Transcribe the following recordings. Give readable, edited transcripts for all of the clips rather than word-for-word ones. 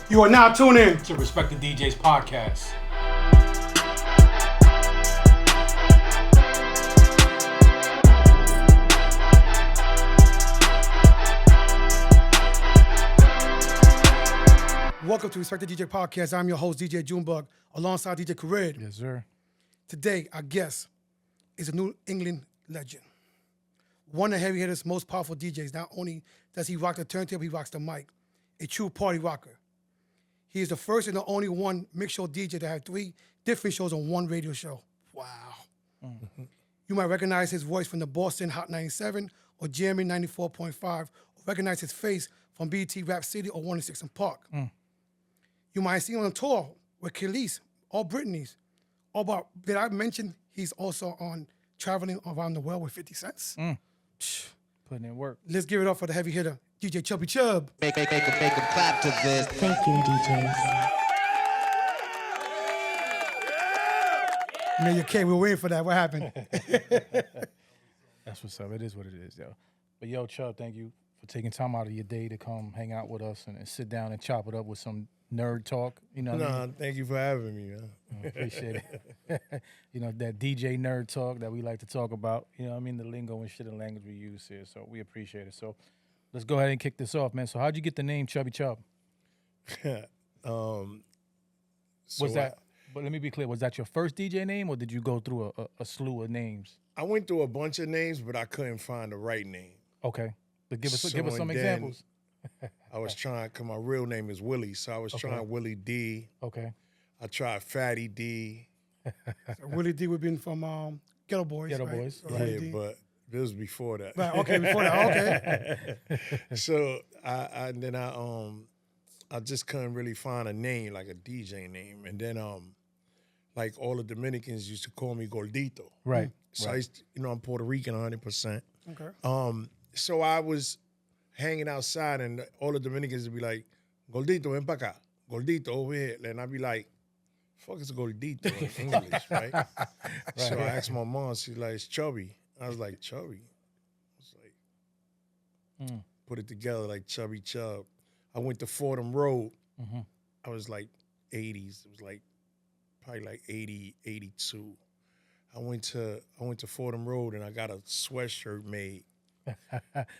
You are now tuned in to Respect the DJs podcast. Welcome to Respect the DJ podcast. I'm your host, DJ Junebug, alongside DJ Khalid. Yes, sir. Today, our guest is a New England legend. One of heavy hitters' most powerful DJs. Not only does he rock the turntable, he rocks the mic. A true party rocker. He is the first and the only one mix show DJ to have 3 different shows on one radio show. Wow. Mm-hmm. You might recognize his voice from the Boston Hot 97 or Jeremy 94.5, or recognize his face from BT Rap City or 106 in Park. You might see him on tour with Khalees or Britney's. Did I mention he's also on traveling around the world with 50 Cents? Putting in work. Let's give it up for the heavy hitter, DJ Chubby Chub. Make a clap to this. Thank you, DJs. Man, okay, we were waiting for that. What happened? That's what's up. It is what it is, yo. But yo, Chub, thank you for taking time out of your day to come hang out with us and sit down and chop it up with some nerd talk. You know what I mean? Thank you for having me, man. Appreciate it. You know, that DJ nerd talk that we like to talk about. You know what I mean? The lingo and shit and language we use here. So we appreciate it. So let's go ahead and kick this off, man. So how'd you get the name Chubby Chub? But let me be clear, was that your first DJ name or did you go through a slew of names? I went through a bunch of names, but I couldn't find the right name. Okay. But give us some examples. I was trying, because my real name is Willie, so I was trying Willie D. Okay. I tried Fatty D. So Willie D would been from Ghetto Boys. Ghetto right? Boys. So Yeah, D. but this was before that. Right, okay, before that, okay. So I just couldn't really find a name, like a DJ name. And then like all the Dominicans used to call me Gordito. Right. So I used to, I'm Puerto Rican 100%. Okay. So I was hanging outside and all the Dominicans would be like, Gordito, ven pa' acá. Gordito, over here. And I'd be like, fuck is Gordito in English, right? So I asked my mom, she's like, it's Chubby. I was like, Chubby? I was like, put it together like Chubby Chub. I went to Fordham Road. I was like 80s. It was like probably like 80, 82. I went to Fordham Road and I got a sweatshirt made.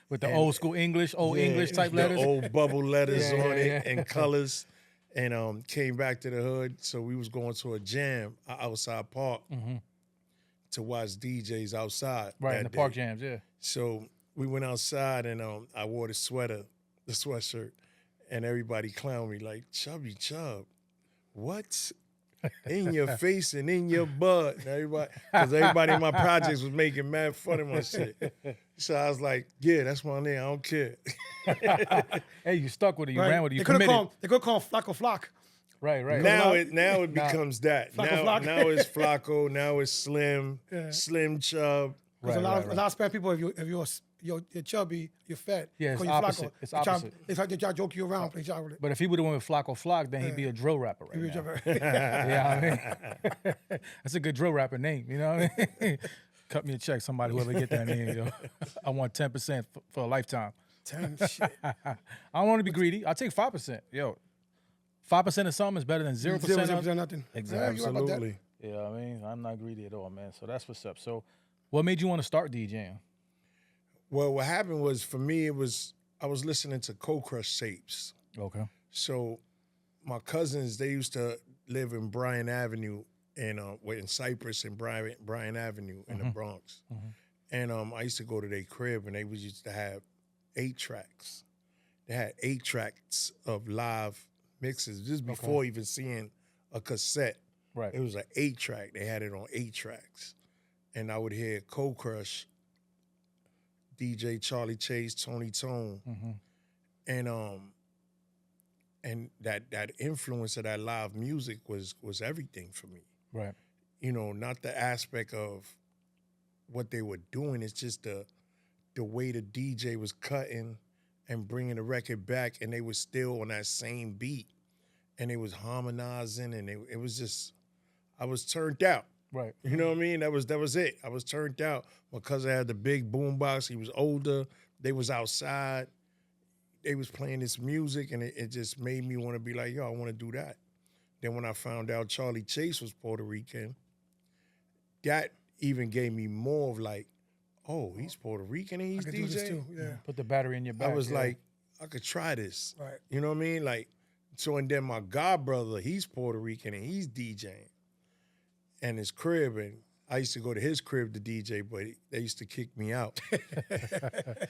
With the old school English, English type letters? The old bubble letters on it and colors. And came back to the hood. So we was going to a jam outside park to watch DJs outside. Right, in the day. park jams, yeah. So we went outside and I wore the sweatshirt, and everybody clowned me like, Chubby Chub, what? In your face and in your butt. Because everybody in my projects was making mad fun of my shit. So I was like, yeah, that's my name. I don't care. Hey, you stuck with it. You Right. ran with it. You They committed. could call him Flacco Flock. Right. Now it becomes that. Flacco. Now it's Flacco. Now it's Slim. Slim Chub. Because a lot of Spanish people, if you're chubby, you're fat. Yeah, it's call you opposite. Flacco. It's opposite. They try to joke you around. Play with it. But if he would have went with Flacco Flock, then he'd be a drill rapper right He'd be a now. drill Yeah, I mean, that's a good drill rapper name, you know what I mean? Cut me a check, somebody, whoever get that name, yo. I want 10% for a lifetime. 10 shit. I don't want to be greedy. I'll take 5%. Yo, 5% of something is better than 0%. 0% nothing. Exactly. Yeah, you're right about that. Absolutely. Yeah, I mean, I'm not greedy at all, man. So that's what's up. So what made you want to start DJing? Well, what happened was, for me, I was listening to Cold Crush tapes. Okay. So my cousins, they used to live in Bryan Avenue in Cypress and Bryan Avenue in the Bronx. And I used to go to their crib and they used to have 8 tracks. They had 8 tracks of live mixes just before even seeing a cassette. Right. It was an 8 track. They had it on 8 tracks. And I would hear Cold Crush, DJ Charlie Chase, Tony Tone, and that influence of that live music was everything for me. Right. You know, not the aspect of what they were doing. It's just the way the DJ was cutting and bringing the record back, and they were still on that same beat, and they was harmonizing, and it was just, I was turned out. Right. You know what I mean? That was it. I was turned out. My cousin had the big boom box. He was older. They was outside. they was playing this music, and it just made me want to be like, yo, I want to do that. Then when I found out Charlie Chase was Puerto Rican, that even gave me more of like, oh, he's Puerto Rican and I he's could do this DJing. too. Yeah. Put the battery in your back. I was yeah. like, I could try this. Right. You know what I mean? Like, so and then my god brother, he's Puerto Rican and he's DJing. And his crib, and I used to go to his crib to DJ, but they used to kick me out.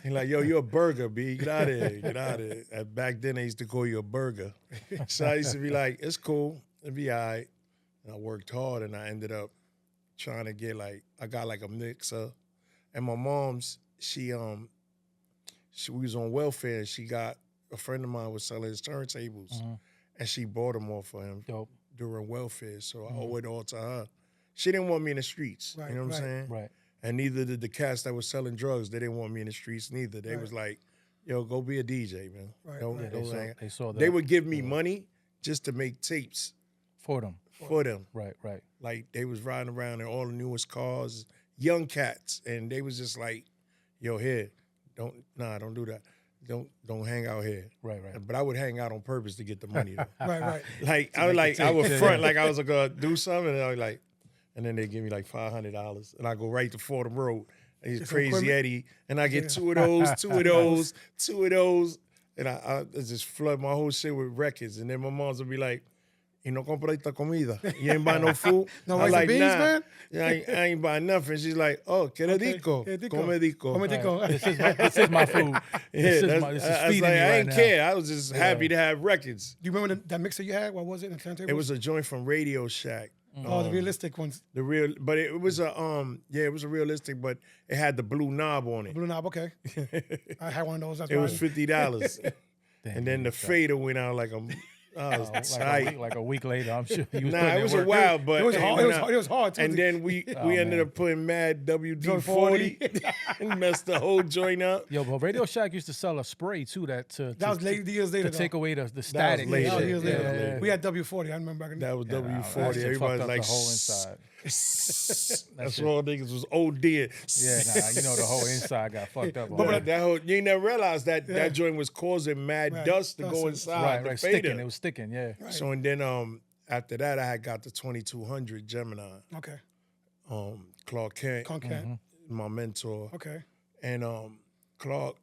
He's like, yo, you're a burger, B. Get out of here. Get out of here. And back then, they used to call you a burger. So I used to be like, it's cool. It'll be all right. And I worked hard, and I ended up trying to get, like, I got, like, a mixer. And my mom's, she was on welfare, and she got, a friend of mine was selling his turntables, and she bought them off for him Dope. during welfare. So I owe it all to her. She didn't want me in the streets. Right, You know what I'm right. saying? Right. And neither did the cats that was selling drugs. They didn't want me in the streets neither. They Right. was like, yo, go be a DJ, man. Right, Don't, right. don't They saw- hang out. they saw They that. would give me money just to make tapes For them. for them. Right. Right. Like, they was riding around in all the newest cars, young cats. And they was just like, yo, here, don't do that. Don't hang out here. Right. Right. But I would hang out on purpose to get the money, though. Right. Right. Like, I would front like I was gonna do something, and I was like, and then they give me like $500, and I go right to Fordham Road. And he's Get some Crazy equipment? Eddie, and I get two of those, and I just flood my whole shit with records. And then my mom's would be like, "Y no compraste comida? You ain't buy no food?" No I'm rice and like, beans, nah, man? I ain't buy nothing. She's like, "Oh, que rico, que rico. come rico." Come rico. Right. This is my food. Yeah, This is that's- I was feeding like, me I right ain't now. care. I was just happy to have records. Do you remember that mixer you had? What was it? In the turntable? It was a joint from Radio Shack. Oh, the realistic ones. The real, but it was a it was a realistic, but it had the blue knob on it. Blue knob. Okay. I had one of those. That's It why. was $50, and then the fader went out like a. I was tight. Like a week later, I'm sure you was Nah, putting it in was a work. while, but It was it hard. went out. It was hard too. And then we ended man. up putting mad WD-40 and messed the whole joint up. Yo, but Radio Shack used to sell a spray too that that was late years later. to take though. away the static. later. That was Yeah, years yeah, later. yeah. We had W40. I remember back in That was That WD-40. shit Everybody fucked was up like, the whole inside. that's shit. all niggas was OD. Yeah, nah, you know the whole inside got fucked up. But that whole, you ain't never realized that joint was causing mad Right. dust to Dust go is- inside the right, fader. sticking. It was sticking. Yeah. So and then after that I had got the 2200 Gemini. Okay. Clark Kent, Concat. my mentor, Okay. and Clark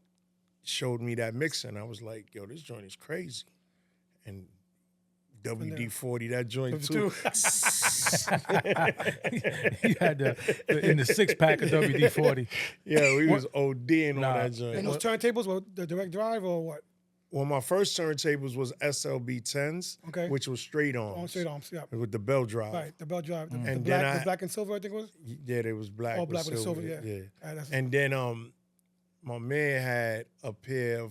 showed me that mixer, and I was like, "Yo, this joint is crazy." And WD-40, that joint too. You had in the 6-pack of WD-40. Yeah, we was ODing Nah. on that And joint. those turntables were the direct drive or what? Well, my first turntables was SLB 10s, Okay. which was straight arms. On straight arms. Yeah. With the bell drive. Right. The bell drive. The, And the then black, I- the black and silver, I think it was. Yeah, they was black. Oh, black with silver. Yeah. Yeah. That's- And then my man had a pair of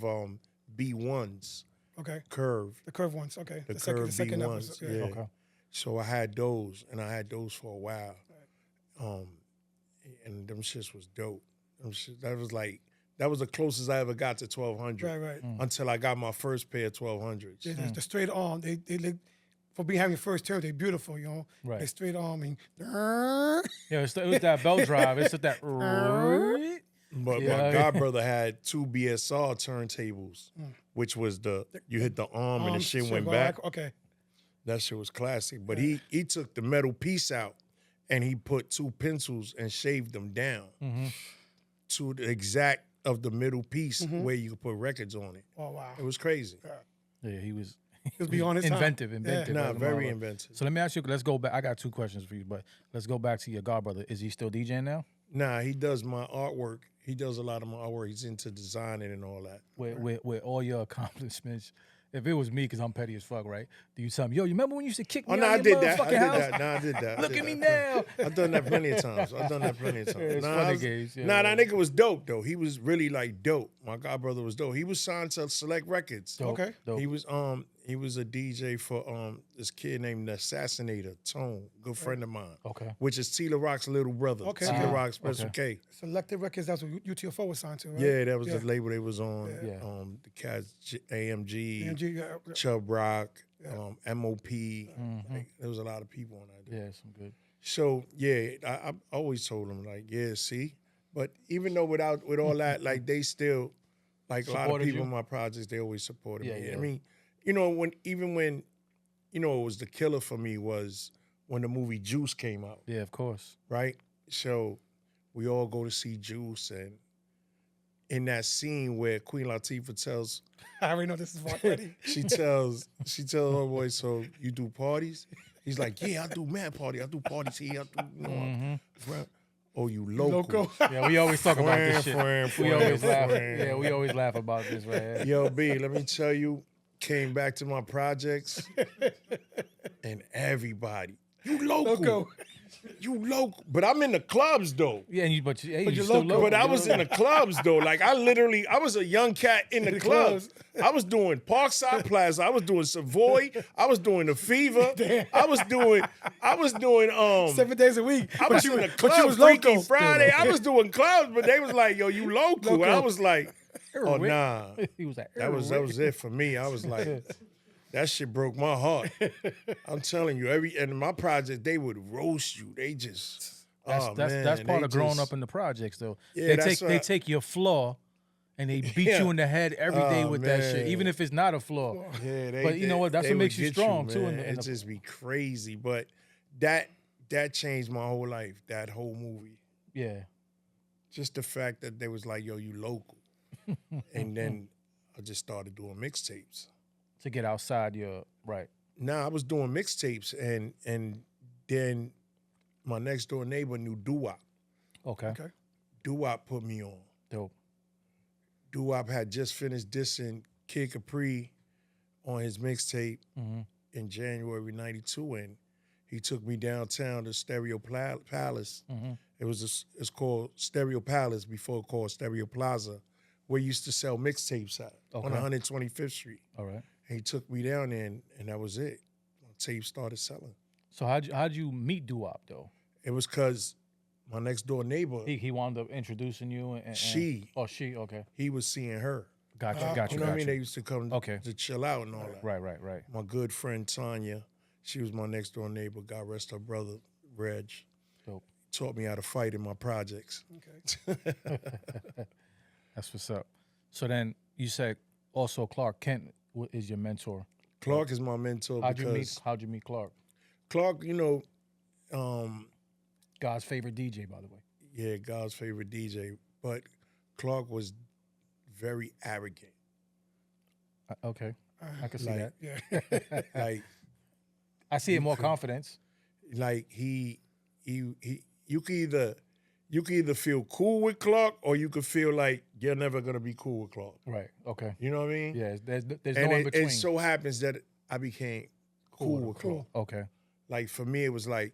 B1s, okay. curve. The curved ones. Okay. The second, curved the second B1s. episode. Yeah. Okay. So I had those, and I had those for a while. And them shits was dope. That was the closest I ever got to 1200. Right. Right. Until I got my first pair of 1200s. Yeah, the straight arm. They look, for being having your first turn, they're beautiful. You know. Right. They straight arm and. Yeah, it was that bell drive. It's that. But Yeah. my godbrother had two BSR turntables, which was you hit the arm and the shit went back. Okay. That shit was classic. But he took the metal piece out and he put two pencils and shaved them down to the exact of the middle piece where you could put records on it. Oh wow. It was crazy. Yeah, he was. It was beyond his time. inventive. Yeah. Nah, like a very motherfucker. inventive. So let me ask you. Let's go back. I got two questions for you, but let's go back to your godbrother. Is he still DJing now? Nah, he does my artwork. He does a lot of my artwork. He's into designing and all that. With all your accomplishments. If it was me, because I'm petty as fuck, right? Do you tell me, yo, you remember when you used to kick me Oh, no, out I of your did that. I motherfucking did house? that. No, I did that. I Look did at me that. now. I've done that plenty of times. It's Nah, funny games. Yeah, that nigga was dope though. He was really like dope. My godbrother was dope. He was signed to Select Records. Dope, Okay. dope. He was a DJ for this kid named the Assassinator, Tone, good friend of mine. Okay. Which is Tila Rock's little brother. Okay. Tila Rock Special okay. K. Selected Records. That's what UTFO was signed to, right? Yeah, that was Yeah. the label they was on. Yeah. The cats AMG, AMG, yeah. Chub Rock, MOP. Like, there was a lot of people on that. Yeah, some good. So yeah, I always told them like, yeah, see, but even though with all that, like they still, Like a lot of Supported people you? in my projects, they always supported Yeah, me. yeah. I mean, you know, when it was the killer for me was when the movie Juice came out, Yeah, of course. right? So we all go to see Juice, and in that scene where Queen Latifah tells I already know this is already. she tells her boy, so you do parties? He's like, yeah, I do mad party. I do parties here. I do, around. Oh, you local. Loco. Yeah, we always talk about this shit. We always laugh. friend. Yeah, we always laugh about this, right? Yo, B, let me tell you, came back to my projects and everybody, you local. Loco. You local. But I'm in the clubs though. Yeah, and but you're you're still local. local. But I You're was local. in the clubs though. Like I was a young cat in the clubs. I was doing Parkside Plaza. I was doing Savoy. I was doing the Fever. I was doing 7 days a week. I was in the but you club was Freaky local. Friday. I was doing clubs, but they was like, yo, you local. And I Local. was like, oh nah. He was like, That was it for me. I was like, that shit broke my heart. I'm telling you, in my project, they would roast you. They just That's part they of growing just- up in the projects, though. Yeah, they take your flaw, and they beat Yeah. you in the head every day Oh, with that shit, man. even if it's not a flaw. Yeah, But you know what? That's they what makes would you get strong, too, in man. the- It just be crazy, but that changed my whole life. That whole movie, Yeah, just the fact that they was like, "Yo, you local," and then I just started doing mixtapes. to get outside your right. Nah, I was doing mixtapes, and then my next door neighbor knew Doo-Wop. Okay, Okay. Doo-Wop put me on. dope. Doo-Wop had just finished dissing Kid Capri on his mixtape in January '92, and he took me downtown to Stereo Palace. It's called Stereo Palace before it called Stereo Plaza, where he used to sell mixtapes at on Okay. 125th Street. All right. And he took me down there, and that was it. My tape started selling. So how'd you meet Doo-Wop though? It was because my next door neighbor, He wound up introducing you and She. Oh, she. Okay, he was seeing her. got you. You know what I mean? They used to come Okay. to chill out and all that. Right. My good friend Tanya, she was my next door neighbor. God rest her brother, Reg. Dope. Taught me how to fight in my projects. Okay. That's what's up. So then you said also Clark Kent is your mentor. Clark is my mentor How'd you because meet Clark? Clark, God's favorite DJ, by the way. yeah, God's favorite DJ. But Clark was very arrogant. Okay, I can see Like- that. Like, I see it more confidence. like he you could either feel cool with Clark or you could feel like you're never gonna be cool with Clark. Right. Okay. You know what I mean? Yeah. There's And no in between. it so happens that I became cool with Clark. Okay. Like for me, it was like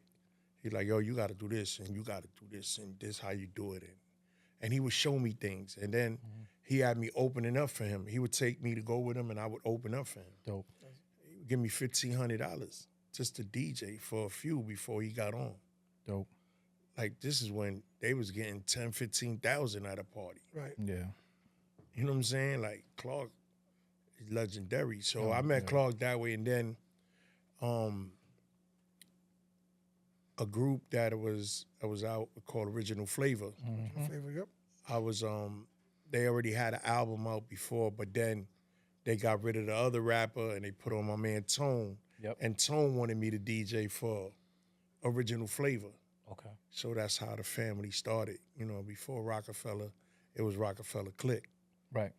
he's like, yo, you got to do this and you got to do this and this how you do it, and he would show me things, and then he had me opening up for him. He would take me to go with him, and I would open up for him. Dope. He would give me $1,500 just to DJ for a few before he got on. Dope. Like this is when they was getting 10, 15,000 at a party. Right. Yeah. You know what I'm saying? Like Clark is legendary. So I met Clark that way, and then a group that was out called Original Flavor. My favorite. Yep. I was they already had an album out before, but then they got rid of the other rapper and they put on my man Tone. Yep. And Tone wanted me to DJ for Original Flavor. Okay. So that's how the family started. You know, before Rockefeller, it was Rockefeller Click. Right.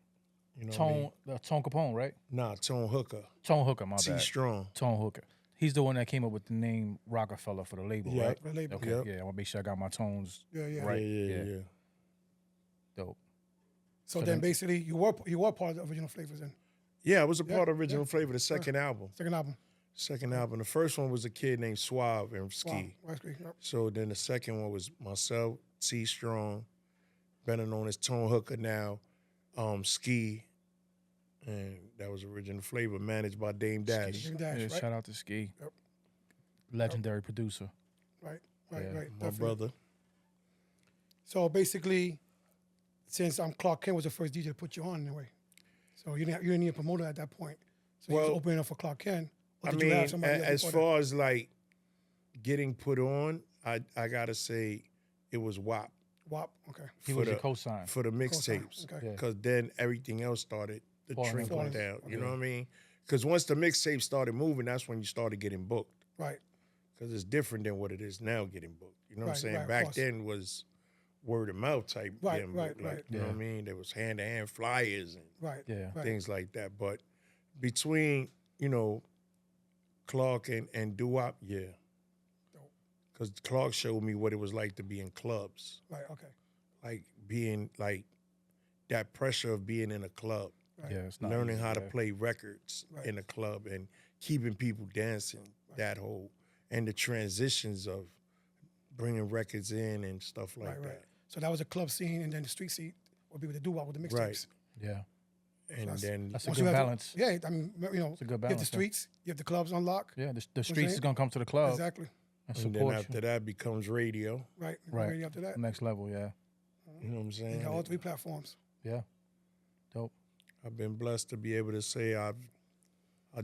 You know what I mean? Tone Capone, right? Nah, Tone Hooker. Tone Hooker, my T bad. Strong. Tone Hooker. He's the one that came up with the name Rockefeller for the label, Yeah, right? the label. Okay, Yep. yeah. I want to make sure I got my tones Yeah. right. Yeah. Dope. So So then then- basically you were part of the original flavors then. Yeah, I was a part of yeah, Original Flavor, the second album. Second album. Second album. The first one was a kid named Suave and Wow. Ski. West Creek. Yep. So then the second one was myself, T Strong, better known as Tone Hooker now, Ski, and that was Original Flavor, managed by Dame Dash. Dame Dash, Yeah, right? shout out to Ski. Yep. Legendary producer. Right. Yeah, Right. My Definitely. brother. So basically, since Clark Kent was the first DJ to put you on anyway, so you didn't need a promoter at that point. So you Well, was opening up for Clark Kent. Or I did mean, you have somebody else as before far as like getting put on, I gotta say it was WAP. WAP. Okay. He for was the your cosign. for the mixtapes. Okay. Yeah. Because then everything else started to Falling trickle in place. down. You know what I mean? Because once the mixtape started moving, that's when you started getting booked. Right. Because it's different than what it is now getting booked. You know what I'm Right, saying? right, of Back course. then was word of mouth type Right, getting right, booked. Like, right. you know what I Yeah. mean? There was hand-to-hand flyers and Right. Yeah. Right. things like that. But between, Clark and Doo-Wop, yeah. Dope. Because Clark showed me what it was like to be in clubs. Right. Okay. Like being like that pressure of being in a club. Right. Yeah, it's not Learning easy, how to yeah. play records Right. in a club and keeping people dancing, that whole, and the transitions of bringing records in and stuff like Right. that. Right. So that was a club scene, and then the street scene would be with the doo-wop with the mixtapes. Right. Yeah. And That's- then That's a Once good you have the- balance. yeah. I mean, It's a good you have the balance, yeah. streets, you have the clubs on lock. Yeah, the I'm streets saying? is gonna come to the club Exactly. and and then support after you. that becomes radio. Right. Right. Right after that, Next level, yeah. You know what I'm you saying? got all three platforms. Yeah. Dope. I've been blessed to be able to say I've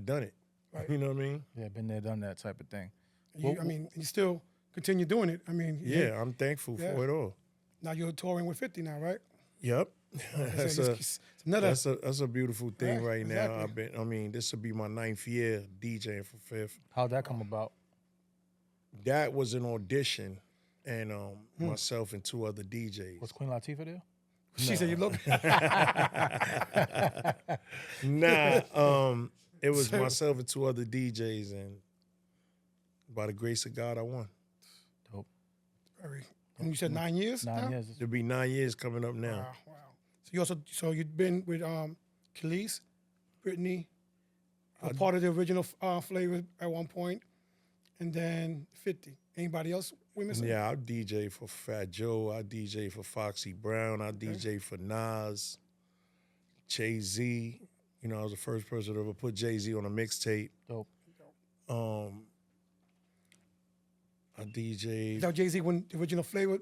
done it. Right. You know what I mean? Yeah, been there, done that type of thing. I mean, you still continue doing it. I mean, Yeah, I'm thankful Yeah. for it all. Now you're touring with 50 now, right? Yep. It's another. That's a beautiful thing Yeah, right now. exactly. This will be my 9th year DJing for Fifth. How'd that come about? That was an audition, and myself and 2 other DJs. Was Queen Latifah there? She said you look. Nah, it was myself and 2 other DJs, and by the grace of God, I won. Dope. And you said 9 years. 9 now? years. It'll be 9 years coming up now. Wow, wow. So you've been with Khalees, Brittany, a part of the original flavor at one point, and then 50. Anybody else we missing? Yeah, I DJ for Fat Joe. I DJ for Foxy Brown. I DJ for Nas, Jay-Z. I was the first person to ever put Jay-Z on a mixtape. Dope. I DJ. Is that Jay-Z when the original flavor?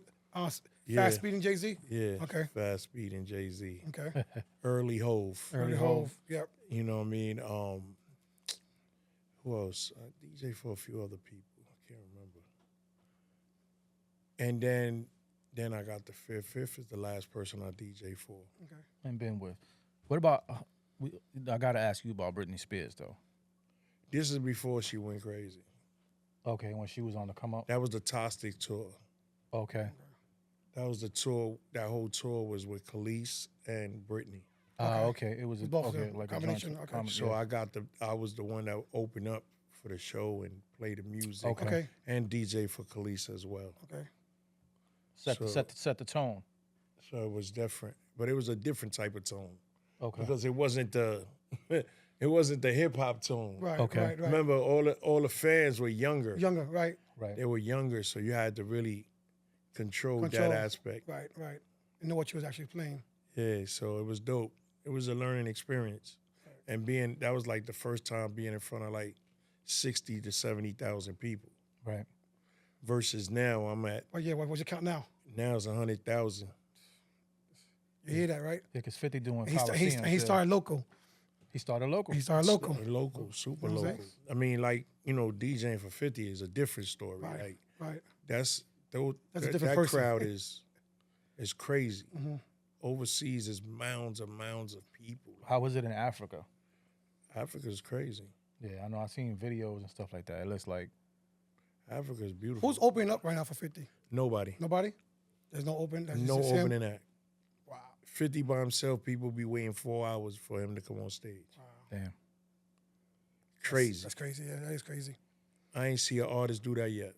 Yeah. Fast Speed and Jay-Z? Yeah. Okay. Fast Speed and Jay-Z. Okay. Early Hove. Early Hove. Yep. You know what I mean? Who else? I DJ for a few other people. I can't remember. And then I got the Fifth. Fifth is the last person I DJ for. Okay. And been with. What about? I gotta ask you about Britney Spears though. This is before she went crazy. Okay, when she was on the come up. That was the Tostic tour. Okay. That was the tour. That whole tour was with Khalees and Brittany. Okay. It was a, Both of okay, them. like Combination, a joint. okay. So I was the one that opened up for the show and played the music. Okay. Okay. And DJ for Khalees as well. Okay. set the tone. So it was different, but it was a different type of tone Okay. because it wasn't the it wasn't the hip hop tone. Right. Okay. Right. Right. Remember, all the fans were younger. Younger. Right. Right. They were younger, so you had to really control Control. that aspect. Right. Right. And know what you was actually playing. Yeah, so it was dope. It was a learning experience, and that was like the first time being in front of like 60 to 70,000 people. Right. Versus now, I'm at Oh yeah. What's your count now? now it's 100,000. You hear that, right? Yeah, because 50 doing And he Coliseums, started local. He started local. He started local. Local, super You know what I'm local. I mean, like, DJing for 50 is a different story. Right. Like Right. that's That's a that different person. crowd is crazy. Mm-hmm. Overseas is mounds and mounds of people. How was it in Africa? Africa's crazy. Yeah, I know. I've seen videos and stuff like that. It looks like Africa's beautiful. Who's opening up right now for 50? Nobody. Nobody. There's no open. That's No just him? opening act. Wow. 50 by himself, people be waiting 4 hours for him to come on stage. damn. Crazy. That's crazy. Yeah, that is crazy. I ain't see an artist do that yet.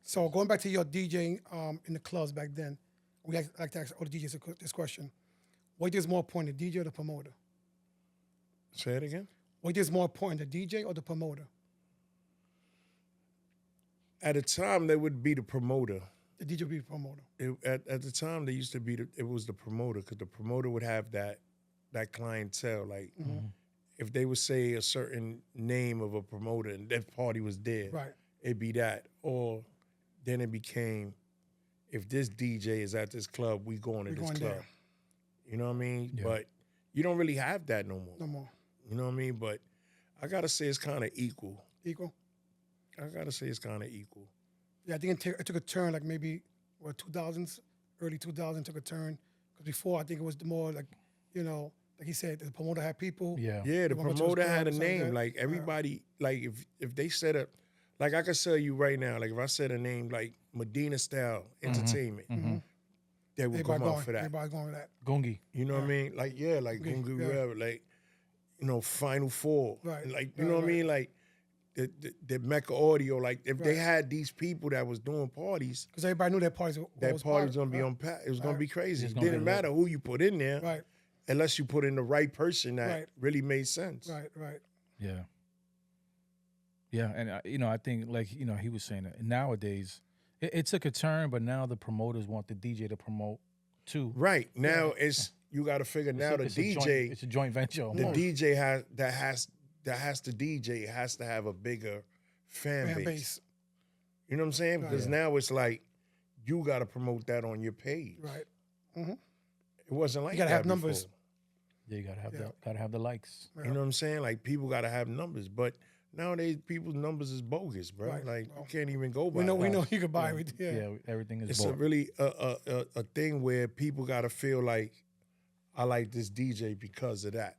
So going back to your DJing in the clubs back then, we like to ask all the DJs this question: what is more important, the DJ or the promoter? Say it again. What is more important, the DJ or the promoter? At the time, they would be the promoter. The DJ would be the promoter. At the time, they used to be it was the promoter because the promoter would have that clientele. Like if they would say a certain name of a promoter and that party was there, Right. it'd be that. Or then it became, if this DJ is at this club, we going to We this going club. there. You know what I mean? Yeah. But you don't really have that no more. No more. You know what I mean? But I gotta say it's kind of equal. Equal. I gotta say it's kind of equal. Yeah, I think it took a turn like maybe what 2000s, early 2000s took a turn. Because before I think it was more like, like he said, the promoter had people. Yeah. Yeah, the You wanna go to his promoter club had a or something name. like that? Like everybody, like if they said a, like I could sell you right now, like if I said a name like Medina Style Entertainment, they would Everybody come out going. for that. Everybody going with that. Gungi. You know what I mean? Like like Okay, Gungu yeah. Reb, like Final Four, Right, like right, what I right. mean, like the Mecca Audio, like if they had these people that was doing parties, Because everybody knew that parties. that party was gonna be right? on pat. It was gonna be crazy. It's It gonna be didn't lit. matter who you put in there, Right, unless you put in the right person that Right. really made sense. right. Yeah. Yeah, and I think like he was saying that nowadays it took a turn, but now the promoters want the DJ to promote too. Right now, it's you got to figure now the It's a DJ, it's a joint venture. the almost. DJ has to DJ has to have a bigger fan Fan base. base. You know what I'm saying? Because now it's like you got to promote that on your page. Right. It wasn't like You gotta that have numbers. before. Yeah, you gotta have the likes. You know what I'm saying? Like people got to have numbers, but nowadays people's numbers is bogus, bro. Right. Like you can't even go by. We know that. you could buy everything. Yeah, Yeah. everything is It's bought. a really a thing where people got to feel like I like this DJ because of that,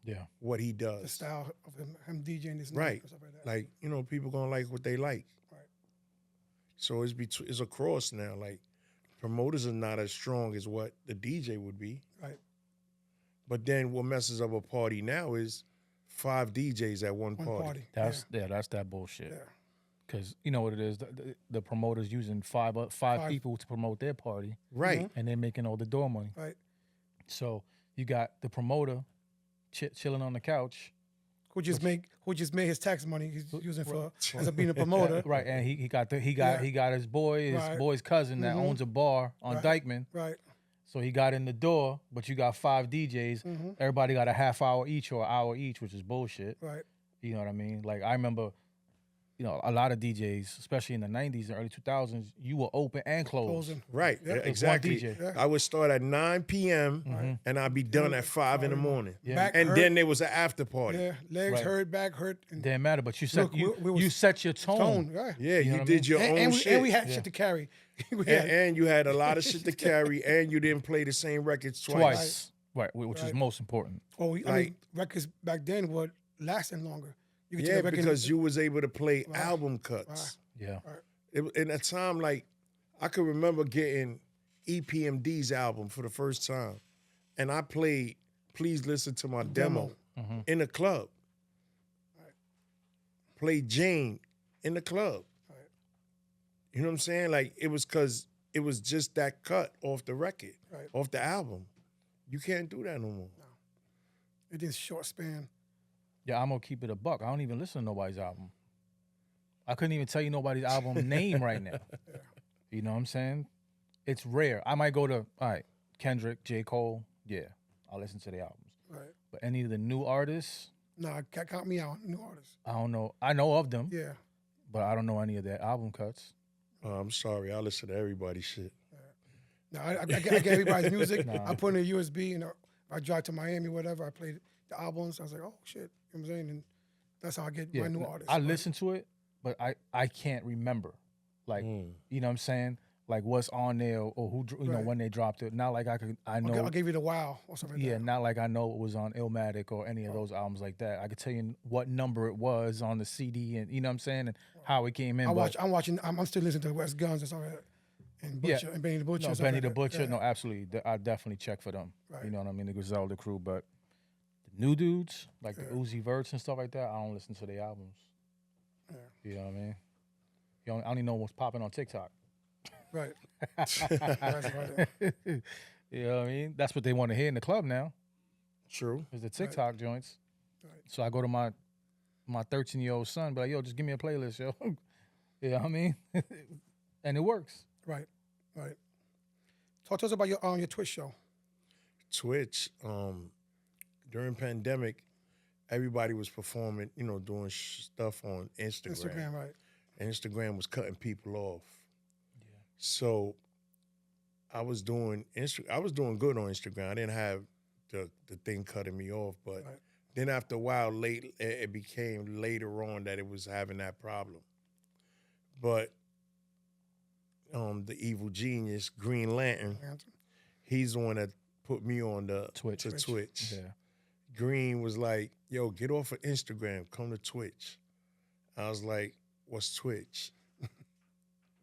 Yeah. what he The does. style of him DJing this Right. and stuff like that. Like people gonna like what they like. Right. So it's a cross now. Like promoters are not as strong as what the DJ would be. Right. But then what messes up a party now is 5 DJs at one One party. party. That's that's that bullshit. Yeah. Because you know what it is, the promoters using five people to promote their party, Right. and they're making all the door money. Right. So you got the promoter chilling on the couch, Who just made his tax money he's using for as a being a promoter. right? And he got his Right. boy's cousin that owns a bar on Dykeman. Right. So he got in the door, but you got 5 DJs. Everybody got a half hour each or an hour each, which is bullshit. Right. You know what I mean? Like I remember, a lot of DJs, especially in the 90s and early 2000s, you were open and closed. Closing. Right. Yeah. Yeah, It's one exactly. DJ. Yeah. I would start at 9 p.m. and I'd be done at 5 in the morning. Yeah. Back And hurt. then there was an after party. Yeah. Legs Right. hurt, back hurt. And Didn't matter, but you set Look, we was you set your tone. tone. Right. Yeah, You know you what I did mean? your own And shit. we had shit to carry. We And, had- and you had a lot of shit to carry, and you didn't play the same records twice. Twice. Right, which is Right. most important. I mean, like- records back then were lasting longer. You could Yeah, take a record because you was able to play album cuts. Yeah. In a time like, I could remember getting EPMD's album for the first time, and I played "Please Listen to My Demo" in a club. Played Jane in the club. You know what I'm saying? Like it was because it was just that cut off the record, Right. off the album. You can't do that no more. It is short span. Yeah, I'm gonna keep it a buck. I don't even listen to nobody's album. I couldn't even tell you nobody's album name right now. You know what I'm saying? It's rare. I might go to, all right, Kendrick, J. Cole, yeah, I'll listen to the albums. Right. But any of the new artists, No, count me out. New artists. I don't know. I know of them, Yeah. but I don't know any of their album cuts. I'm sorry, I listen to everybody's shit. No, I get everybody's music. I put in a USB and I drive to Miami, whatever. I played the albums. I was like, oh shit, you know what I'm saying? And that's how I get my new artists. I listen to it, but I can't remember. Like, you know what I'm saying? Like what's on there or who, Right. when they dropped it. Not like I know. I'll give you the wow or something like Yeah, that. not like I know it was on Illmatic or any of those albums like that. I could tell you what number it was on the CD and you know what I'm saying and how it came in. I'm still listening to West Guns and stuff like that. And Yeah. Butcher and Benny the Butcher. No, and stuff Benny like the that. Butcher. Yeah. No, absolutely. I definitely check for them. Right. You know what I mean? The Griselda crew, but the new dudes like the Uzi Verts and stuff like that, I don't listen to their albums. Yeah. You know what I mean? I only know what's popping on TikTok. Right. That's about it. You know what I mean? That's what they want to hear in the club now. True. Is the TikTok joints. Right. So I go to my 13-year-old son, be like, yo, just give me a playlist, yo. You know what I mean? And it works. Right. Right. Talk to us about your Twitch show. Twitch, during pandemic, everybody was performing, doing stuff on Instagram, right. And Instagram was cutting people off. So I was doing good on Instagram. I didn't have the thing cutting me off, but Right. then after a while, it became later on that it was having that problem. But the evil genius, Green Lantern. He's the one that put me on the Twitch. to Twitch. Yeah. Green was like, yo, get off of Instagram, come to Twitch. I was like, what's Twitch?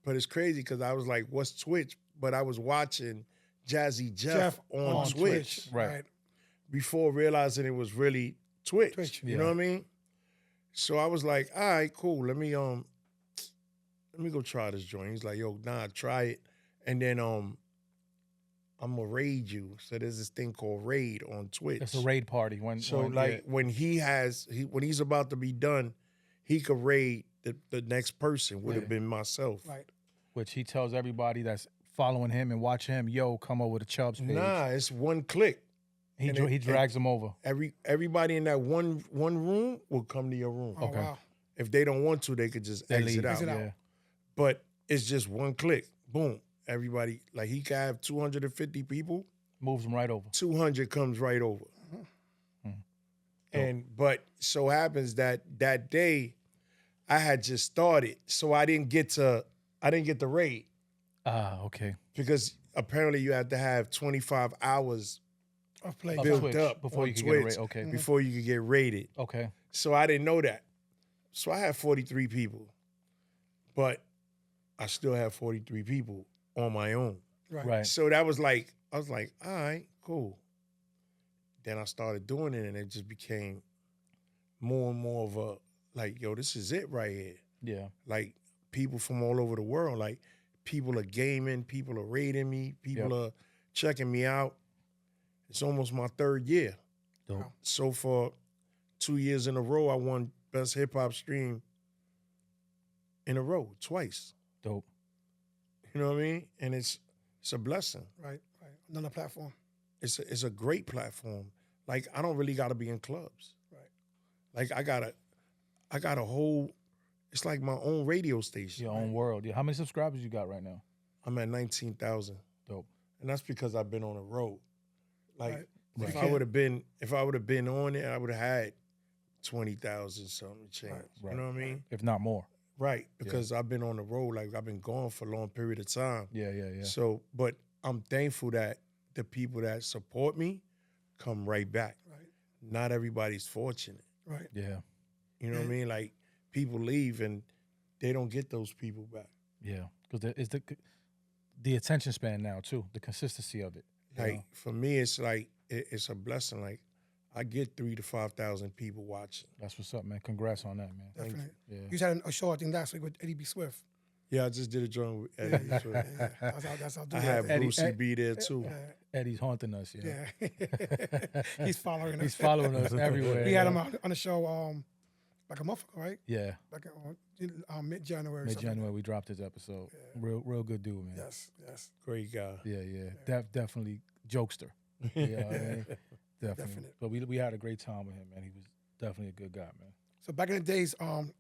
But it's crazy because I was like, what's Twitch? But I was watching Jazzy Jeff on Twitch Right. before realizing it was really Twitch. You know Yeah. what I mean? So I was like, all right, cool. Let me go try this joint. He's like, yo, nah, try it. And then I'm gonna raid you. So there's this thing called raid on Twitch. It's a raid party. When When he's about to be done, he could raid the next person. Would have been myself. Right. which he tells everybody that's following him and watching him, yo, come over to Chub's page. Nah, it's one click. He and he drags them over. Everybody in that one room will come to your room. Oh, wow. If they don't want to, they could just They exit leave. out. Exit out. Yeah. But it's just one click. Boom. Everybody, like he could have 250 people. Moves them right over. 200 comes right over. But so happens that day I had just started, so I didn't get the raid Ah, okay. because apparently you have to have 25 hours Of play. Of built Twitch up before on you can get a Twitch raid. Okay. before you could get rated. Okay. So I didn't know that. So I had 43 people, but I still have 43 people on my own. Right. So that was like, I was like, all right, cool. Then I started doing it and it just became more and more of a, like, yo, this is it right here. Yeah. Like people from all over the world, like people are gaming, people are rating me, people are checking me out. It's almost my third year. Dope. So for 2 years in a row, I won Best Hip Hop Stream in a row, twice. Dope. You know what I mean? And it's a blessing. Right. Right. Another platform. It's a great platform. Like I don't really got to be in clubs. Right. Like I got a whole. It's like my own radio station. Your own world. Yeah. How many subscribers you got right now? I'm at 19,000, Dope. and that's because I've been on the road. Like Right. if I would have been on it, I would have had 20,000 something change. Right. You know what I mean? If not more. Right, because I've been on the road, like I've been gone for a long period of time. Yeah. So, but I'm thankful that the people that support me come right back. Right. Not everybody's fortunate. Right. Yeah. You know what I mean? Like people leave and they don't get those people back. Yeah. Because it's the attention span now too. The consistency of it. you Like know? for me, it's like it's a blessing. Like I get 3,000 to 5,000 people watching. That's what's up, man. Congrats on that, man. Definitely. Yeah. You just had a show, I think, last week with Eddie B. Swift. Yeah, I just did a joint with Eddie. So Yeah. That's how I have Eddie- Brucey B there too. Eddie's haunting us. Yeah. Yeah. He's following us. He's following us everywhere. We had yeah. him on the show like a month ago, right? Yeah. Like mid-January. or Mid something. January we dropped his episode. Real good dude, man. Yes, yes. Great guy. Yeah. Definitely jokester. You know what I mean? Definitely. But we had a great time with him, man. He was definitely a good guy, man. So back in the days,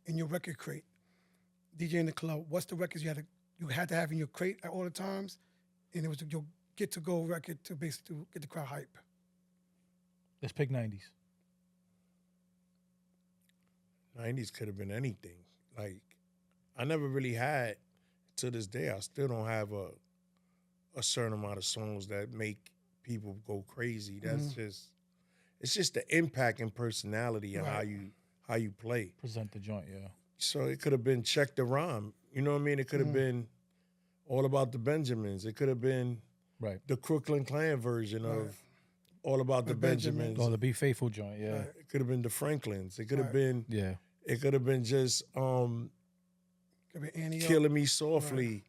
in your record crate, DJ in the club, what's the records you had to have in your crate at all the times? And it was your get to go record to basically get the crowd hype. Let's pick 90s. 90s could have been anything. Like I never really had, to this day, I still don't have a certain amount of songs that make people go crazy. That's it's just the impact and personality and how you play. Present the joint, yeah. So it could have been Check the Rhyme. You know what I mean? It could have been All About the Benjamins. It could have been Right. the Crooklyn Clan version of All About the Benjamins. Oh, the Be Faithful joint, yeah. It could have been the Franklins. It could have been Yeah. it could have been just Could be Annie O. Killing Me Softly,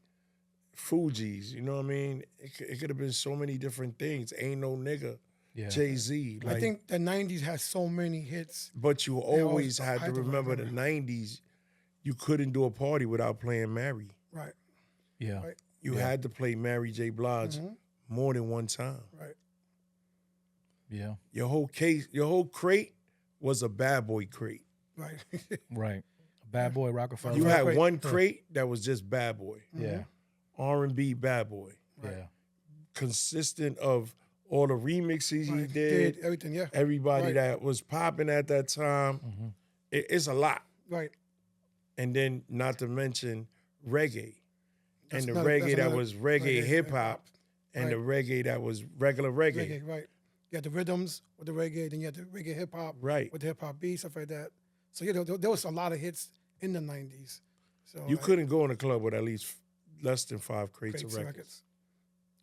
Fugees. You know what I mean? It could have been so many different things. Ain't No Nigga, Yeah. Jay-Z. I think the 90s had so many hits. But you always had to had to remember the remember. 90s, you couldn't do a party without playing Mary. Right, Yeah. Right. You had to play Mary J. Blige more than one time. right. Yeah. Your whole crate was a bad boy crate. Right. Right. Bad Boy Rockefeller. You Right, had right. one crate that was just bad boy. Yeah. R&B bad boy. Yeah. Consistent of all the remixes he Right. did, everything, yeah. everybody Right. that was popping at that time. It's a lot. Right. And then not to mention reggae. and the another- reggae that's that another was reggae hip hop, and the reggae that was regular reggae. reggae, right? You had the rhythms with the reggae, then you had the reggae hip hop, Right. with the hip hop beats, stuff like that. So yeah, there was a lot of hits in the '90s. So You like, couldn't go in a club with at least less than 5 crates of crates of records.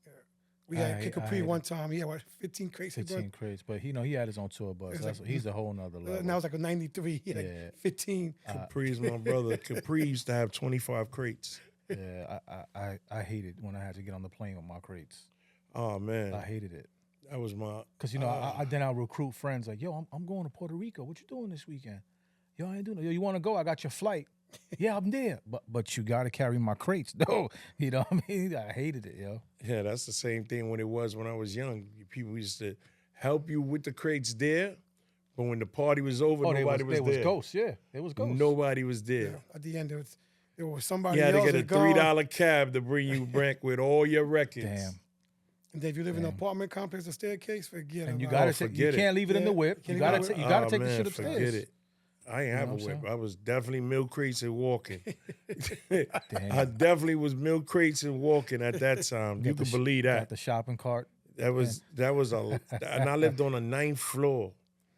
Yeah. We had I- Kid I Capri hate one time. He had what, 15 crates. 15 crates, but he had his own tour bus. It's That's, like- he's a whole nother level. And that was like a '93. He had Yeah. 15. Capri's my brother. Capri used to have 25 crates. Yeah, I hated when I had to get on the plane with my crates. Oh man, I hated it. that was my. Cause then I'll recruit friends like, yo, I'm going to Puerto Rico. What you doing this weekend? Yo, I ain't doing it. Yo, you want to go? I got your flight. Yeah, I'm there. But you got to carry my crates. No, you know what I mean? I hated it, yo. Yeah, that's the same thing when it was when I was young. People used to help you with the crates there, but when the party was over, nobody was there there. was ghosts, yeah. There was ghosts. Nobody was there. At the end, there was somebody You had to else get a that gone. $3 cab to bring you back with all your records. Damn. And then if you live in an apartment complex, a staircase, forget And you about got it. to forget you it. can't leave it in the Yeah, whip. can't You got leave it to in the you got to Oh, take the man, shit upstairs. Forget it. I ain't have know a what I'm whip. saying? I was definitely milk crates and walking. Damn. I definitely was milk crates and walking at that time. You Got the can sh- believe Got that. the shopping cart. That was and I lived on the 9th floor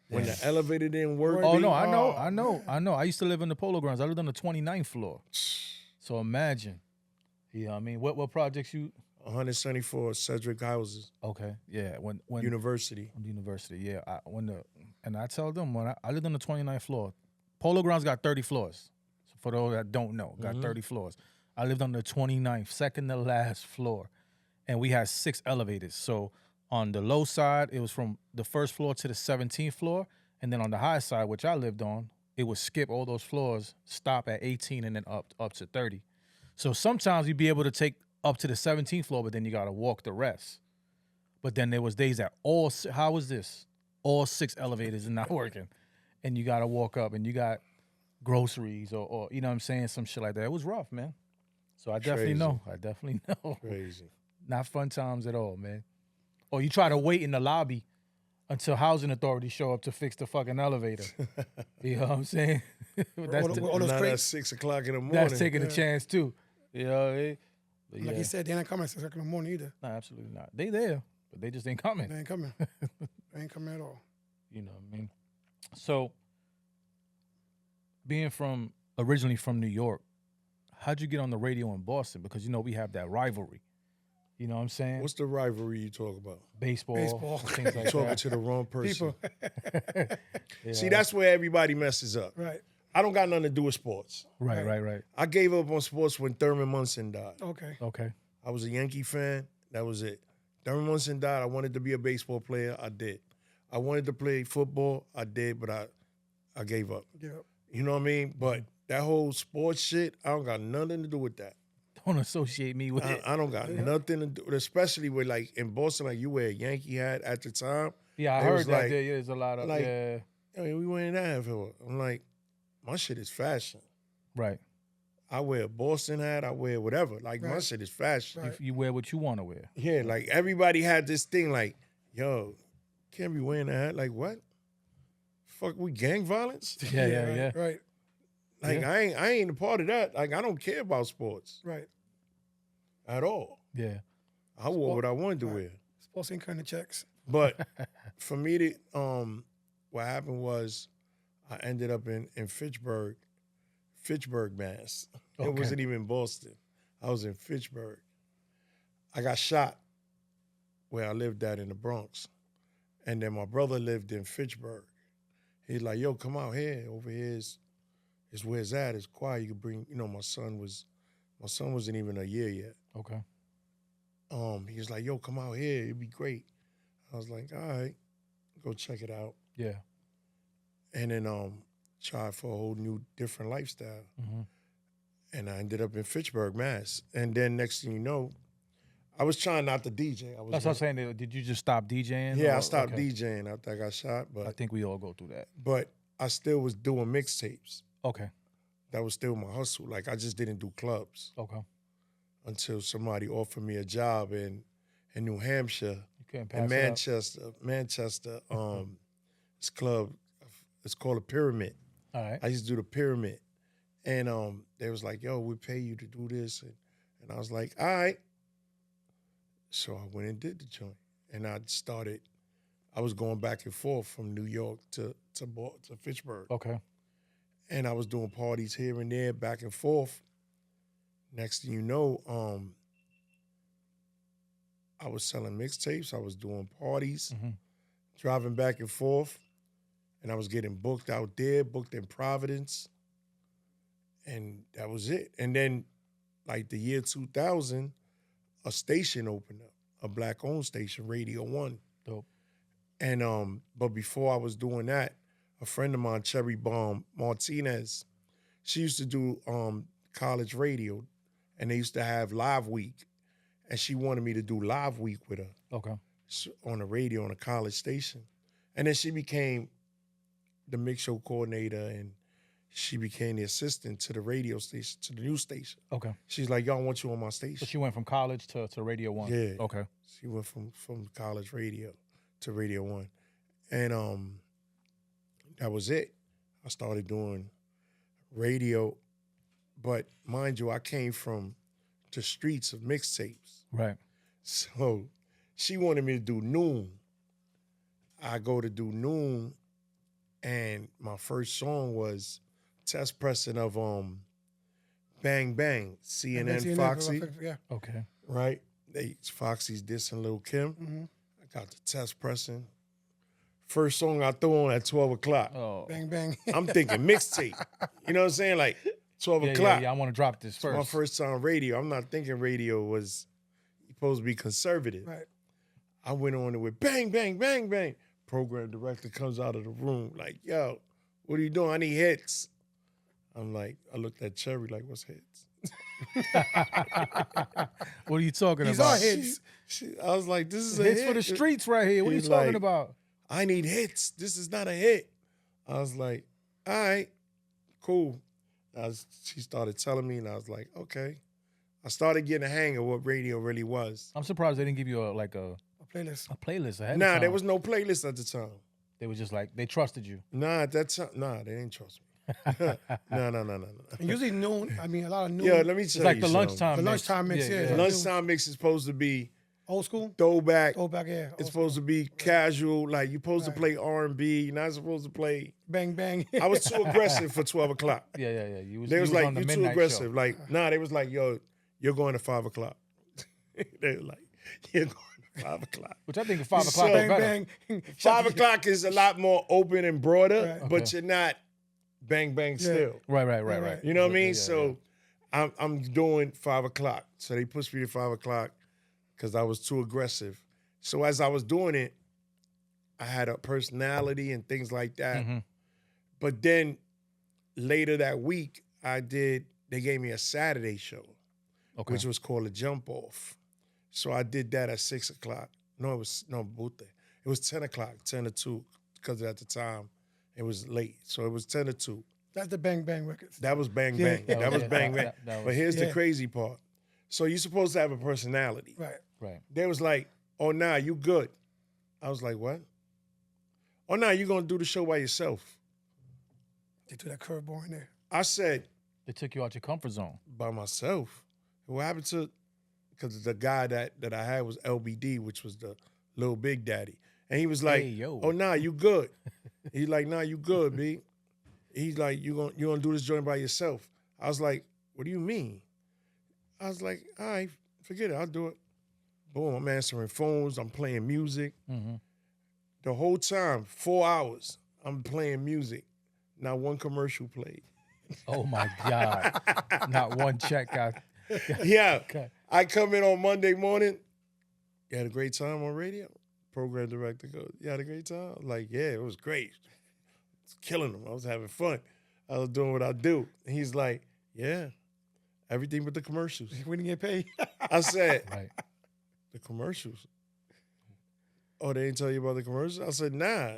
when the elevator didn't work. Oh no, Oh, I know. I used to live in the Polo Grounds. I lived on the 29th floor. So imagine. You know what I mean? What projects you 174 Cedric houses, Okay. Yeah. When university. on the university, yeah. And I tell them when I lived on the 29th floor. Polo Grounds got 30 floors. So for those that don't know, got 30 floors. I lived on the 29th, second to last floor. And we had 6 elevators. So on the low side, it was from the first floor to the 17th floor. And then on the high side, which I lived on, it would skip all those floors, stop at 18 and then up to 30. So sometimes you'd be able to take up to the 17th floor, but then you got to walk the rest. But then there was days that how was this? All 6 elevators are not working. And you got to walk up and you got groceries or you know what I'm saying, some shit like that. It was rough, man. So I definitely Crazy. know. I definitely know. Crazy. Not fun times at all, man. Or you try to wait in the lobby until housing authorities show up to fix the fucking elevator. You know what I'm saying? But that's, All those Not at crates. 6 o'clock in the morning. that's taking a chance too. You know what I mean? But Like yeah. he said, they're not coming at 6 o'clock in the morning either. No, absolutely not. They there, but they just ain't coming. They ain't coming. They ain't coming at all. You know what I mean? So, being originally from New York, how'd you get on the radio in Boston? Because you know we have that rivalry. You know what I'm saying? What's the rivalry you talk about? Baseball, things like Talking that. to the wrong person. People, See, that's where everybody messes up. right. I don't got nothing to do with sports. Right. I gave up on sports when Thurman Munson died. Okay. Okay. I was a Yankee fan. That was it. Thurman Munson died. I wanted to be a baseball player. I did. I wanted to play football. I did, but I gave up. Yeah. You know what I mean? But that whole sports shit, I don't got nothing to do with that. Don't associate me with it. I don't got nothing to do, especially with like in Boston, like you wear a Yankee hat at the time. Yeah, I It heard was that like- there's a lot of like- yeah. I mean, we wearing that for. I'm like, my shit is fashion. Right. I wear a Boston hat. I wear whatever. Like my Right. shit is fashion. Right. You wear what you want to wear. Yeah, like everybody had this thing like, yo, can't be wearing a hat. Like what? Fuck, we gang violence? Yeah. Right. Like I ain't a part of that. Like I don't care about sports Right. at all. Yeah. I wore what I wanted to Right. wear. Sports ain't cutting the checks. But for me to what happened was I ended up in Fitchburg, Mass. Okay. It wasn't even Boston. I was in Fitchburg. I got shot where I lived at in the Bronx. And then my brother lived in Fitchburg. He's like, yo, come out here. Over here is where it's at. It's quiet. You can bring, my son wasn't even a year yet. Okay. He was like, yo, come out here. It'd be great. I was like, all right, go check it out. Yeah. And then try for a whole new different lifestyle. Mm-hmm. And I ended up in Fitchburg, Mass. And then next thing you know, I was trying not to DJ. That's what I'm saying. Did you just stop DJing? Yeah, I or- stopped okay. DJing after I got shot, I but think we all go through that. I still was doing mixtapes. Okay. That was still my hustle. Like I just didn't do clubs Okay. until somebody offered me a job in New Hampshire, You can't pass in it up. Manchester. This club, it's called a Pyramid. All right. I used to do the Pyramid, and they was like, "Yo, we pay you to do this," and And I was like, all right. So I went and did the joint. And I was going back and forth from New York to Fitchburg. Okay. And I was doing parties here and there, back and forth. Next thing you know, I was selling mixtapes. I was doing parties, driving back and forth. And I was getting booked out there, booked in Providence. And that was it. And then, like the year 2000, a station opened up, a black-owned station, Radio 1. Dope. And but before I was doing that, a friend of mine, Chubby Martinez, she used to do college radio, and they used to have Live Week, and she wanted me to do Live Week with her Okay. on the radio on a college station. And then she became the mix show coordinator, and she became the assistant to the radio station, to the news station. Okay. She's like, y'all want you on my station. So she went from college to Radio 1. Yeah. Okay. She went from college radio to Radio 1. And that was it. I started doing radio. But mind you, I came from the streets of mixtapes. Right. So she wanted me to do Noon. I go to do Noon, and my first song was test pressing of Bang Bang, CNN Foxy, Yeah. Okay. right? Foxy's dissing Lil' Kim. I got the test pressing. First song I throw on at 12 o'clock. Oh. Bang, bang. I'm thinking mixtape. You know what I'm saying? Like 12 Yeah, o'clock. yeah, I want to drop this It's first. my first time radio. I'm not thinking radio was supposed to be conservative. Right. I went on it with bang, bang, bang, bang. Program director comes out of the room like, yo, what are you doing? I need hits. I'm like, I looked at Cherry like, what's hits? What are you talking These about? are hits. I was like, this is a Hits hit. for the streets right here. What are you He's talking like, about? I need hits. This is not a hit. I was like, all right, cool. She started telling me, and I was like, okay. I started getting a hang of what radio really was. I'm surprised they didn't give you a A playlist. playlist ahead of Nah, time. there was no playlist at the time. They were just like, they trusted you. Nah, at that time, nah, they didn't trust me. No. And usually noon, I mean, a lot of noon. Yeah, let me tell It's you like the something. lunchtime The mix. lunchtime mix, yeah. The Yeah. lunchtime mix is supposed to be Old school? throwback. Throwback, yeah. It's supposed to be casual. Like you're supposed Right. to play R&B. You're not supposed to play. Bang, bang. I was too aggressive for 12 o'clock. Yeah. You They was on like, the you're too midnight aggressive. show. Like, nah, they was like, yo, you're going to 5 o'clock. They were like, you're going to 5 o'clock. Which I think at 5 o'clock So- is Bang, better. bang. 5 o'clock is a lot more open and broader, Right. but Okay. you're not bang, bang still. Right. You know what I mean? Yeah, So I'm doing 5 o'clock. So they pushed me to 5 o'clock because I was too aggressive. So as I was doing it, I had a personality and things like that. Mhm. But then later that week, they gave me a Saturday show, Okay. which was called a Jump Off. So I did that at 6 o'clock. Bute. It was 10 o'clock, 10 to 2, because at the time it was late. So it was 10 to 2. That's the Bang Bang records. That was Bang Yeah. Bang. That was Bang Bang. that But was- here's the Yeah. crazy part. So you're supposed to have a personality. Right. Right. They was like, oh, nah, you good. I was like, what? Oh, nah, you going to do the show by yourself. They threw that curveball in there. I said, They took you out your comfort zone. by myself. What happened to, because the guy that I had was LBD, which was the Little Big Daddy. And he was like, Hey, yo. oh, nah, you good. He's like, nah, you good, B. He's like, you gonna do this joint by yourself. I was like, what do you mean? I was like, all right, forget it, I'll do it. Boom, I'm answering phones, I'm playing music. Mm-hmm. The whole time, 4 hours, I'm playing music. Not one commercial played. Oh my God. Not one check got. Yeah. Okay. I come in on Monday morning. You had a great time on radio? Program director goes, you had a great time? I was like, yeah, it was great. I was killing them. I was having fun. I was doing what I do. And he's like, yeah, everything but the commercials. We didn't get paid. I said, Right. the commercials? Oh, they didn't tell you about the commercials? I said, nah.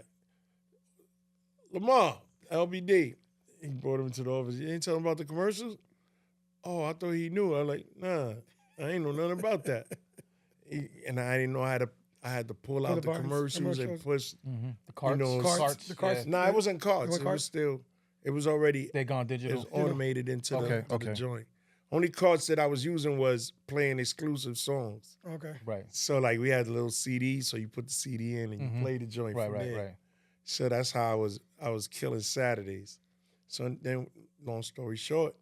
Lamar, LBD. He brought him into the office. You ain't tell him about the commercials? Oh, I thought he knew. I was like, nah, I ain't know nothing about that. And I didn't know how to. I had to pull out the the buttons, commercials and commercials. push. Mm-hmm. The carts. know, the carts. Nah, it wasn't cards. What It cards? was still. It was already. They gone It digital. was automated into Okay, the okay. joint. Only cards that I was using was playing exclusive songs. Okay. Right. So like we had a little CD, so you put the CD in and you play the joint Right. from Right. there. Right. So that's how I was killing Saturdays. So then, long story short,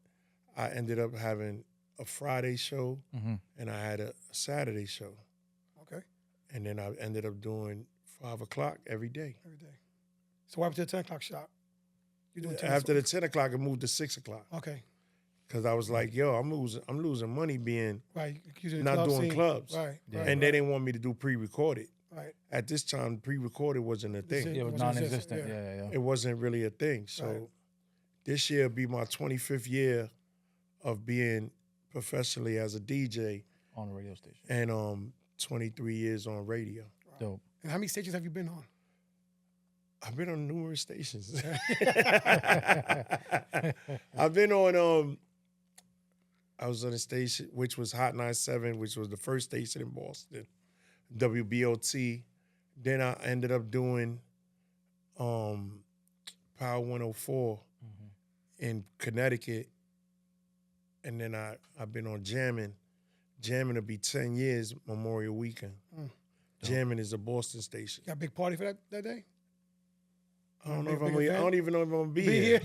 I ended up having a Friday show and I had a Saturday show, Okay. and then I ended up doing 5 o'clock every day. Every day. So what happened to the 10 o'clock shot? You doing 10 After the 10 o'clock, I moved to 6 o'clock Okay. because I was like, yo, I'm losing money being Right. Using the not club doing scene. clubs. Right. Yeah. Right. and they didn't want me to do pre-recorded. Right. At this time, pre-recorded wasn't a thing. Yeah, it was Wasn't non-existent. existent, Yeah. Yeah. It wasn't really a thing. So Right. this year will be my 25th year of being professionally as a DJ On the radio station. and 23 years on radio. Dope. And how many stations have you been on? I've been on numerous stations. I've been on I was on a station which was Hot 97, which was the first station in Boston, WBOT. Then I ended up doing Power 104 in Connecticut. And then I've been on Jammin'. Jammin' will be 10 years Memorial Weekend. Jammin' is a Boston station. Got a big party for that day? I don't know Big- if I'm. big I event? don't even know if I'm gonna be here.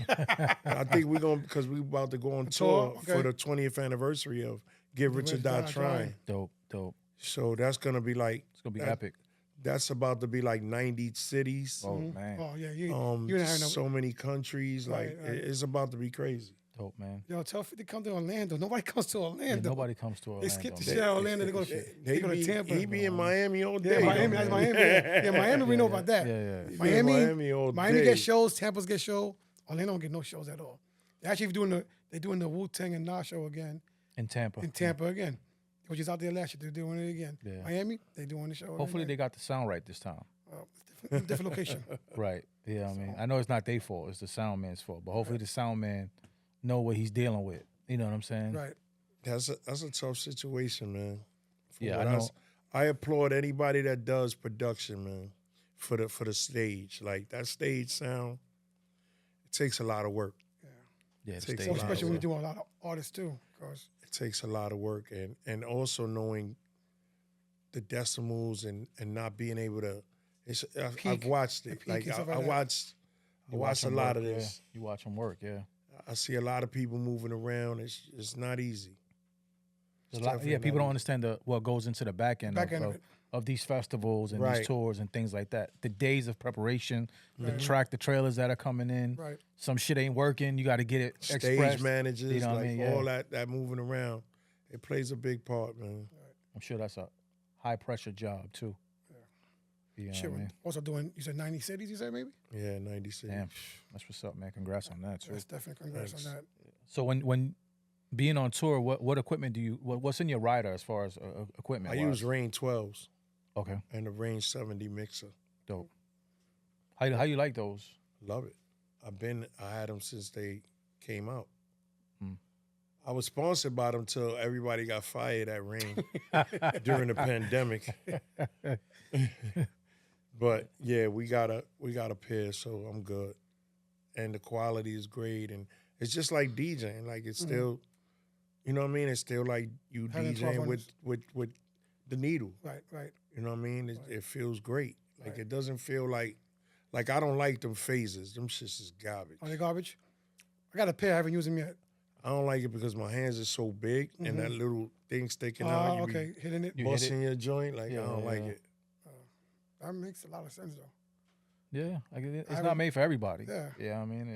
I think we're gonna because we're about to go on tour tour? for Okay. the 20th anniversary of Get Rich or Die Trying. Dope. Dope. So that's gonna be like It's gonna be that- epic. That's about to be like 90 cities. Oh man. Oh, yeah. You didn't have no. So many countries. Like Right, right. it's about to be crazy. Dope, man. Yo, tell 50 to come to Orlando. Nobody comes to Yeah, Orlando. nobody comes to Orlando. They skip the man. shit out of Orlando. They go to Tampa. He be in Miami all Yeah, day. Miami. That's Miami. Yeah, Miami. We know about that. Yeah, yeah. He be in Miami. Miami all Miami day. gets shows. Tampa's get show. Orlando don't get no shows at all. They actually they're doing the Wu-Tang and Nas show again In Tampa. in Tampa again. They was just out there last year. They're doing it again. Yeah. Miami, they doing the show. every Hopefully night. they got the sound right this time. Different location. Right. Yeah, I mean, I know it's not their fault. It's the sound man's fault. But hopefully the sound man know what he's dealing with. You know what I'm saying? Right. That's a tough situation, man. From Yeah, what I know. I applaud anybody that does production, man, for the stage. Like that stage sound, it takes a lot of work. Yeah, the Takes stage. a lot of Especially when work. you're doing a lot of artists too. Cause It takes a lot of work, and also knowing the decimals and not being able to. I've Peak. watched The it. peak Like and stuff I like that. watched. I You watched a them lot work, of yeah. this. You watch them work, yeah. I see a lot of people moving around. It's not easy. There's It's a lot, definitely yeah, not people don't easy. understand what goes into the back end, Back end of of, it. of these festivals and Right. these tours and things like that. The days of preparation, the Right. the trailers that are coming in. Right. Some shit ain't working. You got to get it Stage expressed. managers, You know what I like mean? Yeah. all that moving around, it plays a big part, man. I'm sure that's a high pressure job too. You know shit, what I mean? also doing, you said 90 cities, you said maybe? Yeah, 96. Damn, that's what's up, man. Congrats on that too. That's definitely congrats on that. So when being on tour, what equipment do you? What's in your rider as far as equipment? I use Range 12s Okay, and the Range 70 mixer. dope. How you like those? Love it. I had them since they came out. Hmm. I was sponsored by them till everybody got fired at Range during the pandemic. But yeah, we got a pair, so I'm good. And the quality is great, and it's just like DJing. Like it's still, you know what I mean? It's still like you Having DJing 1200s. with the needle. Right. You know what I mean? It feels great. Like it doesn't feel like I don't like them phases. Them shits is garbage. Are they garbage? I got a pair. I haven't used them yet. I don't like it because my hands are so big and that little thing sticking out. You Okay. Hitting it. You be hit busting your joint. Like I don't like yeah. it. That makes a lot of sense though. Yeah, I get it. It's haven't- not made for everybody. Yeah. I mean,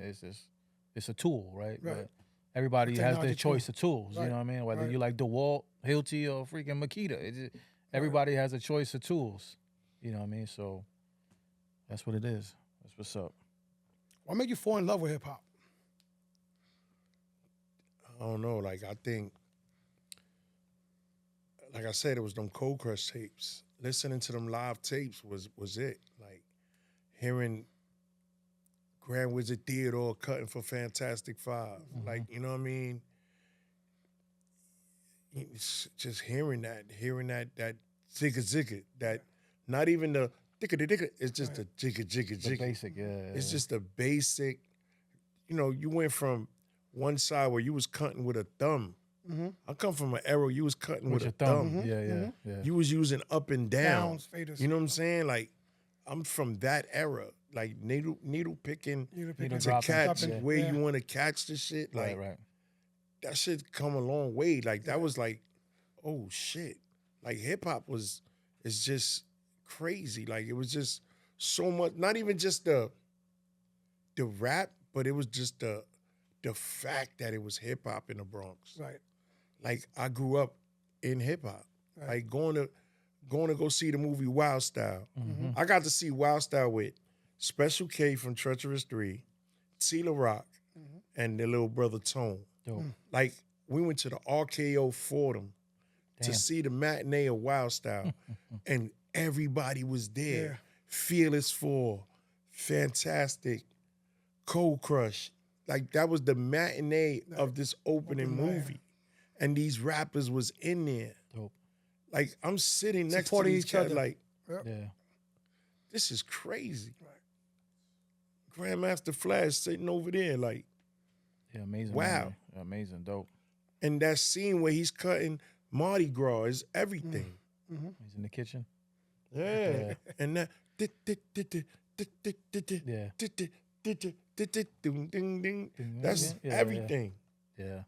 it's a tool, right? Right. But everybody has their Technology tool. choice of tools. You Right, know what I mean? Whether right. you like DeWalt, Hilti, or freaking Makita, everybody has a choice of tools. You know what I mean? So that's what it is. That's what's up. What made you fall in love with hip hop? I don't know. Like I think, like I said, it was them Cold Crush tapes. Listening to them live tapes was it. Like hearing Grand Wizard Theodore cutting for Fantastic 5. Like, you know what I mean? It's just hearing that zigga zigga, that not even the dicka dicka, it's just the jigga jigga The jigga. basic, yeah. It's just a basic, you know, you went from one side where you was cutting with a thumb I come from an era you was cutting with, With your a thumb. thumb. Yeah, yeah. You was using up and down. Downs, faders. You know what I'm saying? Like, I'm from that era. Like needle picking Needle Needle picking, to dropping. catch dropping, where yeah. you want to catch the shit. Like Right. that shit come a long way. Like that was like, oh shit. Like hip hop is just crazy. Like it was just so much. Not even just the rap, but it was just the fact that it was hip hop in the Bronx. Right. Like I grew up in hip hop. Right. Like going to go see the movie Wild Style. Mm-hmm. I got to see Wild Style with Special K from Treacherous 3, Tila Rock, and their little brother Tone. Dope. Like we went to the RKO Fordham to Damn. see the matinee of Wild Style, and everybody was there. Yeah. Fearless 4, Fantastic, Cold Crush. Like that was the matinee of this opening movie, and these rappers was in there. Dope. Like I'm sitting next to Supporting these each cats, other. like Yeah. this is crazy. Grandmaster Flash sitting over there, like, Yeah, amazing. Wow. memory. Amazing, dope. and that scene where he's cutting Mardi Gras is everything. He's in the kitchen. Yeah. And that that's Yeah. everything. Yeah.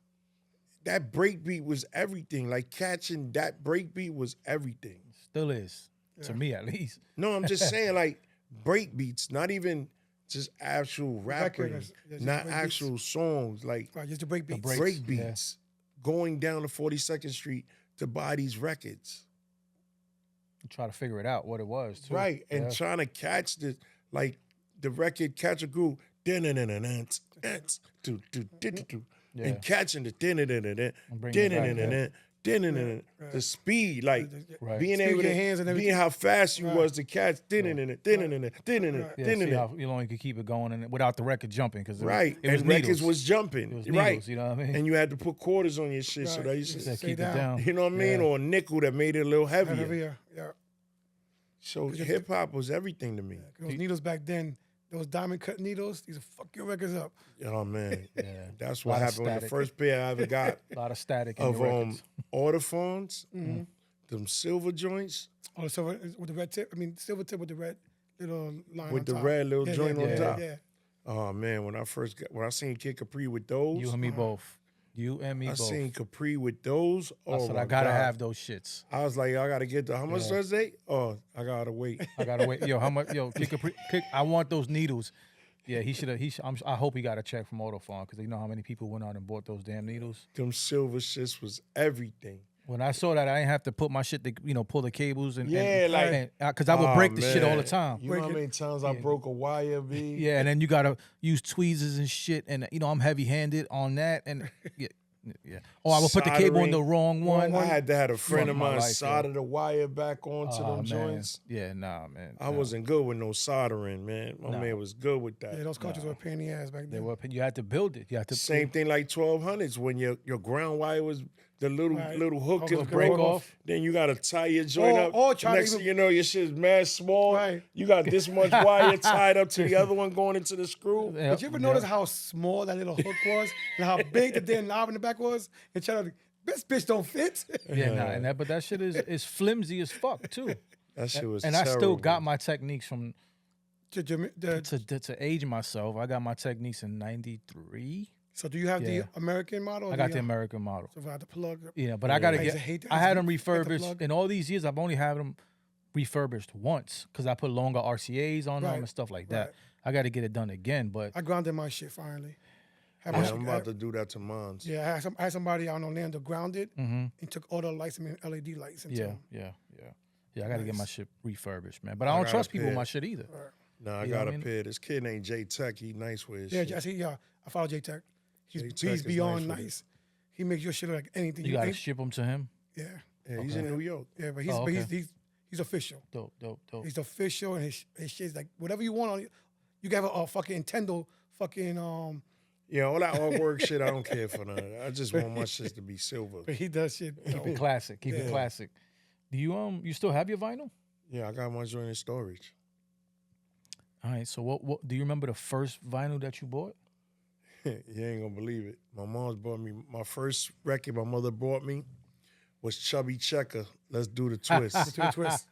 That breakbeat was everything. Like catching that breakbeat was everything. Still is. To me at least. No, I'm just saying like breakbeats, not even just actual rapping, Records, yeah, just not breakbeats. actual songs, like Right, just the break beats. break- breakbeats. Going down to 42nd Street to buy these records. Try to figure it out what it was too. Right. And Yeah. trying to catch the record catch a groove. And catching the bringing it back, the speed, like Right. being Speed able with to your hands and being everything. how fast you Right. was to catch Yeah, see how you only could keep it going and without the record jumping because right. it was and records needles. was jumping. It was right. needles, you know what I mean? And you had to put quarters on your shit so Right. that you You should, Said Stay keep it down. down. you know what I mean? Yeah. Or a nickel that made it a little heavier. Heavier. Yeah. So hip hop was everything to me. Those needles back then, those diamond cut needles, these will fuck your records up. Oh man. Yeah. That's what Lot of happened with the static. first pair I ever got A lot of static in of the records. Autophones, them silver joints Oh, the silver with the red tip. I mean, silver tip with the red little line with on the top. red little joint on yeah, top. Yeah. Oh man, when I seen Kid Capri with those, You and me both. You and me I both. seen Capri with those. I Oh said my I gotta God. have those shits. I was like, I gotta get the how much Yeah. does they? Oh, I gotta wait. I gotta wait. Yo, how much? Yo, I want those needles. Yeah, he should have. I hope he got a check from Autofarm because you know how many people went out and bought those damn needles. Them silver shits was everything. When I saw that, I didn't have to put my shit to pull the cables and because I would Oh, break the shit all the man. time. You know how many times I broke a wire, B? Yeah, and then you gotta use tweezers and shit, and I'm heavy handed on that, and yeah. Oh, I would put the cable in the wrong one. I had to have a friend Fuck of my mine life, solder the wire back onto Oh, them man. joints. Yeah, nah, man. I wasn't good with no soldering, man. My man was good with that. Yeah, those coaches were a pain in the ass back They then. were. You had to build it. You had to Same thing like 1200s when your ground wire was the little Right. little hook Hook is will break break off. off. Then you gotta tie your joint Or- up. or try to Next even- thing you know, your shit's mad small. Right. You got this much wire tied up to the other one going into the screw. Yeah, But you ever notice how small that little hook was and how big the damn knob in the back was? And try to, this bitch don't fit. Yeah, nah, and but that shit is flimsy as fuck too. That shit was And terrible. I still got my techniques from The- to age myself. I got my techniques in '93. so do you have Yeah. the American model? or I got the American model. So if I had to plug. Yeah, but I gotta I used get. to hate that. I I had used them to hate the refurbished plug. in all these years. I've only had them refurbished once because I put longer RCA's on them Right, and stuff like that. right. I got to get it done again. But I grounded my shit finally. Had Yeah, my I'm shit- about to do that to mine. Yeah, I had somebody out in Orlando grounded and took all the lights and LED lights. Into them. yeah. I got to get my Nice. shit refurbished, man. But I I don't got trust a people with pair. my shit either. No, I You know got what I a mean? pair. This kid named J Tech. He nice with his Yeah, shit. I see. Yeah, I follow J Tech. J-Tech He's is beyond nice with it. nice. He makes your shit like anything. You got to think. ship them to him. Yeah, Yeah, he's in New York. yeah, but he's Oh, but okay. he's official. Dope. He's official, and his shit's like whatever you want on it. You can have a fucking Nintendo, fucking Yeah, all that artwork shit, I don't care for none of that. I just want my shit to be silver. But he does shit. Keep it classic. Keep it classic. Do you still have your vinyl? Yeah, I got my joint in storage. All right. So what do you remember the first vinyl that you bought? You ain't gonna believe it. My mom's bought me my first record. My mother bought me was Chubby Checker. Let's do the twist. Let's do a twist.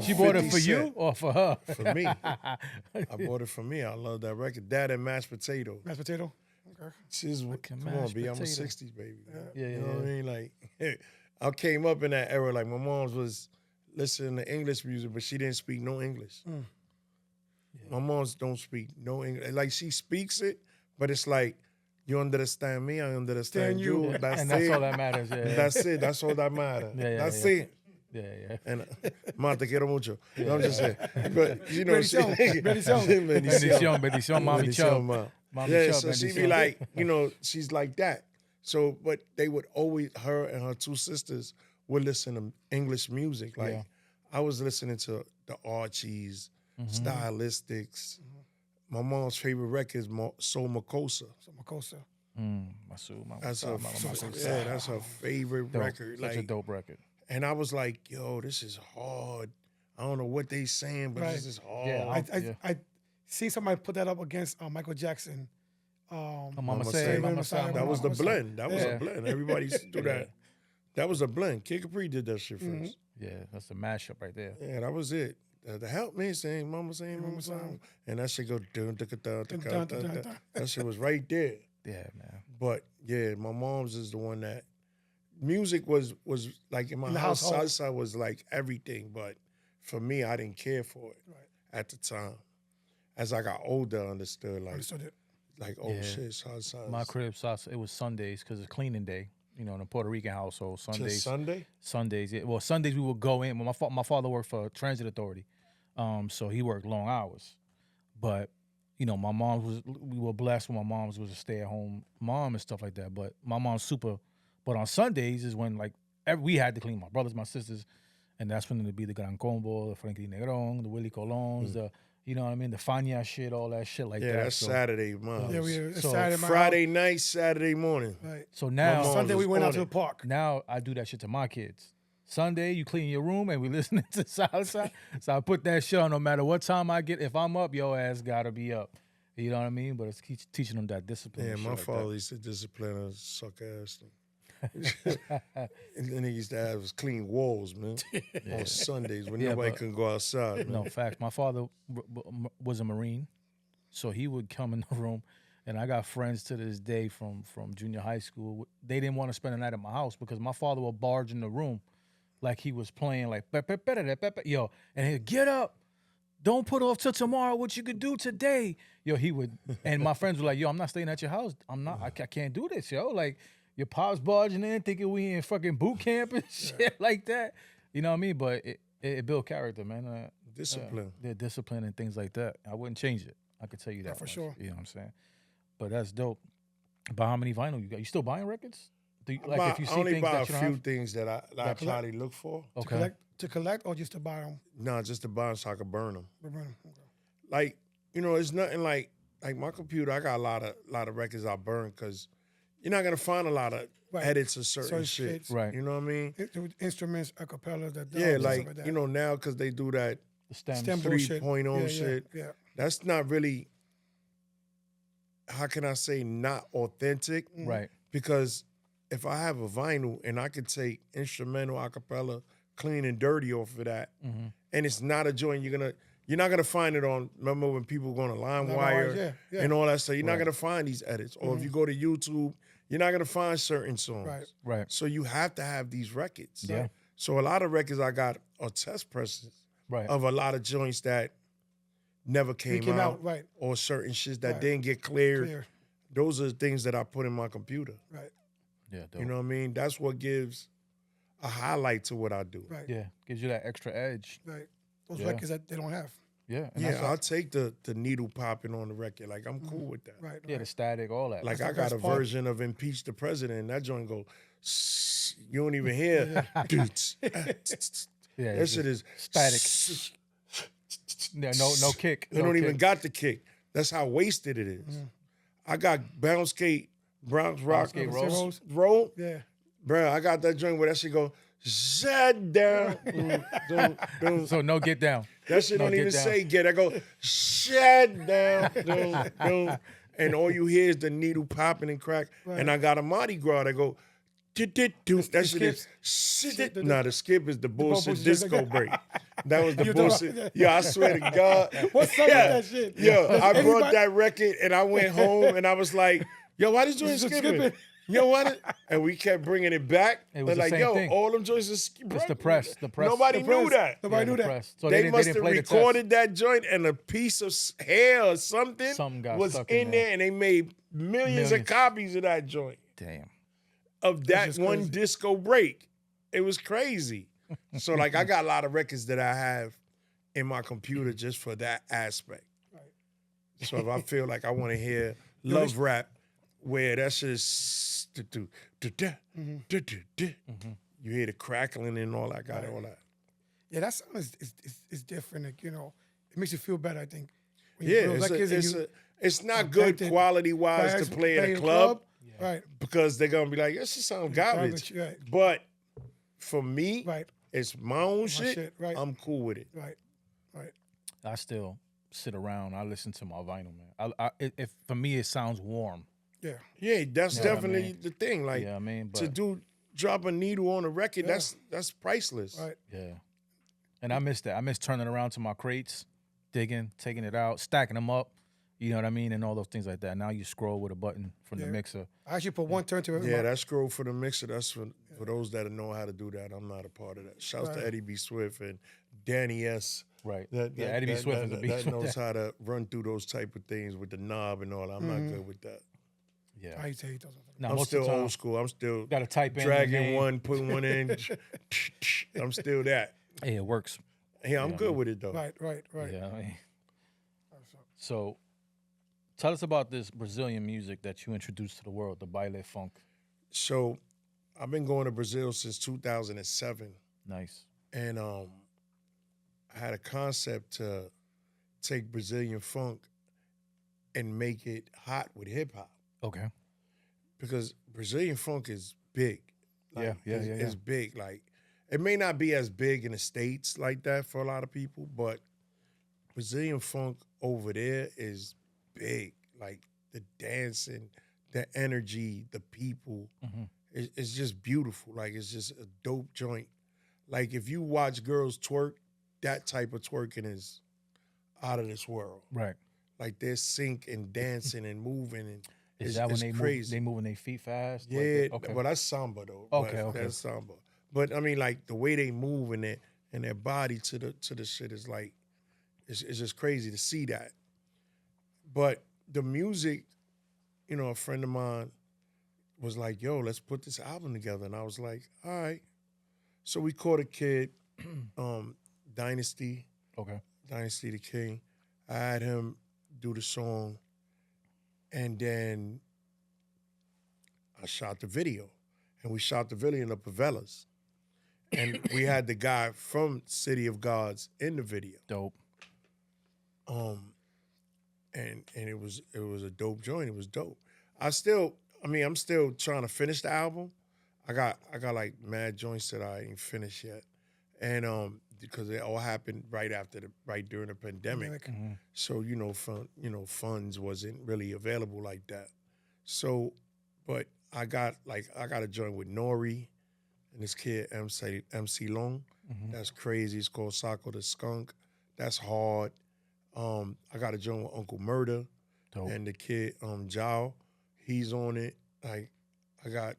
She bought it 50 for you Cent. or for her? For me. I bought it for me. I love that record. That and Mashed Potato. Mashed potato. Okay. She's, can come on, mashed B. I'm a potato. 60s baby. Yeah, You yeah, know what I yeah. mean? Like, I came up in that era. Like, my mom's was listening to English music, but she didn't speak no English. My mom's don't speak no English. Like, she speaks it, but it's like, you understand me, I understand you. Yeah. That's And it. that's all that matters. Yeah, That's it. That's all that matters. Yeah, yeah, That's yeah. it. yeah, yeah. And Ma, te quiero mucho. No, I'm just saying. But you know, Bendición, bendición. Bendición, bendición, mommy Bendición, Chub. Ma. Mommy Yeah, Chub, so she be bendición. like, you know, she's like that. So, but they would always, her and her two sisters would listen to English music. Like, Yeah. I was listening to the Archies, Stylistics. My mom's favorite record is Soul Makosa. So Makosa. Masu, my That's her, Masu. yeah, that's her favorite Dope. record. Such a Like, dope record. and I was like, yo, this is hard. I don't know what they saying, but Right. this is hard. Yeah, I see somebody put that up against Michael Jackson. Mama Say, say, Mama Mama Say. say. that was the Mama Say. blend. That was Yeah. a blend. Everybody used to do that. That was a blend. Kid Capri did that shit 1st Yeah, that's a mashup right there. Yeah, that was it. The help me saying, Mama saying, and that shit go dun, dun, dun, dun, dun, dun, dun. That shit was right there. Yeah, man. But yeah, my mom's is the one that music was like in my In the house. household. Salsa was like everything, but for me, I didn't care for it at the time. As I got older, I understood like Understood it. oh Yeah. shit, salsa. My crib sauce, it was Sundays because it's cleaning day. You know, in a Puerto Rican household, Sundays. Just Sunday. Sundays. Yeah. Well, Sundays we would go in. Well, my father worked for Transit Authority, so he worked long hours. But you know, we were blessed when my mom's was a stay-at-home mom and stuff like that. But my mom's super. But on Sundays is when like we had to clean, my brothers, my sisters, and that's when it'd be the Gran Combo, the Frankie Negron, the Willie Colons, the you know what I mean, the Fania shit, all that shit like Yeah, that. that's So- Saturday, mom. Yeah, it's So Saturday. at my Friday night, Saturday morning. house. Right. So now mom- Sunday we was went on out to it. the park. Now I do that shit to my kids. Sunday, you clean your room and we listening to salsa. So I put that shit on no matter what time I get. If I'm up, your ass gotta be up. You know what I mean? But it's teaching them that discipline. Yeah, and my shit like father used to discipline us, suck ass. And then he used to have us clean walls, man, on Sundays when Yeah, nobody but- couldn't go outside. that. Man. No, facts. My father was a Marine, so he would come in the room. And I got friends to this day from junior high school. They didn't want to spend the night at my house because my father would barge in the room like he was playing like yo, and he'd get up. Don't put off till tomorrow what you could do today. Yo, he would, and my friends were like, yo, I'm not staying at your house. I can't do this, yo. Like, your pop's barging in thinking we in fucking boot camp and shit like that. You know what I mean? But it built character, man. Discipline. The discipline and things like that. I wouldn't change it. I could tell you that for much. sure. You know what I'm saying? But that's dope. But how many vinyl you got? You still buying records? Do you, like I if you see only things buy a that you don't few have? things that I try to look for. Okay. To collect or just to buy them? No, just to buy them so I can burn them. Okay. Like, you know, it's nothing like my computer. I got a lot of records I burn because you're not gonna find a lot of Right. edits of certain Certain shit. shits. Right. You know what I mean? Instruments, acapella, that Yeah, stuff like that. you know now because they do that The stems. STEM 3.0 bullshit. shit. Yeah. That's not really. How can I say not authentic? Right. Because if I have a vinyl and I could take instrumental acapella, clean and dirty off of that, and it's not a joint, you're not gonna find it on. Remember when people go on LimeWire yeah. and all that stuff? You're not gonna find these edits. Or if you go to YouTube, you're not gonna find certain songs. Right. Right. So you have to have these records. Yeah. So a lot of records I got are test presses Right. of a lot of joints that never came out, right. or certain shits that Right. didn't get cleared. Clear. Those are the things that I put in my computer. Right. Yeah. Dope. You know what I mean? That's what gives a highlight to what I do. Right. Yeah. Gives you that extra edge. Right. Those Yeah. records that they don't have. Yeah. And Yeah, that's I'll take the needle popping on the record. Like I'm cool with that. Right. yeah, the static, all that. Like That's I the got a best part. version of Impeach the President, and that joint go, you don't even hear. Dudes. yeah. That it's shit just is static. Yeah, no kick. They don't even got the kick. That's how wasted it is. I got Bounce Skate, Bronx Rock, Skate roll. Yeah. Bro, I got that joint where that shit go, shut down. So no get down. That shit No, don't get even down. say get. I go, shut down. and all you hear is the needle popping and crack. Right. And I got a Mardi Gras that go, that shit is, skips. nah, the skip is the bullshit bullshit. disco break. That was the You know- bullshit. Yeah, I swear to God. What's up with that shit? Yo, Does I brought anybody- that record and I went home and I was like, yo, why this joint It's just skipping? skipping. Yo, what? And we kept bringing it back. It was But the like, same yo, thing. all them joints is It's the press. The press. Nobody The knew press. that. Nobody knew the that. press. So They didn't- must didn't have play the test. recorded that joint and a piece of hair or something, Something got was stuck in in there there. and they made millions of Millions. copies of that joint, Damn. of that just one crazy. disco break. It was crazy. So like I got a lot of records that I have in my computer just for that aspect. So if I feel like I want to hear love rap where that shit is you hear the crackling and all that, got all that. Yeah, that sound is different. Like, you know, it makes you feel better, I think. When you Yeah, build records and it's not affected good quality wise by to play at a club Right, because they're gonna be like, this shit sound garbage. Right. But for me, right, it's my own shit. shit, right. I'm cool with it. right. I still sit around. I listen to my vinyl, man. If for me, it sounds warm. Yeah. Yeah, that's Yeah, I definitely mean- the thing. Like Yeah, I mean, to but drop a needle on a record, Yeah. that's priceless. Right. yeah. And I miss that. I miss turning around to my crates, digging, taking it out, stacking them up. You know what I mean, and all those things like that. Now you scroll with a button from the Yeah. mixer. I actually put one turntable. Yeah, that scroll for the mixer. That's for those that know how to do that. I'm not a part of that. Shouts to Right. Eddie B. Swift and Danny S. Right. That, Yeah, Eddie B. Swift is a beast that with knows that. how to run through those type of things with the knob and all. I'm not good with that. Yeah. I tell you, those. Now, I'm most still of the time, old school. I'm still Got to type in dragging your name. one, putting one in. I'm still that. Hey, it works. Yeah, I'm Yeah, good man. with it though. Right. Yeah. I mean. So, tell us about this Brazilian music that you introduced to the world, the baile funk. So I've been going to Brazil since 2007. Nice. And I had a concept to take Brazilian funk and make it hot with hip hop Okay. because Brazilian funk is big. Yeah. It's big. Like it may not be as big in the States like that for a lot of people, but Brazilian funk over there is big. Like the dancing, the energy, the people. Mhm. It's just beautiful. Like it's just a dope joint. Like if you watch girls twerk, that type of twerking is out of this world. Right. Like they're sync and dancing and moving and Is it's, that when it's they crazy. move? They moving their feet fast. Like Yeah, that? Okay. well that's samba though. Okay, But okay. That's samba. But I mean, like the way they move and their body to the shit is like it's just crazy to see that. But the music, you know, a friend of mine was like, "Yo, let's put this album together," and I was like, "All right." So we caught a kid, Dynasty Okay. the King. I had him do the song, and then I shot the video, and we shot the video in the favelas, and we had the guy from City of Gods in the video, Dope. and it was a dope joint. It was dope. I'm still trying to finish the album. I got like mad joints that I ain't finished yet, and because it all happened right during the pandemic. Mhm. So funds wasn't really available like that. So, but I got a joint with Nori and this kid MC Long. Mhm. That's crazy. It's called Sako the Skunk. That's hard. I got a joint with Uncle Murder Dope. and the kid Jao. He's on it. Like I got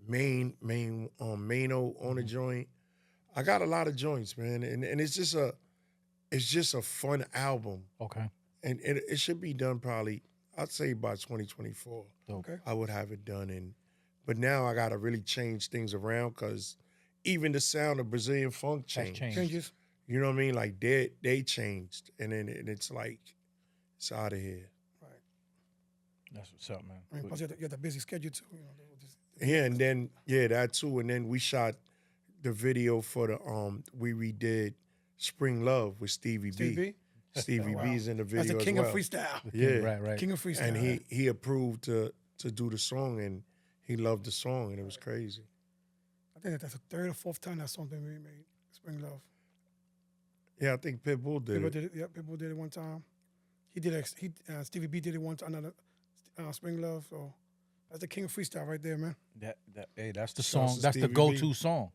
Mano on the joint. I got a lot of joints, man, and it's just a fun album, Okay. and it should be done probably, I'd say by 2024. Dope. Okay. I would have it done, but now I got to really change things around because even the sound of Brazilian funk Has changed. changed. Changes. You know what I mean? Like they changed, and then it's like it's out of here. That's what's up, man. I mean, plus you had the busy schedule too. You know, Yeah, and then that too, and then we shot the video for the we redid Spring Love with Stevie Steve B. B. Stevie Wow. B's in the video That's the as king well. of freestyle. Yeah, Right. King of freestyle. and he approved to do the song, and he loved the song, and it was crazy. I think that's the third or fourth time that song been remade. Spring Love. Yeah, I think Pitbull did People it. did it. Yeah, people did it one time. He did Stevie B did it once. Another Spring Love. So that's the king of freestyle right there, man. Hey, that's the Shouts song. to That's the Stevie go-to B. song.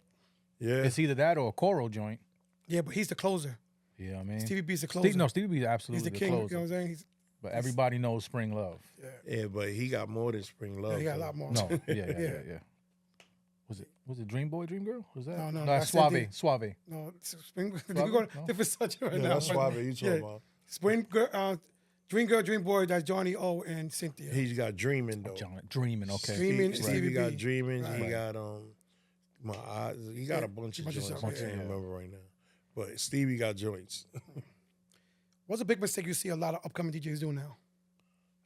Yeah. It's either that or a choral joint. Yeah, but he's the closer. Yeah, I mean, Stevie B's the closer. Stevie B is He's absolutely the king. closer. You know what I'm saying? But everybody knows Spring Love. Yeah, but he got more than Spring Love. He got a though. lot more. No, yeah. Was it Dream Boy, Dream Girl? Was that? No, that's that's Suave. Suave. No, Spring. Suave? We're going No. different subject right Yeah, now. that's but Suave you talking about. Spring Girl, Dream Girl, Dream Boy. That's Johnny O and Cynthia. He's got Dreaming though. John, Dreaming, okay. Dreaming, Stevie Stevie got B. Dreaming. He Right. got My Eyes. He got Yeah, a bunch of bunch of joints. stuff, I can't yeah. remember right now. But Stevie got joints. What's a big mistake you see a lot of upcoming DJs do now?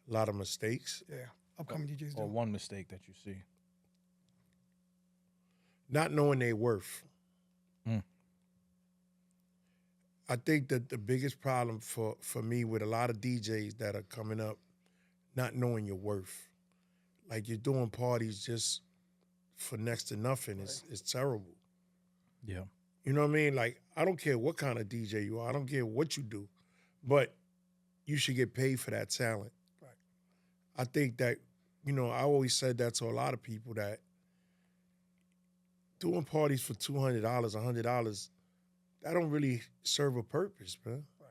A lot of mistakes. Yeah, upcoming DJs Or do. one mistake that you see. Not knowing their worth. Mm. I think that the biggest problem for me with a lot of DJs that are coming up, not knowing your worth. Like you're doing parties just for next to nothing. It's terrible. Yeah. You know what I mean? Like, I don't care what kind of DJ you are. I don't care what you do. But you should get paid for that talent. Right. I think that, I always said that to a lot of people that doing parties for $200, $100, that don't really serve a purpose, man. Right.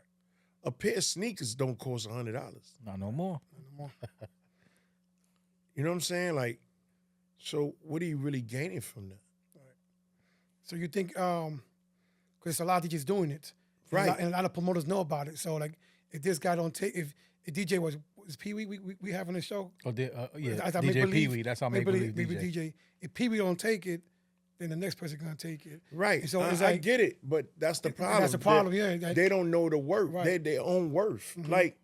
A pair of sneakers don't cost $100. Not no more. No more. You know what I'm saying? Like, so what are you really gaining from that? So you think, because a lot of DJs doing it, and Right. and a lot of promoters know about it. So like, if this guy don't take, if a DJ was Pee Wee, we having a show. Oh, yeah. That's our DJ Make-Believe- Pee Wee. That's our Make-Believe DJ. If Pee Wee don't take it, then the next person gonna take it. Right. And so I, it's I like- get it, but that's the problem. That's the problem. Yeah. Like, They don't know the worth. Right. They their own worth. Like,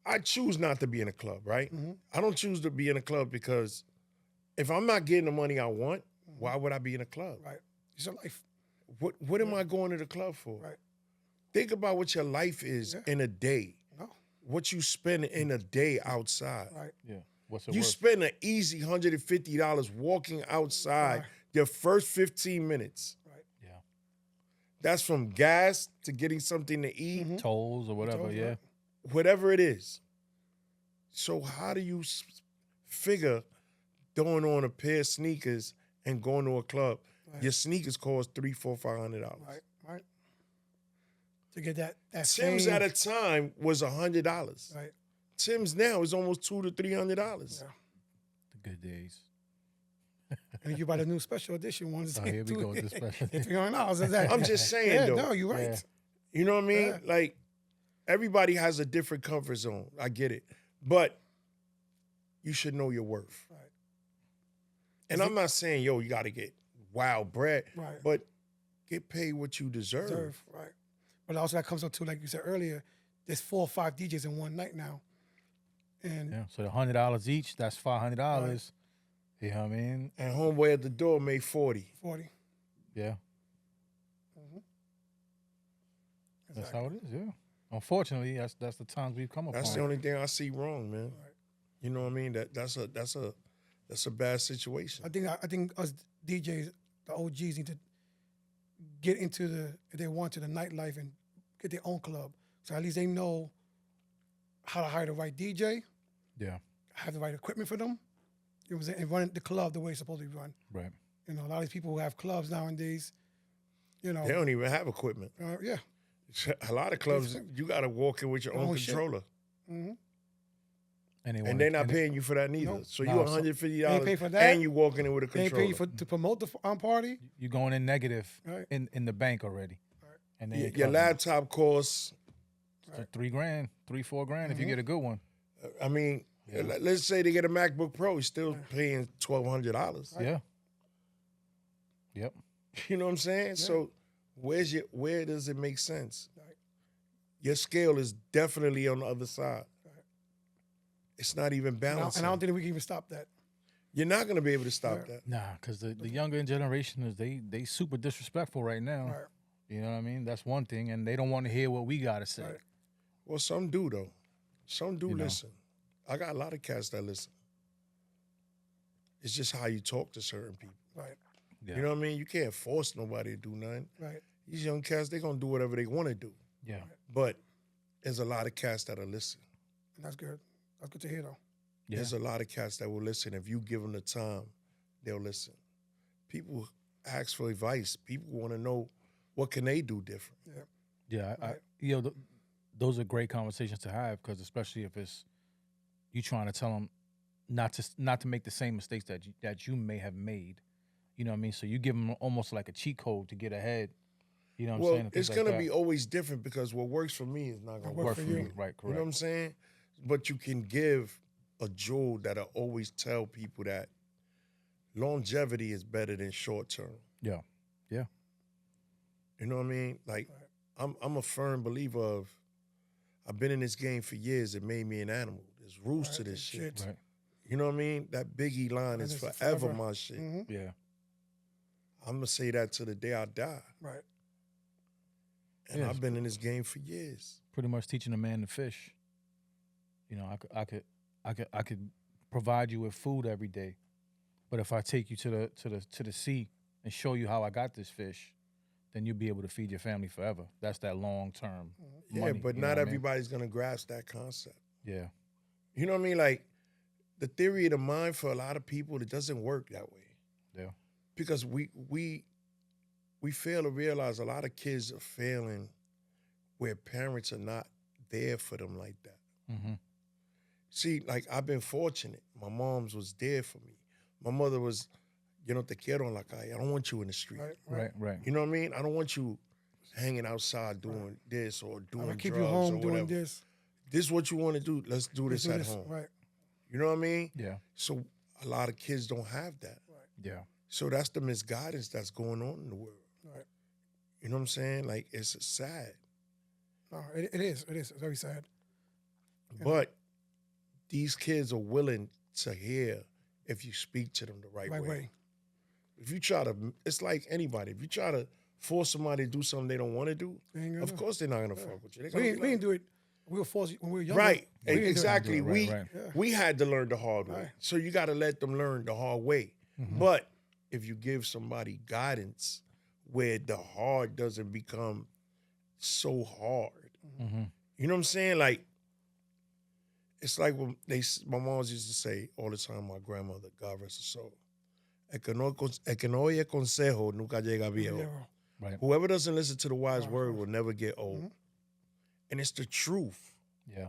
I choose not to be in a club, right? I don't choose to be in a club because if I'm not getting the money I want, why would I be in a club? right. It's your life. What am I going to the club for? Right. Think about what your life is in a day. No. What you spend in a day outside. Right. Yeah. What's it You worth? spend an easy $150 walking outside your first 15 minutes. Right. Yeah. That's from gas to getting something to eat, Tolls or whatever, Tolls, yeah. right. whatever it is. So how do you figure throwing on a pair of sneakers and going to a club? Right. Your sneakers cost $300, $400. Right. Right. To get that Tim's same, at a time was $100. right. Tim's now is almost $200 to $300. Yeah. The good days. And you buy the new special edition ones. Oh, here we go with the special. $300. Exactly. I'm just saying, Yeah, though. no, you're right. Yeah. You know what I mean? Yeah. Like, everybody has a different comfort zone. I get it. But you should know your worth. Right. And I'm not saying, yo, you got to get wild bread. Right. But get paid what you deserve. Reserve, right. But also that comes up to, like you said earlier, there's 4 or 5 DJs in one night now. And Yeah. So the $100 each, that's $500. You know what I mean? And homeboy at the door made 40. 40. Yeah. That's how it is, yeah. Unfortunately, that's the times we've come upon. That's the only thing I see wrong, man. You know what I mean? That's a bad situation. I think us DJs, the OGs, need to get into if they want to, the nightlife and get their own club. So at least they know how to hire the right DJ, Yeah. have the right equipment for them, you know what I'm saying, and run the club the way it's supposed to be run. Right. You know, a lot of these people who have clubs nowadays, you know, They don't even have equipment. yeah. A lot of clubs, you got to walk in with your own own shit. controller. And And they're not paying you for that neither. Nope. So No, you so- $150 pay for that. and you walking in with a They ain't controller. pay you to promote the party. You're going in negative Right. in the bank already. And then Your laptop costs, $3,000, $3-4 if you get a good one. I mean, let's say they get a MacBook Pro, he's still paying $1,200. Yeah. Yep. You know what I'm saying? So where does it make sense? Your scale is definitely on the other side. It's not even balanced. And I don't think we can even stop that. You're not going to be able to stop that. Nah, because the younger generation is they super disrespectful right now. Right. You know what I mean? That's one thing, and they don't want to hear what we gotta say. Right. Well, some do though. Some do You know. listen. I got a lot of cats that listen. It's just how you talk to certain people. Right. Yeah. You know what I mean? You can't force nobody to do nothing. Right. These young cats, they're gonna do whatever they want to do. Yeah. But there's a lot of cats that'll listen. And that's good. That's good to hear, though. Yeah. There's a lot of cats that will listen. If you give them the time, they'll listen. People ask for advice. People want to know what can they do different. Yeah, Right. those are great conversations to have, because especially if it's you trying to tell them not to make the same mistakes that you may have made. You know what I mean? So you give them almost like a cheat code to get ahead. You know what I'm Well, saying? And it's things gonna like be that. always different because what works for me is not gonna Work work for for you. you. Right, correct. You know what I'm saying? But you can give a jewel that'll always tell people that longevity is better than short term. Yeah. You know what I mean? Like, I'm a firm believer of. I've been in this game for years. It made me an animal. There's rules to this shit. Right. You know what I mean? That Biggie line is it's forever forever. my shit. Mm-hmm. Yeah. I'm gonna say that to the day I die. Right. And Yes. I've been in this game for years. Pretty much teaching a man to fish. You know, I could provide you with food every day, but if I take you to the sea and show you how I got this fish, then you'll be able to feed your family forever. That's that long term. Yeah, money, but you know not what I mean? everybody's gonna grasp that concept. Yeah. You know what I mean? Like, the theory of the mind for a lot of people, it doesn't work that way. Yeah. Because we fail to realize a lot of kids are failing where parents are not there for them like that. Mm-hmm. See, like, I've been fortunate. My mom's was there for me. My mother was, yo no te quiero en la calle. I don't want you in the street. Right. You know what I mean? I don't want you hanging outside doing this or I'm doing gonna keep drugs you home or doing whatever. this. This is what you want to do. Let's do this Do at this. home. Right. You know what I mean? Yeah. So a lot of kids don't have that. Yeah. So that's the misguidance that's going on in the world. Right. You know what I'm saying? Like, it's sad. No, it is. It is. It's very sad. But these kids are willing to hear if you speak to them the right, Right way. way. If you try to, it's like anybody. If you try to force somebody to do something they don't want to do, They ain't gonna of do it. course they're not going to fuck with you. They're We gonna didn't, be we like- didn't do it. We were forced when we were younger. Right, We didn't do it. exactly. Right, we right. we had to learn the hard way. Right. So you got to let them learn the hard way. But if you give somebody guidance where the hard doesn't become so hard, Mm-hmm. you know what I'm saying? Like, it's like when my mom used to say all the time, my grandmother, God rest her soul, el que no oye consejo nunca llega viejo. Yeah, Right. Whoever doesn't listen to the wise word will never get old. And it's the truth. Yeah.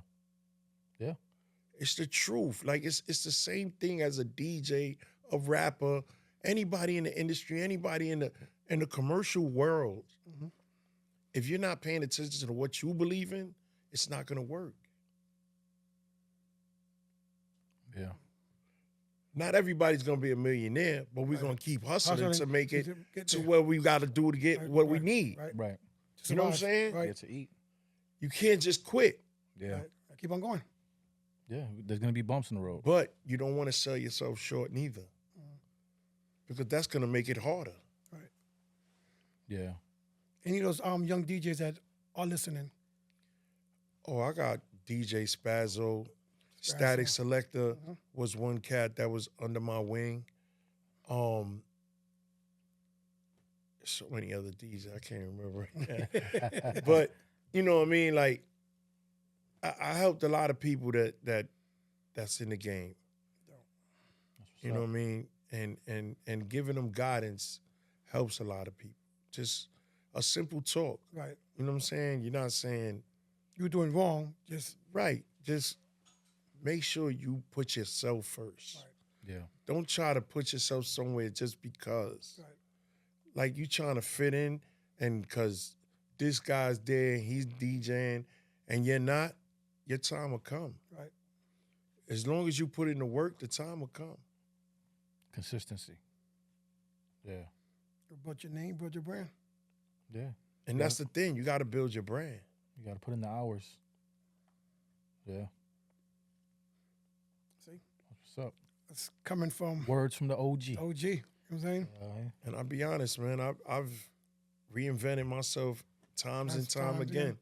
It's the truth. Like, it's the same thing as a DJ, a rapper, anybody in the industry, anybody in the commercial world. If you're not paying attention to what you believe in, it's not gonna work. Yeah. Not everybody's gonna be a millionaire, but we're gonna keep hustling to make it get to there. where we gotta do to get what we need. Right. Right. To You know what I'm survive. saying? Right. Get to eat. You can't just quit, Yeah. Right. Keep on going. Yeah. There's gonna be bumps in the road. but you don't want to sell yourself short neither, because that's gonna make it harder. Yeah. Any of those young DJs that are listening, Oh, I got DJ Spazzo, Static Selector was one cat that was under my wing. So many other DJs I can't remember. But you know what I mean? Like, I helped a lot of people that's in the game. You know what I mean? And giving them guidance helps a lot of people. Just a simple talk. right? You know what I'm saying? You're not saying You were doing wrong. Just right. Just make sure you put yourself first. Yeah. Don't try to put yourself somewhere just because. Right. Like, you trying to fit in, and because this guy's there, he's DJing, and you're not, your time will come. right. As long as you put in the work, the time will come. Consistency. Yeah. Build your name, build your brand. Yeah. And that's the thing. You got to build your brand. You got to put in the hours. Yeah. See, What's up? it's coming from Words from the OG. OG. You know what I'm saying? And I'll be honest, man, I've reinvented myself times and time times, yeah. again.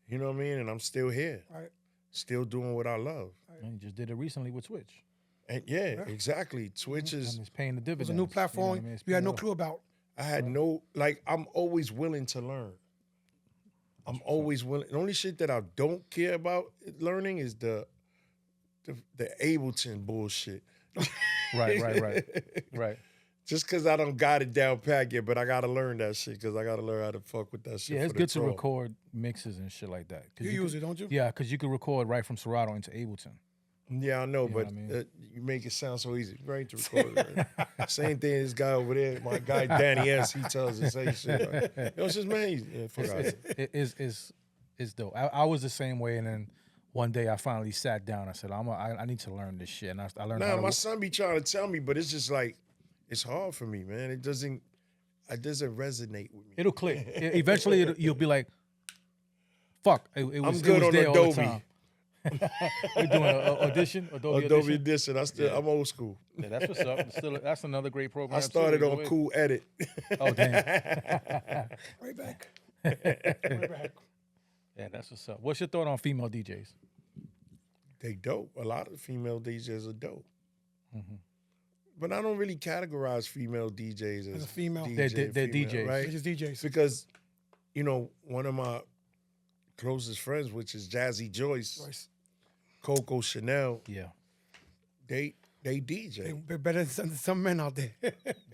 You know what I mean? And I'm still here, Right. still doing what I love. And you just did it recently with Twitch. And yeah, exactly. Twitch is, And it's paying the It dividends. was a new platform It's you had paying no off. clue about. I had no, like, I'm always willing to learn. I'm always willing. The only shit that I don't care about learning is the Ableton bullshit. Right. Just because I don't got it down pat yet, but I gotta learn that shit because I gotta learn how to fuck with that shit. Yeah, it's for good the to pro. record mixes and shit like that. You use it, don't you? Yeah, because you can record right from Serato into Ableton. Yeah, I know, but what I mean? you make it sound so easy, right? To record it. Right? Same thing. This guy over there, my guy Danny S. He tells us the same shit. Right? It's just man. Yeah, fuck out of it. It's dope. I was the same way, and then one day I finally sat down. I said, I need to learn this shit, and I learned. Nah, how my to, son be trying to tell me, but it's just like it's hard for me, man. It doesn't resonate with me. It'll click. Eventually, you'll be like, "Fuck!" It was, I'm good it was on there all the Adobe. time. We're doing an audition, Adobe Adobe audition. Edition. I'm old school. Yeah, that's what's up. That's another great program. I started too. on Cool Edit. Oh damn! Right back. Right back. Yeah, that's what's up. What's your thought on female DJs? They dope. A lot of female DJs are dope. But I don't really categorize female DJs as a female. They're DJs. They're right? just DJs. Because, one of my closest friends, which is Jazzy Joyce, Coco Chanel, Yeah, they DJ. They're better than some men out there.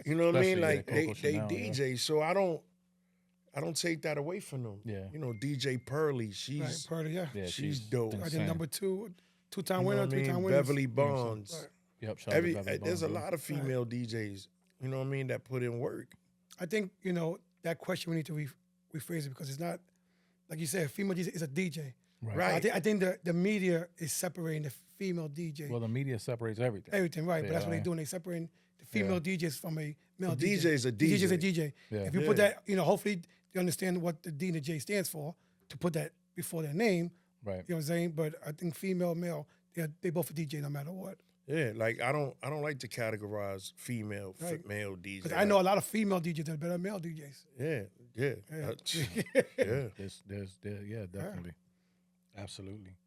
You know what I mean? Especially, Like yeah, they Coco Chanel, DJ. So I don't take that away from them. Yeah. DJ Pearly, Right, she's Purdy, yeah. yeah. she's dope. I insane. did number two-time You know winner, what I mean? three-time winner. Beverly Bonds. Right. Yep. shout out to Beverly There's a Bonds, lot of female DJs, you know what I mean, that put in work. I think, that question we need to rephrase it because it's not, like you said, female DJ is a DJ. Right. I think the media is separating the female DJ. Well, the media separates everything. Everything, right. But Yeah, that's what they're right. doing. They're separating the female DJs from a male A DJ. DJ is a DJ's a DJ. DJ. Yeah. If you put that, hopefully they understand what the D and the J stands for, to put that before their name. Right. You know what I'm saying? But I think female, male, they both a DJ no matter what. Yeah, like I don't like to categorize female Right. male DJs. Because I know a lot of female DJs that are better than male DJs. Yeah. Yeah. Yeah. There's yeah, definitely, absolutely.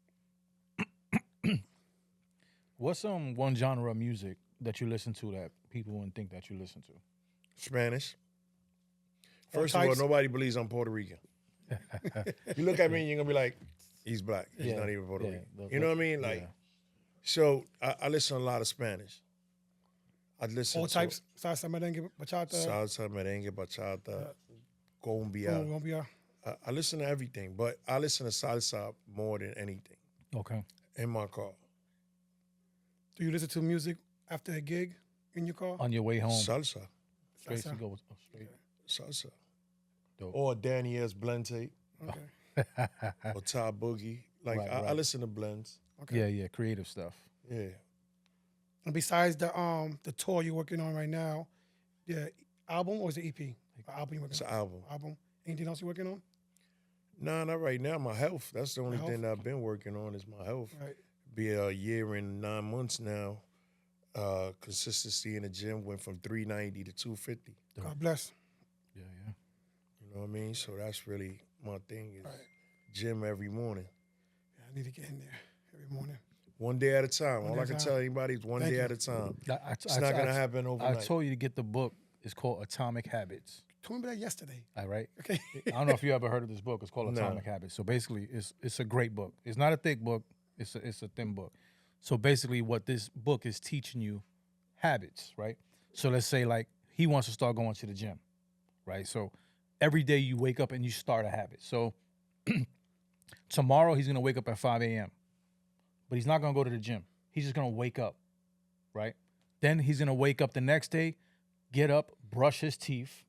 What's one genre of music that you listen to that people wouldn't think that you listen to? Spanish. All First of all, types? nobody believes I'm Puerto Rican. You look at me and you're gonna be like, he's black. He's Yeah, not even Puerto yeah, Rican. You know what I mean? Like, yeah. so I listen to a lot of Spanish. I listen All to types, salsa, merengue, bachata, salsa, merengue, bachata, cumbia. cumbia. I listen to everything, but I listen to salsa more than anything Okay. in my car. Do you listen to music after a gig in your car? On your way home, Salsa. straight Salsa. to go straight. Salsa. Dope. Or Danny S. blend tape. Okay. Or Ty Boogie. Like Right, I right. listen to blends. Okay. Yeah, creative stuff. Yeah. And besides the tour you're working on right now, the album or is it EP? Album you're It's working an album. on? Album. Anything else you're working on? Nah, not right now. My health. That's the only Health? thing that I've been working on is my health. Right. Be a year and 9 months now. Consistency in the gym went from 390 to 250. God bless. Yeah. You know what I mean? So that's really my thing is Right. gym every morning. Yeah, I need to get in there every morning. One day at a time. All day I at a can time. tell anybody is one Thank day you. at a time. It's I not going to happen I overnight. told you to get the book. It's called Atomic Habits. Told me that yesterday. All right. Okay. I don't know if you ever heard of this book. It's called No. Atomic Habits. So basically, it's a great book. It's not a thick book. It's a thin book. So basically, what this book is teaching you habits, right? So let's say like he wants to start going to the gym, right? So every day you wake up and you start a habit. So tomorrow he's gonna wake up at 5 a.m. But he's not gonna go to the gym. He's just gonna wake up, right? Then he's gonna wake up the next day, get up, brush his teeth.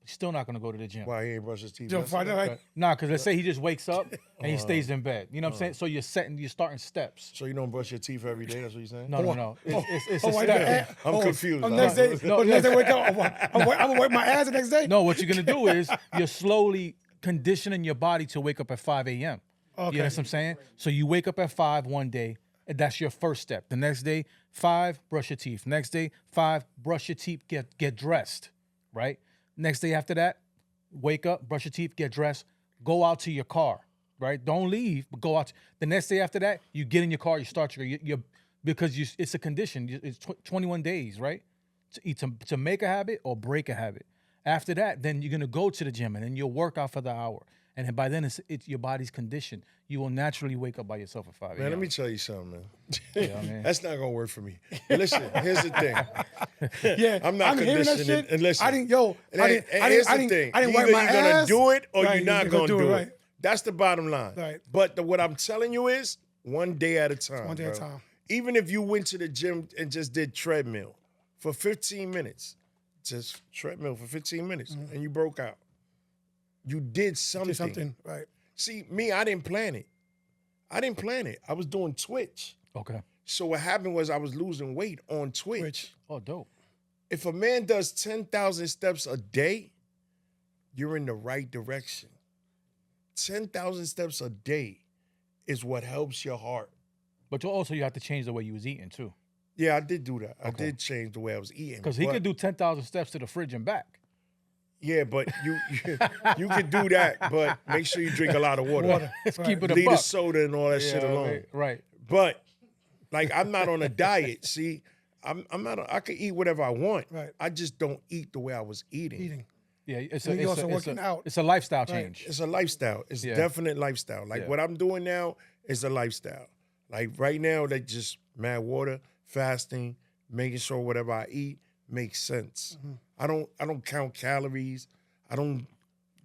He's still not gonna go to the gym. Why he ain't brush his teeth? Joe yesterday? Friday, right? Nah, because let's say he just wakes up and he stays in bed. You know what I'm saying? So you're starting steps. So you don't brush your teeth every day? That's what you're saying? No. It's a wait, step. I'm confused. Next day, No, next day wake up. I'm gonna wipe my ass the next day. No, what you're gonna do is you're slowly conditioning your body to wake up at 5 a.m. Okay. You know what I'm saying? So you wake up at 5 one day, and that's your first step. The next day, 5, brush your teeth. Next day, 5, brush your teeth, get dressed, right? Next day after that, wake up, brush your teeth, get dressed, go out to your car, right? Don't leave, but go out. The next day after that, you get in your car, you start because it's a condition. It's 21 days, right? To make a habit or break a habit. After that, then you're gonna go to the gym and then you'll work out for the hour. and then by then it's your body's conditioned. You will naturally wake up by yourself at 5 a.m. Man, let me tell you something, man. Yeah, man. That's not gonna work for me. But listen, here's the thing. Yeah, I'm not hearing that conditioned. shit. And listen, I didn't. Yo, I didn't. I here's didn't. the thing. I didn't Either wipe my you're gonna ass. do it or Right, you're not you're gonna do it. right. That's the bottom line. Right. But what I'm telling you is one day at a time. One day at a bro. time. Even if you went to the gym and just did treadmill for 15 minutes, just treadmill for 15 minutes, and you broke out. You did something. Did something right. See, me, I didn't plan it. I was doing Twitch. Okay. So what happened was I was losing weight on Twitch. Which Oh, dope. If a man does 10,000 steps a day, you're in the right direction. 10,000 steps a day is what helps your heart. But you have to change the way you was eating too, Yeah, I did do that. I did change the way I was eating. because he but- could do 10,000 steps to the fridge and back. Yeah, but you could do that, but make sure you drink a lot of water. Let's Right. keep it a Leave the buck. soda and all that shit Yeah, alone. right. But like I'm not on a diet. See, I'm not. I could eat whatever I want. Right. I just don't eat the way I was eating. Yeah, it's And you also working out. It's a lifestyle change. It's a lifestyle. It's Yeah. a definite lifestyle. Like Yeah. what I'm doing now is a lifestyle. Like right now, they just mad water, fasting, making sure whatever I eat makes sense. I don't count calories. I don't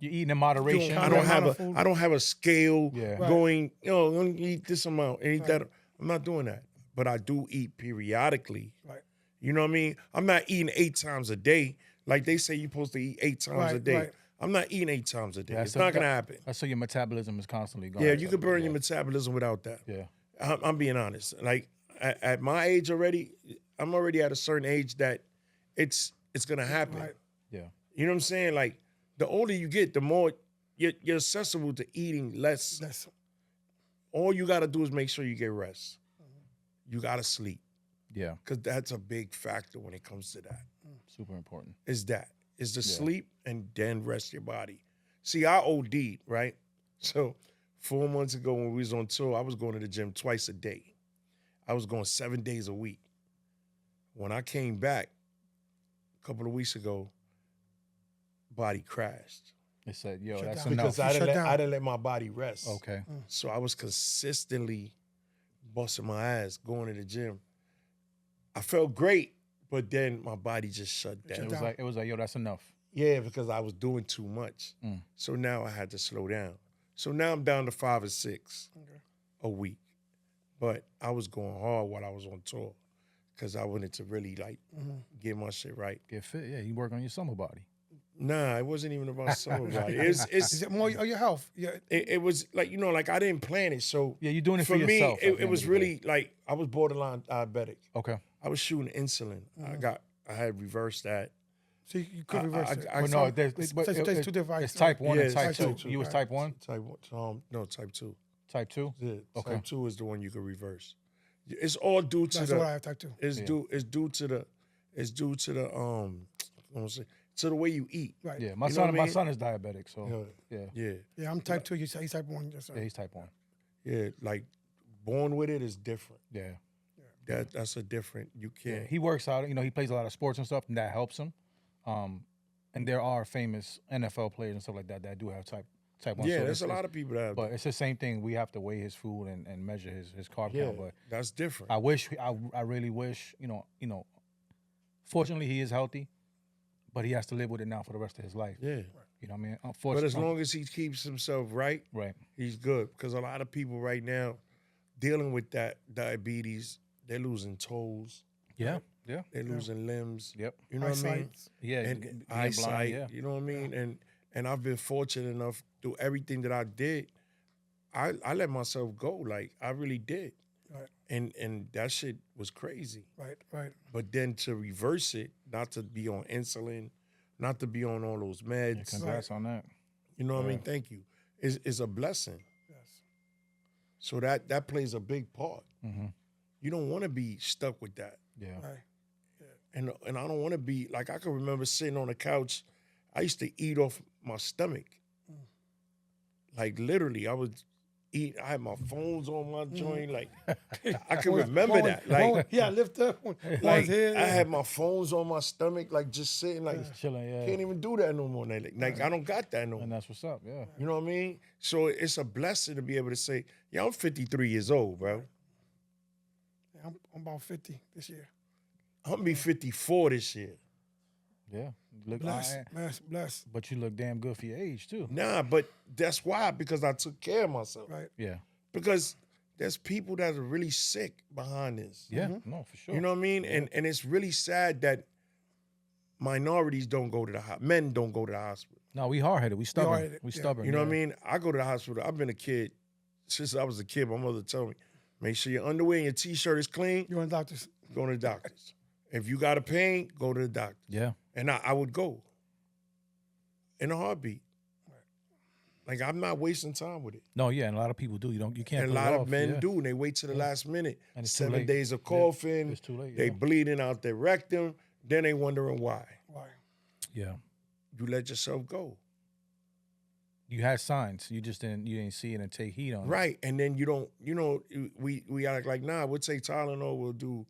You're eating in moderation. I don't amount of food. have a scale Yeah. Right. going, I'm gonna eat this amount and eat that. I'm not doing that. But I do eat periodically. Right. You know what I mean? I'm not eating 8 times a day. Like they say you're supposed to eat 8 times a Right, day. right. I'm not eating 8 times a day. Yeah, It's so not gonna that- happen. That's so your metabolism is constantly going. Yeah, you so, could burn yeah. your metabolism without that. Yeah. I'm being honest. Like at my age already, I'm already at a certain age that it's gonna happen. Right. Yeah. You know what I'm saying? Like the older you get, the more you're accessible to eating less. That's All you gotta do is make sure you get rest. You gotta sleep. Yeah. Because that's a big factor when it comes to that. Super important. Is that. Is the Yeah. sleep and then rest your body. See, I OD'd, right? So 4 months ago when we was on tour, I was going to the gym twice a day. I was going 7 days a week. When I came back a couple of weeks ago, body crashed. They said, yo, Shut that's down. enough. Because I Shut didn't, down. I didn't let my body rest. Okay. So I was consistently busting my ass going to the gym. I felt great, but then my body just shut down. It was like, yo, that's enough. Yeah, because I was doing too much. Mm. So now I had to slow down. So now I'm down to 5 or 6 a week. But I was going hard while I was on tour because I wanted to really like get my shit right. Get fit. Yeah, you work on your summer body. Nah, it wasn't even about summer body. Is It's it more your health? Yeah. it was like, like I didn't plan it. So Yeah, you're doing it for me, yourself at the it end was of the day. really like I was borderline diabetic. Okay. I was shooting insulin. I had reversed that. So you could reverse it. I But saw- no, there's There's two devices. It's type 1 Yeah, and type it's 2. type two. You was type 1? Type no, type 2. Type 2? Yeah, Okay. type 2 is the one you can reverse. It's all due to That's the what I have type 2. it's due to the I want to say to the way you eat. Right. Yeah, my You know son what I my mean? son is diabetic, so yeah. Yeah. Yeah, I'm type 2. He's type 1. Yes, sir. Yeah, he's type 1. Yeah, like born with it is different. Yeah. That's a different. You Yeah, can't. he works out. He plays a lot of sports and stuff, and that helps him. And there are famous NFL players and stuff like that that do have type 1. Yeah, so there's a it's- lot of people that have. But it's the same thing. We have to weigh his food and measure his carb yeah, count. But that's different. I really wish, fortunately he is healthy, but he has to live with it now for the rest of his life. Yeah, You know what I mean? but Unfortunately, as long as he keeps himself right, right. he's good. Because a lot of people right now dealing with that diabetes, they're losing toes, Yeah. Yeah. they're losing limbs. Yep. You know what I mean? Eyesight. Yeah. And being eyesight. blind, yeah. You know what I mean? And I've been fortunate enough through everything that I did. I let myself go. Like I really did. Right. And that shit was crazy. Right. But then to reverse it, not to be on insulin, not to be on all those meds. Congrats on that. You know what I mean? Thank you. Is a blessing. Yes. So that plays a big part. Mm-hmm. You don't want to be stuck with that. Yeah. Right. And I don't want to be like I can remember sitting on the couch. I used to eat off my stomach. Like literally, I would eat. I had my phones on my joint. Like I can remember that. Like yeah, lift up. like Head, I had my phones on my stomach, like just sitting, like Chilling, yeah. can't even do that no more. Like I don't got that no more. And that's what's up, yeah. You know what I mean? So it's a blessing to be able to say, yeah, I'm 53 years old, bro. I'm about 50 this year. I'm gonna be 54 this year. Yeah. You look, Bless. but you look damn good for your age, too. Nah, but that's why, because I took care of myself. Right. Yeah. Because there's people that are really sick behind this. Yeah, no, for sure. You know what I mean? And it's really sad that minorities don't go to the hospital. Men don't go to the hospital. No, we hard-headed. We stubborn. hard-headed, We yeah. stubborn. You know yeah. what I mean? I go to the hospital. I've been a kid since I was a kid. My mother told me, make sure your underwear and your T-shirt is clean. You're on doctors. Go to the doctors. If you got a pain, go to the doctor. Yeah. And I would go in a heartbeat. Like, I'm not wasting time with it. No, yeah, and a lot of people do. You can't. And a put it lot of off, men yeah. do, and they wait to the last minute. And it's too 7 late. days of Yeah, coughing. it's too late, They yeah. bleeding out their rectum. Then they wondering why. Why? Yeah. You let yourself go. You had signs. You didn't see it and take heed on it. Right. And then you don't, we act like, nah, we'll take Tylenol, we'll do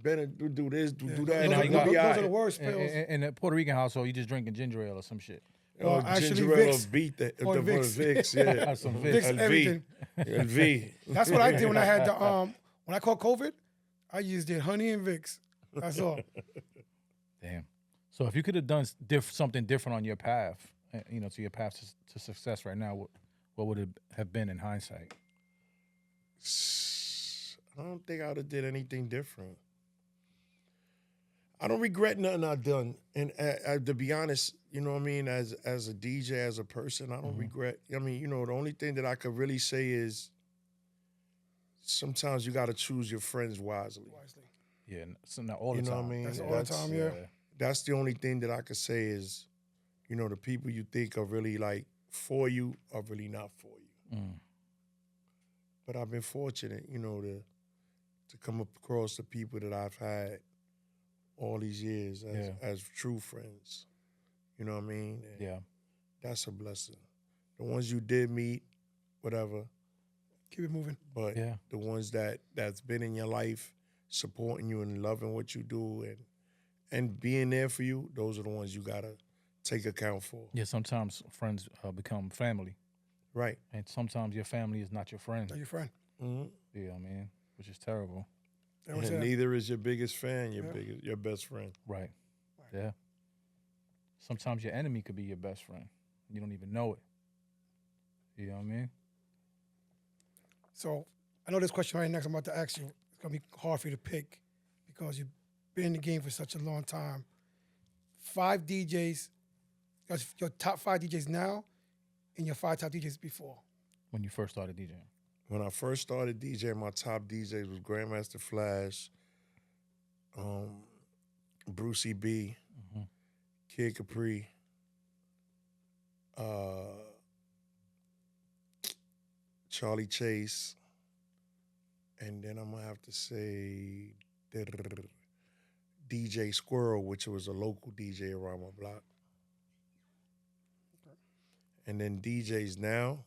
we'll do this, do that. And now Those, you got- those are the worst In, pills. in the Puerto Rican household, you just drinking ginger ale or some shit. Or actually, ginger ale Vicks. or beat that. Or the Vicks. Vicks, yeah. Some Vicks, Vicks. everything. LV. That's what I did when I had the when I caught COVID. I used it honey and Vicks. That's all. Damn. So if you could have done something different on your path, to your path to success right now, what would it have been in hindsight? I don't think I would have did anything different. I don't regret nothing I've done. And to be honest, you know what I mean, as a DJ, as a person, I don't regret. I mean, the only thing that I could really say is sometimes you got to choose your friends wisely. Yeah, so not all the You know time. what I mean? That's all the time, yeah. That's the only thing that I could say is, the people you think are really like for you are really not for you. Mm. But I've been fortunate, to come across the people that I've had all these years as true friends. You know what I mean? And Yeah. that's a blessing. The ones you did meet, whatever, Keep it moving. but Yeah. the ones that's been in your life, supporting you and loving what you do and being there for you, those are the ones you gotta take account for. Yeah, sometimes friends become family, Right. and sometimes your family is not your friend. Tell your friend. Mm-hmm. Yeah, I mean, which is terrible. That was And it. neither is your biggest fan your best friend. Right. Yeah. Sometimes your enemy could be your best friend. You don't even know it. You know what I mean? So I know this question right next I'm about to ask you. It's gonna be hard for you to pick because you've been in the game for such a long time. 5 DJs, your top 5 DJs now, and your 5 top DJs before. When you first started DJing. When I first started DJing, my top DJs was Grandmaster Flash, Brucey B, Kid Capri, Charlie Chase, and then I'm gonna have to say DJ Squirrel, which was a local DJ around my block. And then DJs now,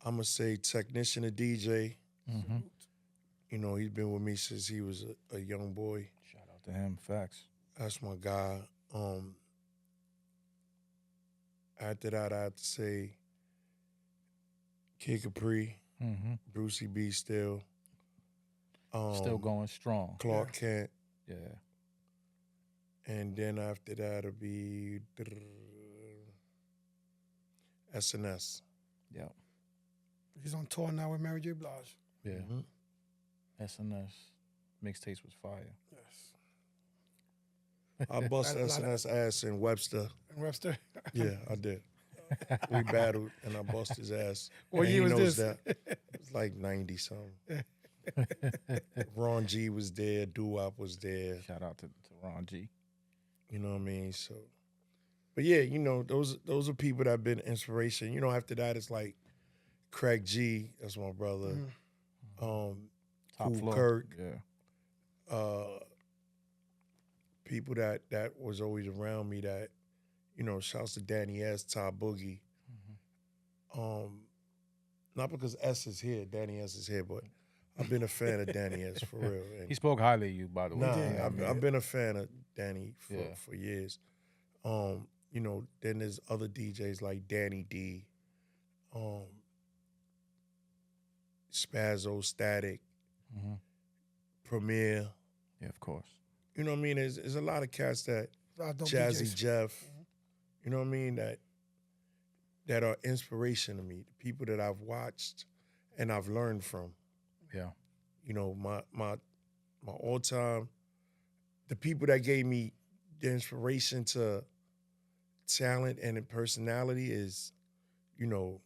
I'm gonna say Technician to DJ. Mm-hmm. He's been with me since he was a young boy. Shout out to him. Facts. That's my guy. After that, I have to say Kid Capri, Mm-hmm. Brucey B still. Still going strong. Clark Kent. Yeah. And then after that, it'll be SNS. Yeah. He's on tour now with Mary J. Blige. Yeah. Mhm. SNS mixtapes was fire. Yes. I bust A lot of- SNS ass in Webster. And Webster. Yeah, I did. We battled, and I bust his ass. What And year he was knows this? that. It was like 90-something. Ron G was there. Doo-Wop was there. Shout out to Ron G. You know what I mean? So, but yeah, those are people that have been inspiration. After that, it's like Craig G. That's my brother. Mm. Top Kool floor. Kirk. Yeah. People that was always around me that, shouts to Danny S, Todd Boogie. not because S is here, Danny S is here, but I've been a fan of Danny S for real. And He spoke highly of you, by the way. nah, I've been a fan of Danny Yeah. for years. You know, then there's other DJs like Danny D, Spazzo, Static, Premier. Yeah, of course. You know what I mean? There's a lot of cats that A lot of dope Jazzy DJs. Jeff, you know what I mean, that are inspiration to me, the people that I've watched and I've learned from. Yeah. You know, my all time, the people that gave me the inspiration to talent and personality is, you know,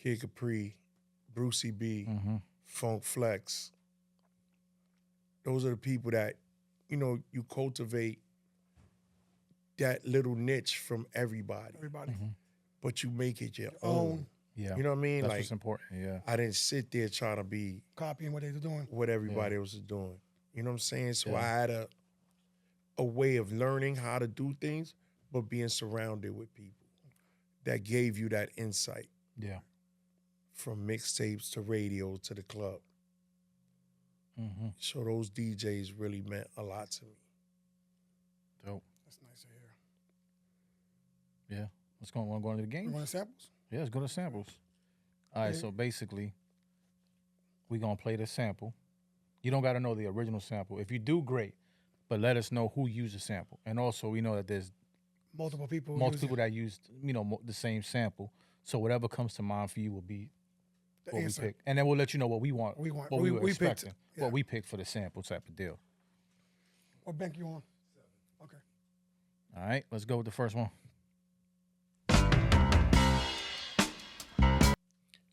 Kid Capri, Brucey B, Funk Flex. Those are the people that, you know, you cultivate that little niche from everybody, but you make it your own. Yeah. You know what I mean? That's Like, what's important. Yeah. I didn't sit there trying to be Copying what they were doing. what everybody else is doing. You know what I'm saying? So Yeah. I had a way of learning how to do things, but being surrounded with people that gave you that insight Yeah. from mixtapes to radio to the club. So those DJs really meant a lot to me. Dope. That's nice to hear. Yeah. Let's go. Want to go into the You game? want samples? Yeah, let's go to samples. All right, Yeah. so basically, we're going to play the sample. You don't got to know the original sample. If you do, great. But let us know who used the sample. And also, we know that there's Multiple people. multiple use people it. that used, the same sample. So whatever comes to mind for you will be The what answer. we pick. And then we'll let you know what we want. We want- What we- we were we picked, expecting. yeah. What we picked for the sample type of deal. What bank you on? Okay. All right, let's go with the first one.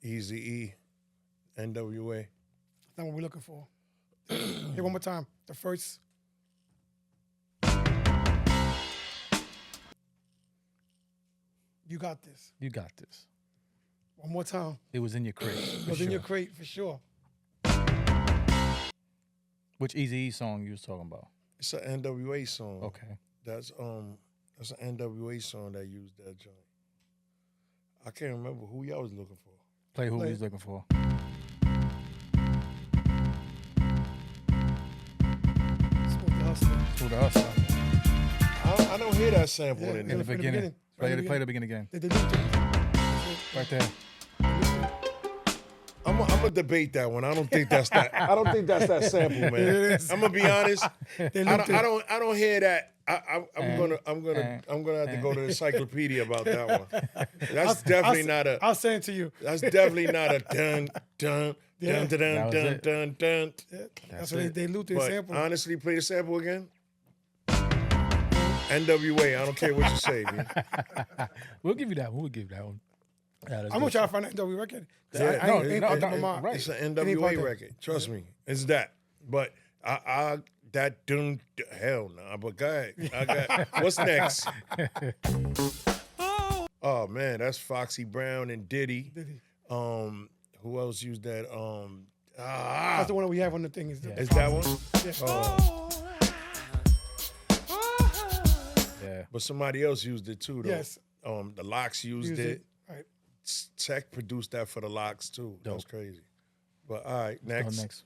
Easy E, NWA. That's what we're looking for. Here, one more time. The first. You got this. You got this. One more time. It was in your crate. It for was in sure. your crate for sure. Which Eazy-E song you was talking about? It's an NWA song. Okay. That's an NWA song that used that joint. I can't remember who y'all was looking for. Play who Play we it. was looking for. Smooth the Hustler. Who the hustler? I don't hear that sample Yeah, in In there. the From the beginning. beginning. Play, Right in the play the beginning again. They looped it. Right there. I'm gonna debate that one. I don't think that's that. I don't think that's that sample, man. It is. I'm gonna be honest. They I looped it. don't hear that. I'm gonna have to go to the encyclopedia about that one. That's definitely not a. I'll send it to you. That's definitely not a dun dun Yeah. dun dun That dun was dun it. dun dun. That's what it. they looped the But sample. honestly, play the sample again. NWA. I don't care what you say, man. We'll give you that one. We'll give you that one. Yeah, that's I'm gonna good. try to find that NW record. Yeah, I ain't no, put it no, in my mind. right. It's an Any part NWA that- record. Trust me, it's that. But I that dun hell nah. But go ahead. I got what's next? Oh man, that's Foxy Brown and Diddy. Diddy. Who else used that? That's the one that we have on the thing. Is Is that one? Yeah. But somebody else used it too, though. Yes. The Locks used Used it. it. Right. Tech produced that for the Locks too. That's Dope. crazy. But all right, Go next. next.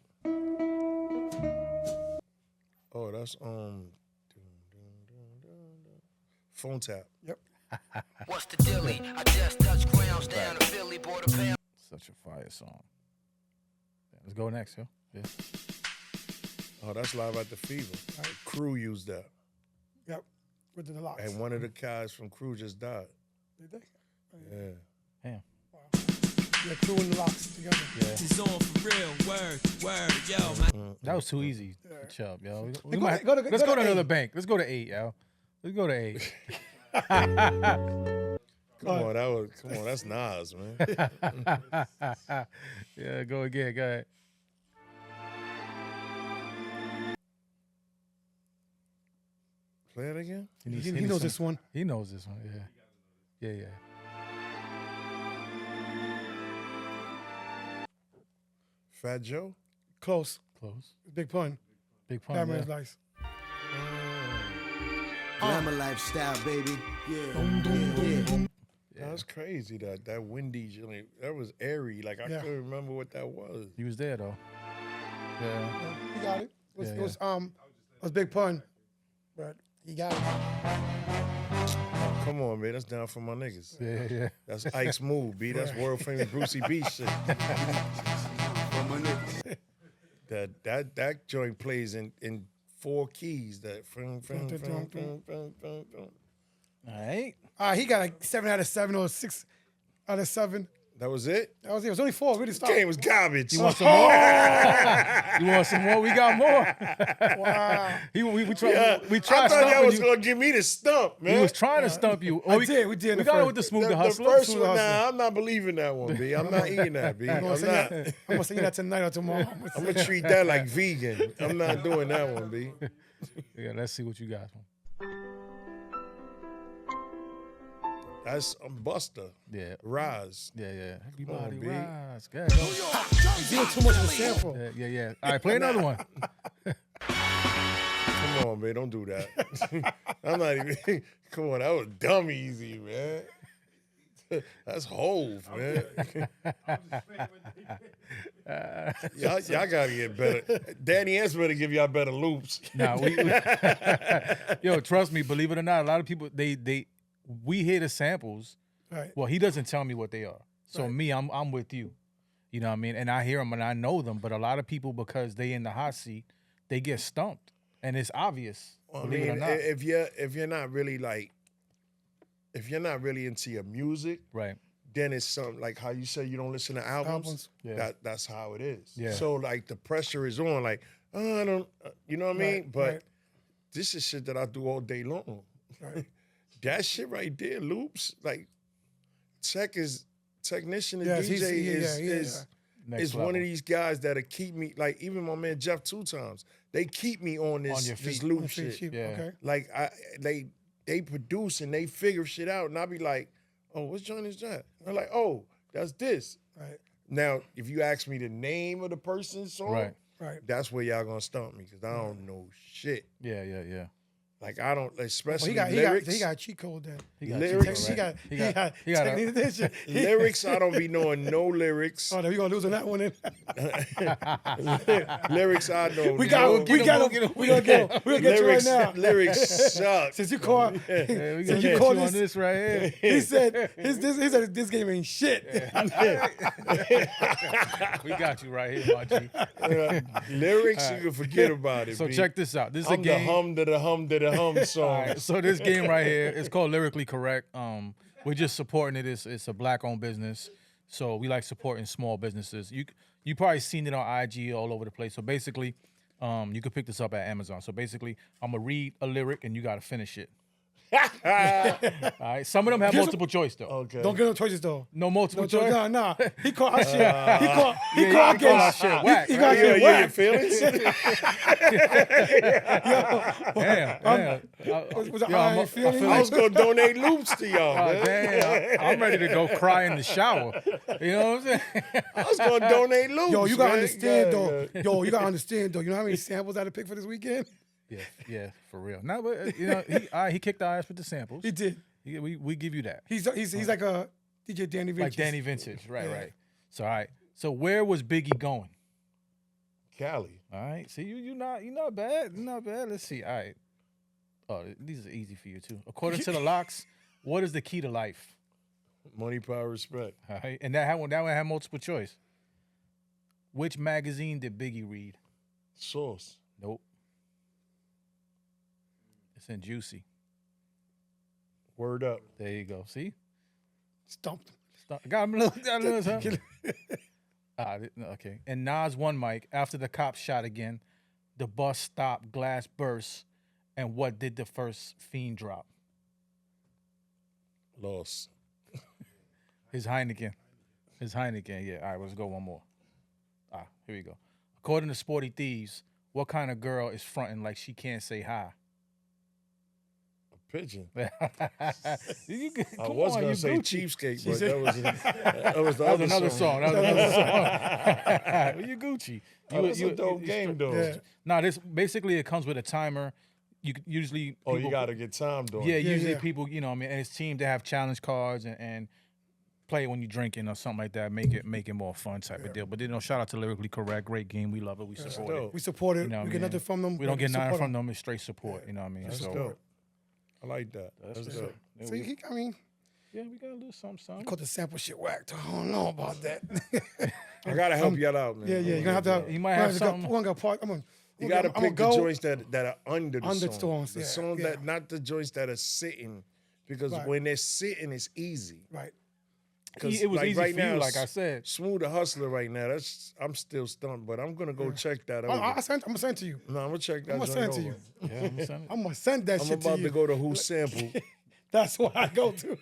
Oh, that's Phone Tap. Yep. What's the dilly? I just touched grounds down to Philly, bought a pound. Such a fire song. Yeah, let's go next, yo. Yeah. Oh, that's Live at the Fever. Crew used that. Yep. With the locks. And one of the guys from Crew just died. Did they? Yeah. Damn. Yeah, Crew and the locks together. Yeah. It's on for real, word, yo, man. That was too easy, Chub, yo. Hey, go to Let's go to another 8. bank. Let's go to 8, yo. Let's go to 8. Come on, that's Nas, man. Yeah, go again. Go ahead. Play it again? He knows this one. He knows this one, yeah. Yeah. Fat Joe? Close. Close. Big pun. Big pun. Batman's Yeah. Lice. Glamour lifestyle, baby. Yeah. That's crazy. That windy joint. That was airy. Like I Yeah. couldn't remember what that was. He was there though. Yeah. Yeah, he got it. Yeah, It was big pun, but he got it. Oh, come on, man. That's down for my niggas. Yeah, yeah. That's Ike's move, B. That's world famous Brucey B shit. That joint plays in 4 keys. That All right. He got like 7 out of 7 or 6 out of 7. that was it. That was it. It was only 4. We didn't stop. Game was garbage. You want some more? You want some more? We got more. Wow. We tried. Yeah, We I tried thought y'all stumping was you. gonna give me the stump, man. We was trying to stump you. We did in We the got it first. with the smooth the hustler. first Smooth one, hustler. nah, I'm not believing that one, B. I'm not eating that, B. I'm I'm not. gonna sing that tonight or tomorrow. I'm gonna treat that like vegan. I'm not doing that one, B. Yeah, let's see what you got. That's Buster. Yeah. Rise. Yeah. Everybody B. rise. Go. He's doing too much of a sample. Yeah. All right, play another one. Come on, man. Don't do that. I'm not even. Come on, that was dumb easy, man. That's Hove, man. y'all gotta get better. Danny S better give y'all better loops. Nah, yo, trust me. Believe it or not, a lot of people we hear the samples. Right. Well, he doesn't tell me what they are. So me, I'm with you. You know what I mean? And I hear them and I know them. But a lot of people, because they in the hot seat, they get stumped, and it's obvious. Well, I believe it or mean, not. if you're not really like, if you're not really into your music, Right. then it's something like how you say you don't listen to albums. Yeah. That's how it is. Yeah. So like the pressure is on. Like I don't, you know what I mean? Right, But right. this is shit that I do all day long. Right. That shit right there, loops. Like technician and Yes, DJ he's Next is one level. of these guys that'll keep me, like even my man Jeff 2 times, they keep me on this, your this feet. loop shit. Yeah. Okay. Like they produce and they figure shit out, and I'll be like, oh, what's joint is that? And I'm like, oh, that's this. Right. Now, if you ask me the name of the person's song, Right. Right. that's where y'all gonna stump me because I don't know shit. Yeah. Like I don't, Well, especially he got lyrics. he got a cheat code then. He got Lyrics. you, right? He got he got technique edition. Lyrics, I don't be knowing no lyrics. Oh, no, we gonna lose on that one. Then. Lyrics, I know. We no. got we gonna get him. We gonna get you right lyrics, now. lyrics suck. Since you called, Yeah, we since gonna you get called you on this, this right here. he said this game ain't shit. We got you right here, my G. Lyrics, you can forget about it. So B. check this out. This is I'm a the game. hum to the hum to the hum song. All right, so this game right here is called Lyrically Correct. We're just supporting it. It's a black-owned business, so we like supporting small businesses. You probably seen it on IG all over the place. So basically, you can pick this up at Amazon. So basically, I'm gonna read a lyric and you gotta finish it. All right. Some of them have multiple choice though. Okay. Don't get no choices though. No multiple choice. Nah. He called our shit. He called you call our games. shit whack. He right? got You shit in whack. your feelings? Damn. Was it Yo, iron I feeling? feel I was gonna donate loops to y'all, man. damn. I'm ready to go cry in the shower. You know what I'm saying? I was gonna donate loops. Yo, you gotta man. understand Yeah, though. yeah. Yo, you gotta understand though. You know how many samples I had to pick for this weekend? Yeah, for real. No, but you know, he kicked our ass with the samples. He did. We give you that. He's like a DJ Danny Vinci. Like Danny Vintage, right, Yeah. right. So all right. So where was Biggie going? Cali. All right. See, you not bad. You're not bad. Let's see. All right. Oh, these are easy for you too. According to the locks, what is the key to life? Money, power, respect. All right. And that one had multiple choice. Which magazine did Biggie read? Source. Nope. It's in Juicy. Word up. There you go. See? Stumped. Got him a little something. Okay. And Nas won mic after the cop shot again. The bus stopped, glass burst, and what did the first fiend drop? Loss. His Heineken. Yeah. All right, let's go one more. Here we go. According to Sporty Thieves, what kind of girl is fronting like she can't say hi? Pigeon. I I was gonna say cheapskate, but that was the That was other another song. Well, you Gucci. That's a dope game, though. Yeah. Nah, this basically it comes with a timer. You usually Oh, you people- gotta get time, though. Yeah, usually yeah. people, you know, what I mean, and it's team to have challenge cards and play it when you're drinking or something like that. Make it more fun type of deal. But shout out to Lyrically Correct, great game. We love it. We support it. We support it. You know what we I get mean? nothing from them. We don't but get nothing support from them. It's straight support. You know what I mean? That's So dope. I like that. That's dope. yeah, See, I mean, yeah, we got a little something. he caught the sample shit whacked. I don't know about that. I gotta help y'all out, man. Yeah, you're gonna have to. You might have something. One got part. You gotta I'm pick the joints that are under the Under song. songs, The yeah, songs yeah. that not the joints that are sitting, because Right. when they're sitting, it's easy. Right. 'Cause, It was like, easy right for you, now, like I said. Smooth the Hustler right now. I'm still stunned, but I'm gonna go check that out. I'm gonna send it to you. No, I'm gonna check that. I'm gonna send it to joint you. over. Yeah, I'm saying it. I'm gonna send that I'm shit to about you. to go to Who Sample That's what I go to.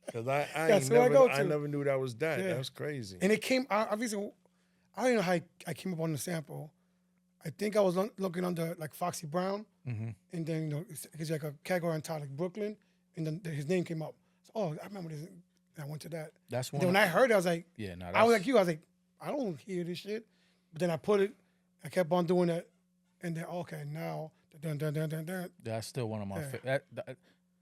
because I That's who I go I to. never knew that was that. Yeah. That's crazy. And it came. Obviously, I don't know how I came up on the sample. I think I was looking under like Foxy Brown, and then it's like a category on top like Brooklyn, and then his name came up. So, I remember this. And I went to that. That's And one. then when I heard it, I was like, Yeah, no, I was that's- like you. I was like, I don't hear this shit. But then I put it. I kept on doing that, and then okay, now dun dun dun dun dun. That's still one of my favorite.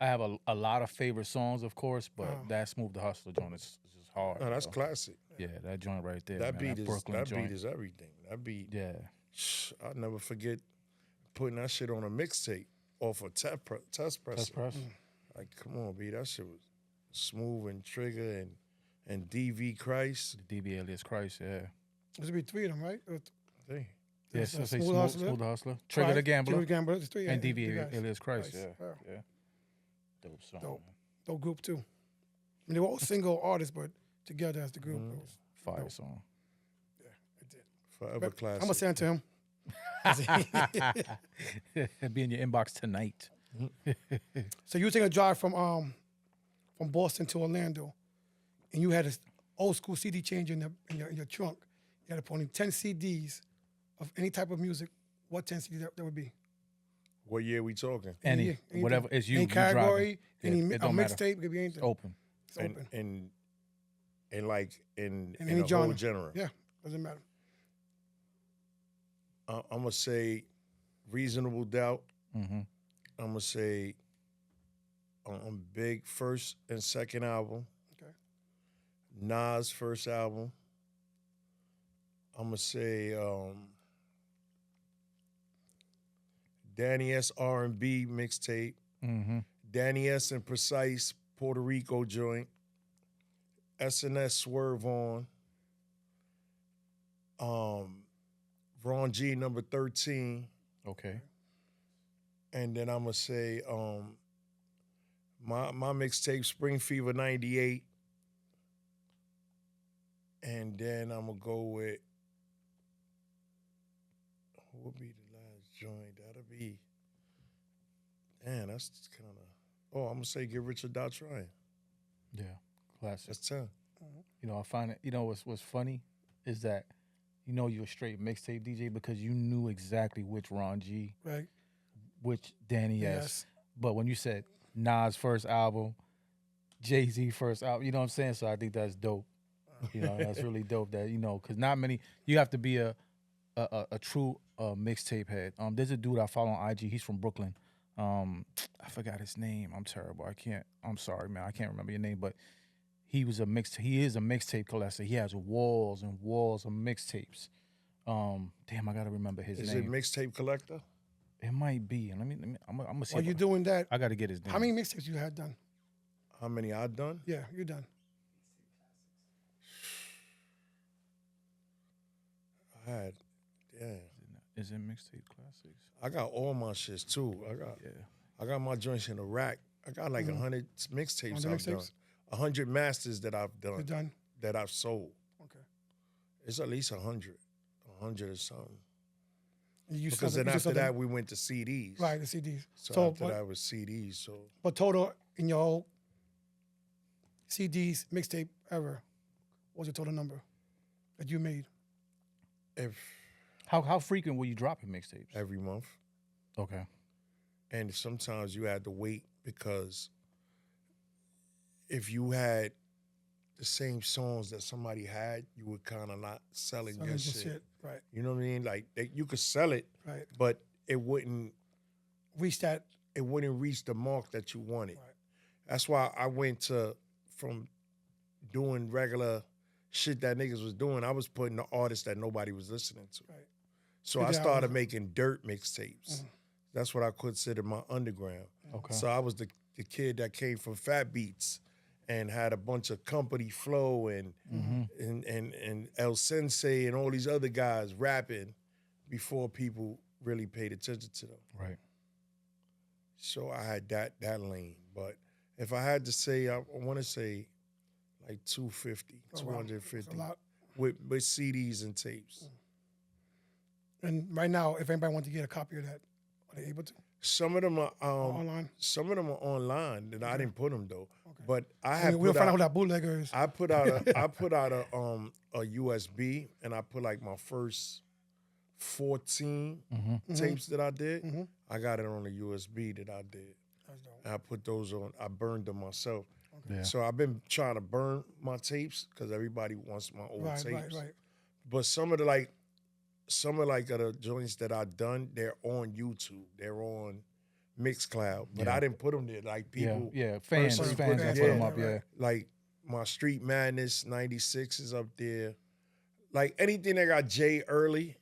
I have a lot of favorite songs, of course, but that Smooth the Hustler joint is just hard. No, that's so. classic. Yeah, that joint right there. That man, beat is Brooklyn joint. beat is everything. That beat. Yeah, I'll never forget putting that shit on a mixtape off a test that's presser. press. Like, come on, B, that shit was Smooth and Trigger and DV Christ. DB alias Christ. Yeah. There's be three of them, right? Hey, Yes, That's, say Smooth Smooth, Hustler. Smooth the Hustler. Trigger the Gambler. Trigger the Gambler. There's three. And yeah, DB three guys. alias Christ. Christ, Yeah. yeah. Yeah. Dope song. Dope. man. Dope group too. I mean, they were all single artists, but together as the group. It was, Fire song. it did. forever But classic. I'm gonna send it to him. Be in your inbox tonight. So you were taking a drive from Boston to Orlando, and you had an old school CD changer in your trunk. You had to put in 10 CDs of any type of music. What 10 CDs that would be? What year we talking? Any, anything. whatever, it's you. Any you driving. category, Yeah, any it don't matter. mixtape, it could be anything. It's open. It's open. And like in any a whole genre. Yeah, doesn't matter. I'm gonna say Reasonable Doubt. Mm-hmm. I'm gonna say on Big first and second album. Okay. Nas first album. I'm gonna say Danny S R&B mixtape. Mm-hmm. Danny S and Precise Puerto Rico joint. SNS Swerve on. Ron G number 13. Okay. And then I'm gonna say my mixtape Spring Fever 98. And then I'm gonna go with what would be the last joint? That'll be that's kind of I'm gonna say Get Rich or Die Trying. Yeah. Classic. That's 10. I find it. What's funny is that you're a straight mixtape DJ because you knew exactly which Ron G, Right. which Danny S. Yes. But when you said Nas first album, Jay-Z first album, you know what I'm saying? So I think that's dope. That's really dope that, because not many, you have to be a true mixtape head. There's a dude I follow on IG. He's from Brooklyn. I forgot his name. I'm terrible. I'm sorry, man. I can't remember your name, but he is a mixtape collector. He has walls and walls of mixtapes. Damn, I gotta remember his Is name. it Mixtape Collector? It might be. And let me I'm gonna see. While if you're doing that, I gotta get his name. how many mixtapes you had done? How many I done? Yeah, you're done. I had, Is it mixtape classics? I got all my shits too. I got my joints in the rack. I got like 100 mixtapes 100 I've done. mixtapes? 100 masters that I've done. You're done. That I've sold. Okay. It's at least 100. 100 or something. You Because said- then you said after that, something- we went to CDs. right, the CDs. So after that was CDs. So but total in your whole CDs mixtape ever, what was the total number that you made? if How frequent were you dropping mixtapes? every month. Okay. And sometimes you had to wait because if you had the same songs that somebody had, you were kind of not selling Selling your the shit. right, You know what I mean? Like you could sell it, right. but it wouldn't Reach that. reach the mark that you wanted. Right. That's why I went from doing regular shit that niggas was doing. I was putting the artists that nobody was listening to. Right. So Yeah, I I started was- making dirt mixtapes. That's what I consider my underground. Okay. So I was the kid that came from Fat Beats and had a bunch of Company Flow and El Sensei and all these other guys rapping before people really paid attention to them. Right. So I had that lane. But if I had to say, I want to say like 250, Oh, wow. 250 That's a lot. with CDs and tapes. And right now, if anybody wants to get a copy of that, are they able to? Some of them are Online? Some of them are online, and I didn't put them though. But I I had mean, we'll put find out out, who that bootlegger is. I put out a USB, and I put like my first 14 tapes that I did. I got it on a USB that I did. That's dope. And I put those on. I burned them myself. Yeah. So I've been trying to burn my tapes because everybody wants my old Right, tapes. right. But some of the joints that I done, they're on YouTube. They're on Mixcloud. But Yeah. I didn't put them there. Like people, Yeah. Fans personally that that put them up. right. Yeah. like my Street Madness 96 is up there. Like anything that got Jay early,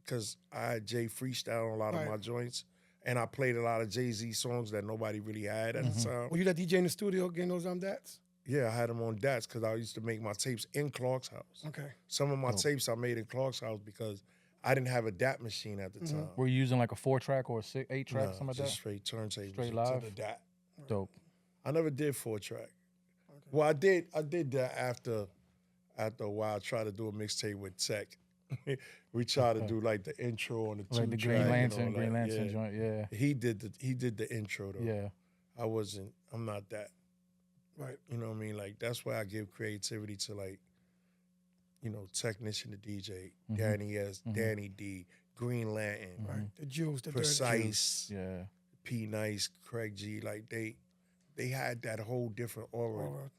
because I had Jay freestyle on a lot of Right. my joints. And I played a lot of Jay-Z songs that nobody really had at the time. Were you that DJ in the studio getting those dats? Yeah, I had them on DATs because I used to make my tapes in Clark's house. Okay. Some of my tapes I made in Clark's house because I didn't have a DAT machine at the time. Were you using like a 4-track or a 8-track, Nah, something like just that? straight turntables. Straight to live? the DAT. Dope. I never did 4-track. Well, I did that after a while. I tried to do a mixtape with Tech. We tried to do like the intro on the 2-track. Like the Green Lantern, and all Green that. Lantern Yeah. joint. Yeah. He did the intro though. Yeah. I'm not that. Right. You know what I mean? Like that's why I give creativity to like, Technician the DJ, Danny S, Danny D, Green Lantern, Right. The Jews, the Precise, Yeah. P Nice, Craig G. Like they had that whole different aura Aura.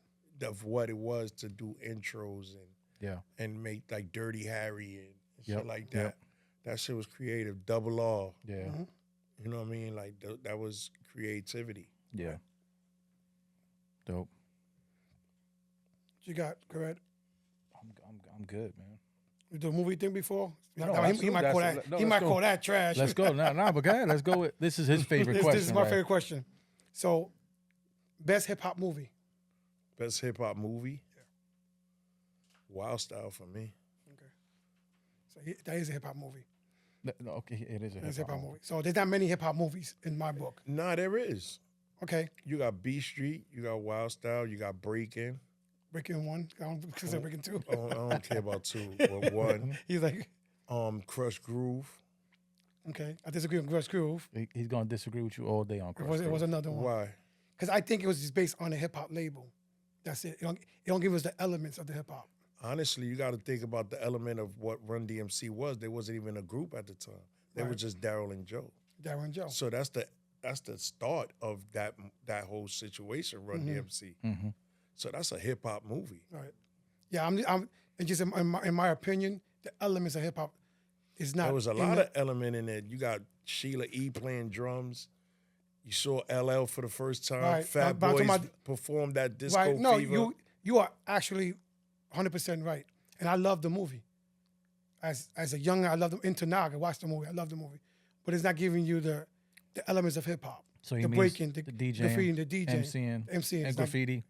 of what it was to do intros Yeah. and make like Dirty Harry and Yep, shit like that. yep. That shit was creative. Double R. Yeah. You know what I mean? Like that was creativity. Yeah. Dope. You got, correct? I'm good, man. You do a movie thing before? No, he absolutely. might call That's- that. no, he let's might go. call that trash. Let's go. No, but go ahead. Let's go. This is his favorite This question. is my right? favorite question. So, best hip hop movie. Best hip hop movie. Wild Style for me. So that is a hip hop movie. No, okay, it is a That's a hip hip hop movie. So there's not many hip hop movies in my book. Nah, there is. Okay, You got B Street, you got Wild Style, you got Breakin'. Breaking 1. I don't consider Breaking 2. I don't care about 2, but 1. He's like, Crush Groove. okay, I disagree with Grush Groove. He's gonna disagree with you all day on Crush. It was another one. Why? Because I think it was just based on a hip hop label. That's it. It don't give us the elements of the hip hop. Honestly, you got to think about the element of what Run DMC was. There wasn't even a group at the time. They were Right. just Daryl and Joe. Darren Joe. So that's the start of that whole situation. Run DMC. So that's a hip hop movie. Right. Yeah, I'm and just in my opinion, the elements of hip hop is not. There was a in lot the- of element in it. You got Sheila E. playing drums. You saw LL for the first time. Right, Fat but I'm Boys talking about- performed that Disco right. No, Fever. you are actually 100% right, and I love the movie. As a young, I love the into now. I can watch the movie. I love the movie, but it's not giving you the elements of hip hop. So he the means breaking, the the DJing, graffiti, the DJ, MCing, MCing, and it's not- graffiti.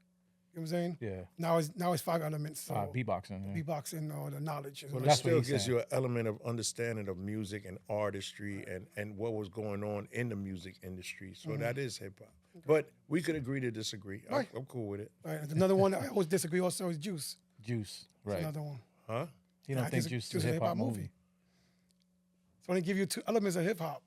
You know what I'm saying? Yeah. Now it's 5 elements. So Beatboxing. Yeah. beatboxing or the knowledge. is But what it That's still what he's gives saying. you an element of understanding of music and artistry and what was going on in the music industry. So that is hip hop. But we could agree to disagree. Right. I'm cool with it. Right. Another one I always disagree also is Juice. Juice. That's Right. another one. Huh? You don't I think think Juice Juice is a hip hop movie? So I give you 2 elements of hip hop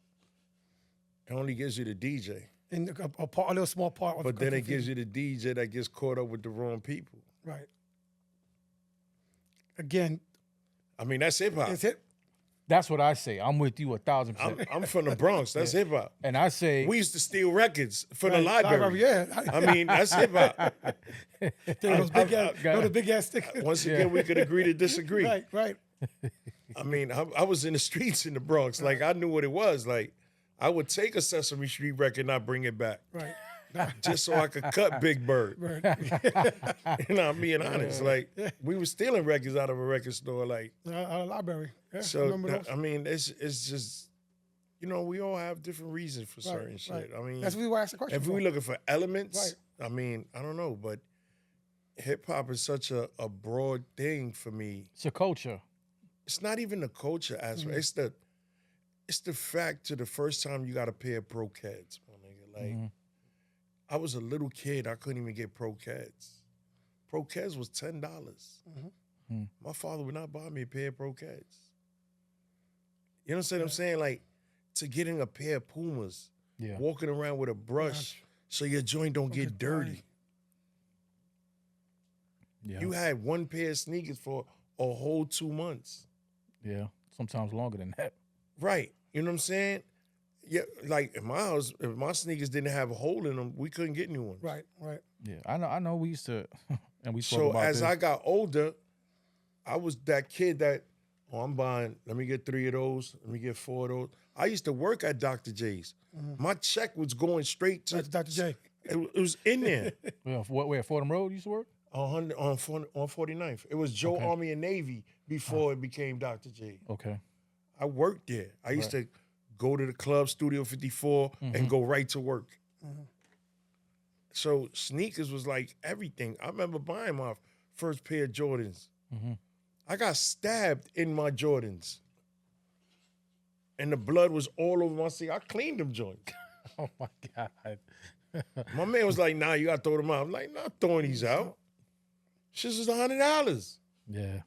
It only gives you the DJ. in a little small part. Of But then it gives you the DJ that gets caught up with the wrong people. right. Again, I mean, that's hip hop. it's hip. That's what I say. I'm with you 1,000%. I'm from the Bronx. That's hip hop. And I say, We used to steal records for the Right, library. Yeah. I mean, that's hip hop. those big ass, the big ass stickers. Once again, we could agree to disagree. Right. I mean, I was in the streets in the Bronx. Like, I knew what it was. Like, I would take a Sesame Street record and not bring it back. Right. just so I could cut Big Bird. Right. You know, I'm being honest. Like, we were stealing records out of a record store. Like, Out of the library. Yeah, I so, remember those. I mean, it's just, you know, we all have different reasons for certain shit. right. I mean, That's really why I asked the question. if for. we looking for elements, I mean, I don't know, but hip hop is such a broad thing for me. It's a culture. It's not even the culture aspect. It's the fact to the first time you got a pair of Pro Cats, my nigga. Like, I was a little kid, I couldn't even get Pro Cats. Pro Cats was $10. My father would not buy me a pair of Pro Cats. You know what I'm saying? Like, to getting a pair of Pumas, Yeah. walking around with a brush so your joint don't get dirty. Yeah. You had one pair of sneakers for a whole 2 months. Yeah. Sometimes longer than that. Right. You know what I'm saying? Yeah, like in my house, if my sneakers didn't have a hole in them, we couldn't get new ones. Right. Yeah. I know we used to and we spoke So about as this. I got older, I was that kid that, I'm buying, let me get 3 of those, let me get 4 of those. I used to work at Dr. J's. My check was going straight to That's Dr. J. It was in there. Well, where Fordham Road used to work? on 49th. It was Joe Army and Navy before it became Dr. J. Okay. I worked there. I used to go to the club, Studio 54, and go right to work. So sneakers was like everything. I remember buying my first pair of Jordans. I got stabbed in my Jordans. And the blood was all over my seat. I cleaned them joints. Oh my God. My man was like, nah, you got to throw them out. I'm like, not throwing these out. Shit was $100. Yeah.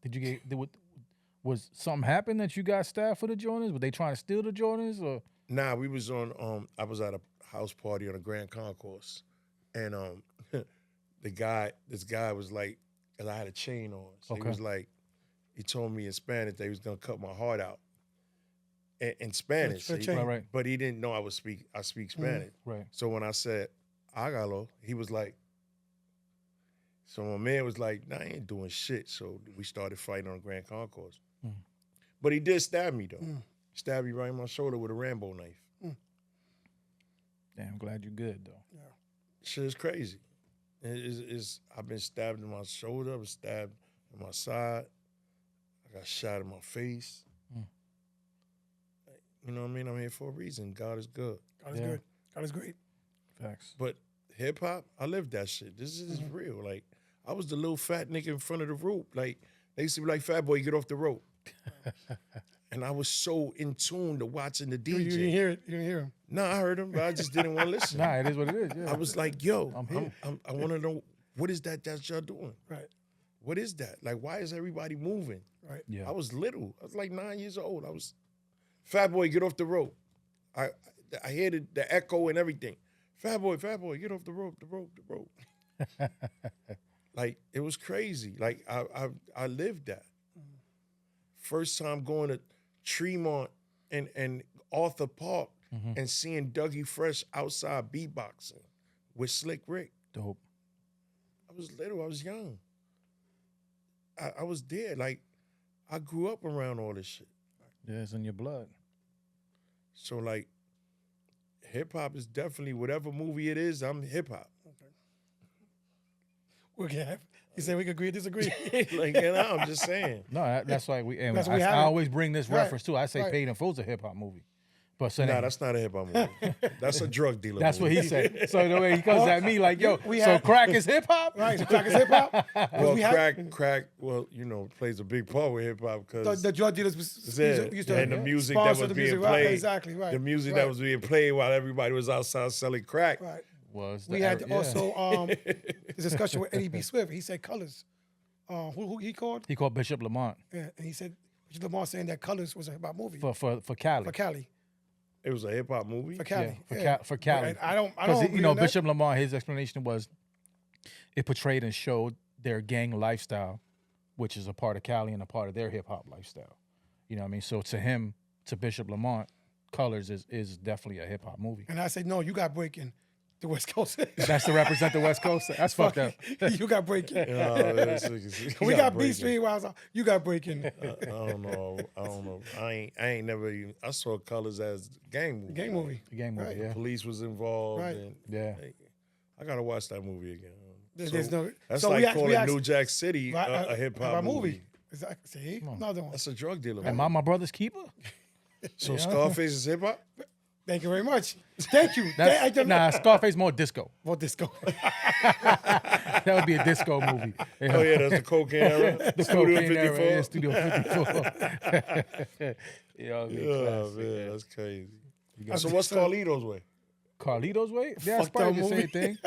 Did you get was something happen that you got stabbed for the Jordans? Were they trying to steal the Jordans or? Nah, we was on I was at a house party on a Grand Concourse. And this guy was like, cause I had a chain on. So he was like, he told me in Spanish that he was gonna cut my heart out. In Spanish. For a chain. Right. But he didn't know I speak Spanish. Right. So when I said, Hágalo, he was like, so my man was like, nah, I ain't doing shit. So we started fighting on Grand Concourse. But he did stab me though. Stabbed me right in my shoulder with a Rambo knife. Damn, I'm glad you're good though. Shit is crazy. I've been stabbed in my shoulder, I was stabbed in my side, I got shot in my face. You know what I mean? I'm here for a reason. God is good. God is good. God is great. Facts. But hip hop, I lived that shit. This is real. Like, I was the little fat nigga in front of the rope. Like, they used to be like, fat boy, get off the rope. And I was so in tune to watching the DJ. You didn't hear it. You didn't hear him. No, I heard him, but I just didn't want to listen. Nah, it is what it is. Yeah. I was like, yo, I'm here. I want to know, what is that y'all doing? Right. What is that? Like, why is everybody moving? Right. Yeah. I was little. I was like 9 years old. I was, fat boy, get off the rope. I hear the echo and everything. Fat boy, get off the rope, the rope. Like, it was crazy. Like, I lived that. First time going to Tremont and Arthur Park and seeing Dougie Fresh outside beatboxing with Slick Rick. Dope. I was little. I was young. I was there. Like, I grew up around all this shit. Yeah, it's in your blood. So, like, hip-hop is definitely, whatever movie it is, I'm hip-hop. We can have. He said we could agree or disagree. Like, you know, I'm just saying. No, that's why and That's why we I have it. always bring this Right, reference too. I say right. Paid in Full's a hip hop movie. But so Nah, then- that's not a hip-hop movie. That's a drug dealer that's what movie. he said. So the way he comes at me like, yo, we so have- crack is hip hop? Right. So crack is hip hop. Well, we have crack, well, you know, plays a big part with hip-hop because the drug dealers used to and the music that sponsor was the being music. Right, played. exactly, right. The music right, that was being played while everybody was outside selling crack. Right. Was We the had era- yeah. also the discussion with Eddie B. Swift. He said Colors. Who he called? He called Bishop Lamont Yeah, and he said Richard Lamar saying that Colors was a hip hop movie for Cali. for Cali. It was a hip-hop movie. For Cali. For Cali. And I don't Because agree you know on that. Bishop Lamont, his explanation was it portrayed and showed their gang lifestyle, which is a part of Cali and a part of their hip hop lifestyle. You know what I mean? So to him, to Bishop Lamont, Colors is definitely a hip hop movie. And I said, no, you got breaking. The West Coast. That's to represent the West Coast. That's fucked up. You got breaking. We got B Street Wild. You got breaking. I don't know. I ain't never even. I saw Colors as gang movie. Game movie. The game movie, Right. yeah. Police was involved. Right. And, Yeah. I gotta watch that movie again. There's no. That's so like we asked- calling we asked- New Jack City a hip hop movie. Exactly. See, another one. That's a drug dealer. Am movie. I my brother's keeper? So Scarface is hip hop. Thank you very much. Thank you. Nah, Scarface more disco. What disco? That would be a disco movie. Yeah. Oh yeah, that's the cocaine era. The Studio cocaine era, 54. yeah, Studio 54. Yeah, Oh man, that's crazy. So what's Carlito's way? Carlito's way? Yeah, it's Fucked probably up the same movie. thing.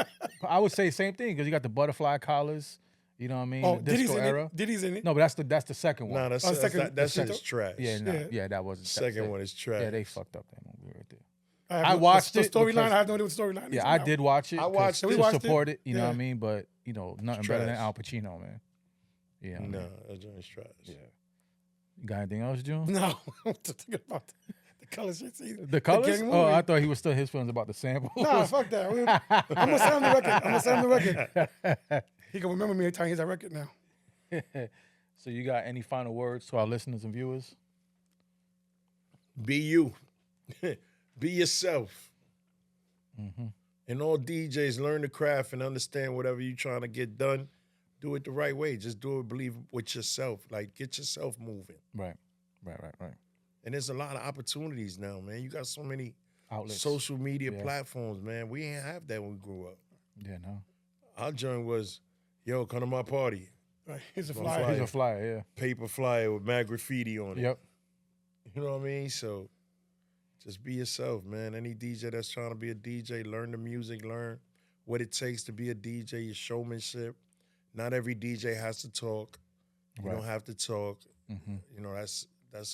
I would say same thing because you got the butterfly collars. You know what I mean? Oh, the Diddy's disco in era. it. Diddy's in it. No, but that's the second one. Nah, that shit is trash. Yeah, nah, Yeah. yeah, that wasn't. Second one is trash. Yeah, they fucked up that movie right there. I watched the it storyline. because- I have no idea what storyline. is Yeah, I now. did watch it. I watched to it. We watched it. support it. You know Yeah. what I mean? But nothing better than trash. Al Pacino, man. Yeah. No, that joint's trash. Yeah. You got anything else, June? No, I'm just thinking about the color shit. See, The colors? gang Oh, movie. I thought he was still his feelings about the sample. Nah, fuck that. I'm gonna send him the record. I'm gonna send him the record. He can remember me every time he hears that record now. So you got any final words to our listeners and viewers? Be you. Be yourself. Mm-hmm. And all DJs learn the craft and understand whatever you're trying to get done. Do it the right way. Just do it, believe with yourself. Like, get yourself moving. Right. And there's a lot of opportunities now, man. You got so many Outlets. social media Yeah. platforms, man. We ain't have that when we grew up. Yeah, no. Our joint was, yo, come to my party. Right. He's a Well, flyer. He's a flyer, yeah. Paper flyer with mad graffiti on it. Yep. You know what I mean? So just be yourself, man. Any DJ that's trying to be a DJ, learn the music, learn what it takes to be a DJ, your showmanship. Not every DJ has to talk. You Right. don't have to talk. Mm-hmm. You know, that's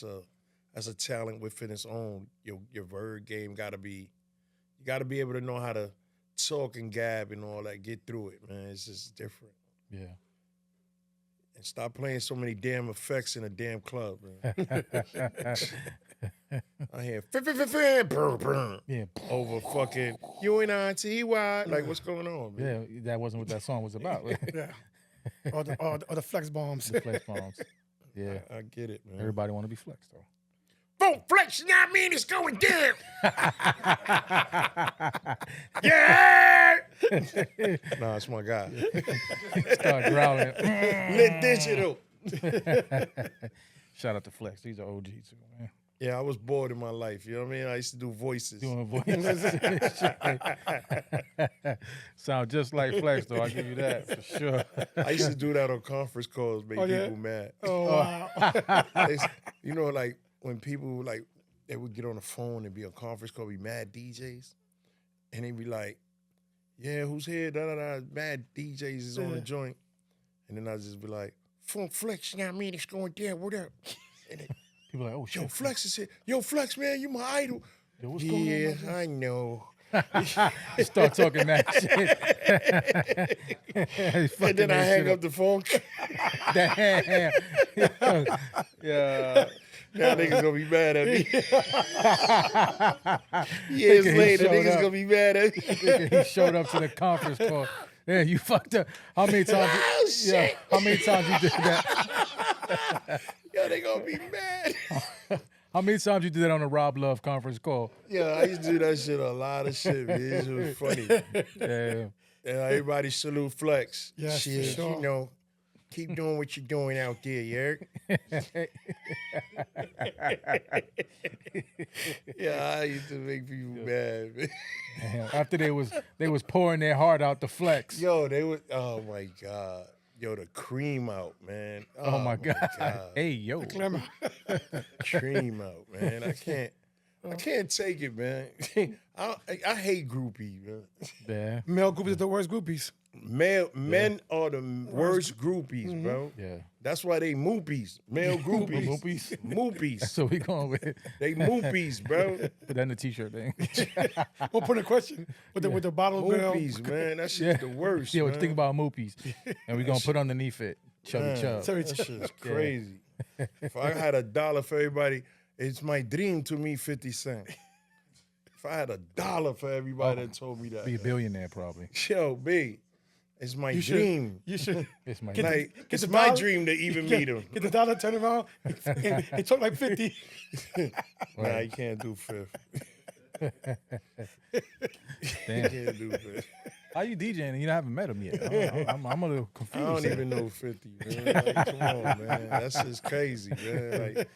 a talent within its own. Your word game gotta be, you gotta be able to know how to talk and gab and all that, get through it, man. It's just different. Yeah. And stop playing so many damn effects in a damn club, man. I hear Yeah. over fucking UNITY. Like, what's going on, man? Yeah, that wasn't what that song was about. Yeah. Or the flex bombs. The flex bombs. Yeah. I get it, man. Everybody want to be flexed, though. Vote flex, you know what I mean? It's going down. Yeah! Nah, it's my guy. Start growling. Lit digital. Shout out to Flex. These are OGs, too, man. Yeah, I was bored in my life. You know what I mean? I used to do voices. Doing voice. Sound just like Flex, though. I'll give you that for sure. I used to do that on conference calls, make Oh, yeah? people mad. Oh wow. You know, like when people like they would get on the phone and be on conference call, be mad DJs, and they'd be like, "Yeah, who's here? Da da da. Mad DJs is on the Yeah. joint," and then I just be like, "Funk Flex, you know what I mean? It's going down. What up?" And they, People are like, oh, shit. yo, Flex is here. Yo, Flex, man, you my idol. Yo, what's going on, Yeah, my I know. You start talking that shit. And then I hang up the phone. Damn. Yeah. Now niggas gonna be mad at me. Years Nigga, he later, showed niggas up. gonna be mad at me. He showed up to the conference call. Yeah, you fucked up. How many times? Oh, Yeah, shit. how many times you did that? Yo, they gonna be mad. How many times you did that on a Rob Love conference call? Yeah, I used to do that shit a lot of shit, man. It was funny. Yeah. And everybody salute Flex. Yes, for Shit, sure. you know, keep doing what you're doing out there, Yerk. Yeah, I used to make people mad, man. Damn. After they was pouring their heart out to Flex. Yo, they would, oh my God. Yo, the cream out, man. Oh my God. Hey yo. Clemmer. Cream out, man. I can't take it, man. I hate groupies, man. Yeah. Male groupies are the worst groupies. Men are the worst groupies, bro. Yeah. That's why they moopies. Male groupies. Moopies? Moopies. So we going with They moopies, bro. put that in the t-shirt thing. We'll put a question with the bottle girl. Moopies, man. That shit's the worst. Yeah, what man. you think about moopies? And we gonna put underneath it. Chubby Man, Chub. Sorry, that shit's crazy. If I had $1 for everybody, it's my dream to meet 50 Cent. If I had $1 for everybody that told me that, Be a billionaire probably. yo, B, it's my You should. dream. You should. It's my Like, Get it's the my dollar- dream to even meet him. Get the dollar, turn around, and talk like 50. Nah, you can't do fifth. Damn. Can't do fifth. How you DJing and you haven't met him yet? I'm a little I confused. don't here. even know 50, man. Like, come on, man. That's just crazy, man. Like,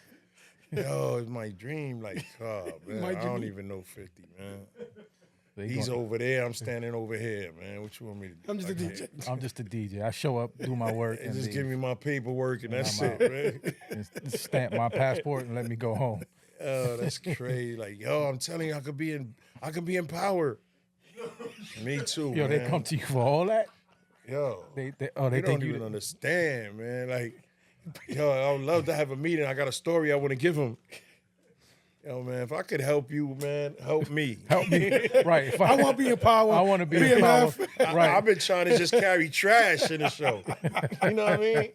yo, it's my dream. Like, oh, man, My I don't dream. even know 50, man. They He's gonna- over there. I'm standing over here, man. What you want me to do? I'm just a Like, DJ. I'm just a DJ. I show up, do my work, and and just leave. give me my paperwork, and that's I'm it, man. And stamp my passport and let me go home. Oh, that's crazy. Like, yo, I'm telling you, I could be in power. Me too, Yo, man. they come to you for all that? Yo, They they think don't you even understand, man. Like, yo, I would love to have a meeting. I got a story I want to give him. Yo, man, if I could help you, man, help me. help me. Right. If I want to be in power. I want to be Be in power. enough. Right. I've been trying to just carry trash in the show. You know what I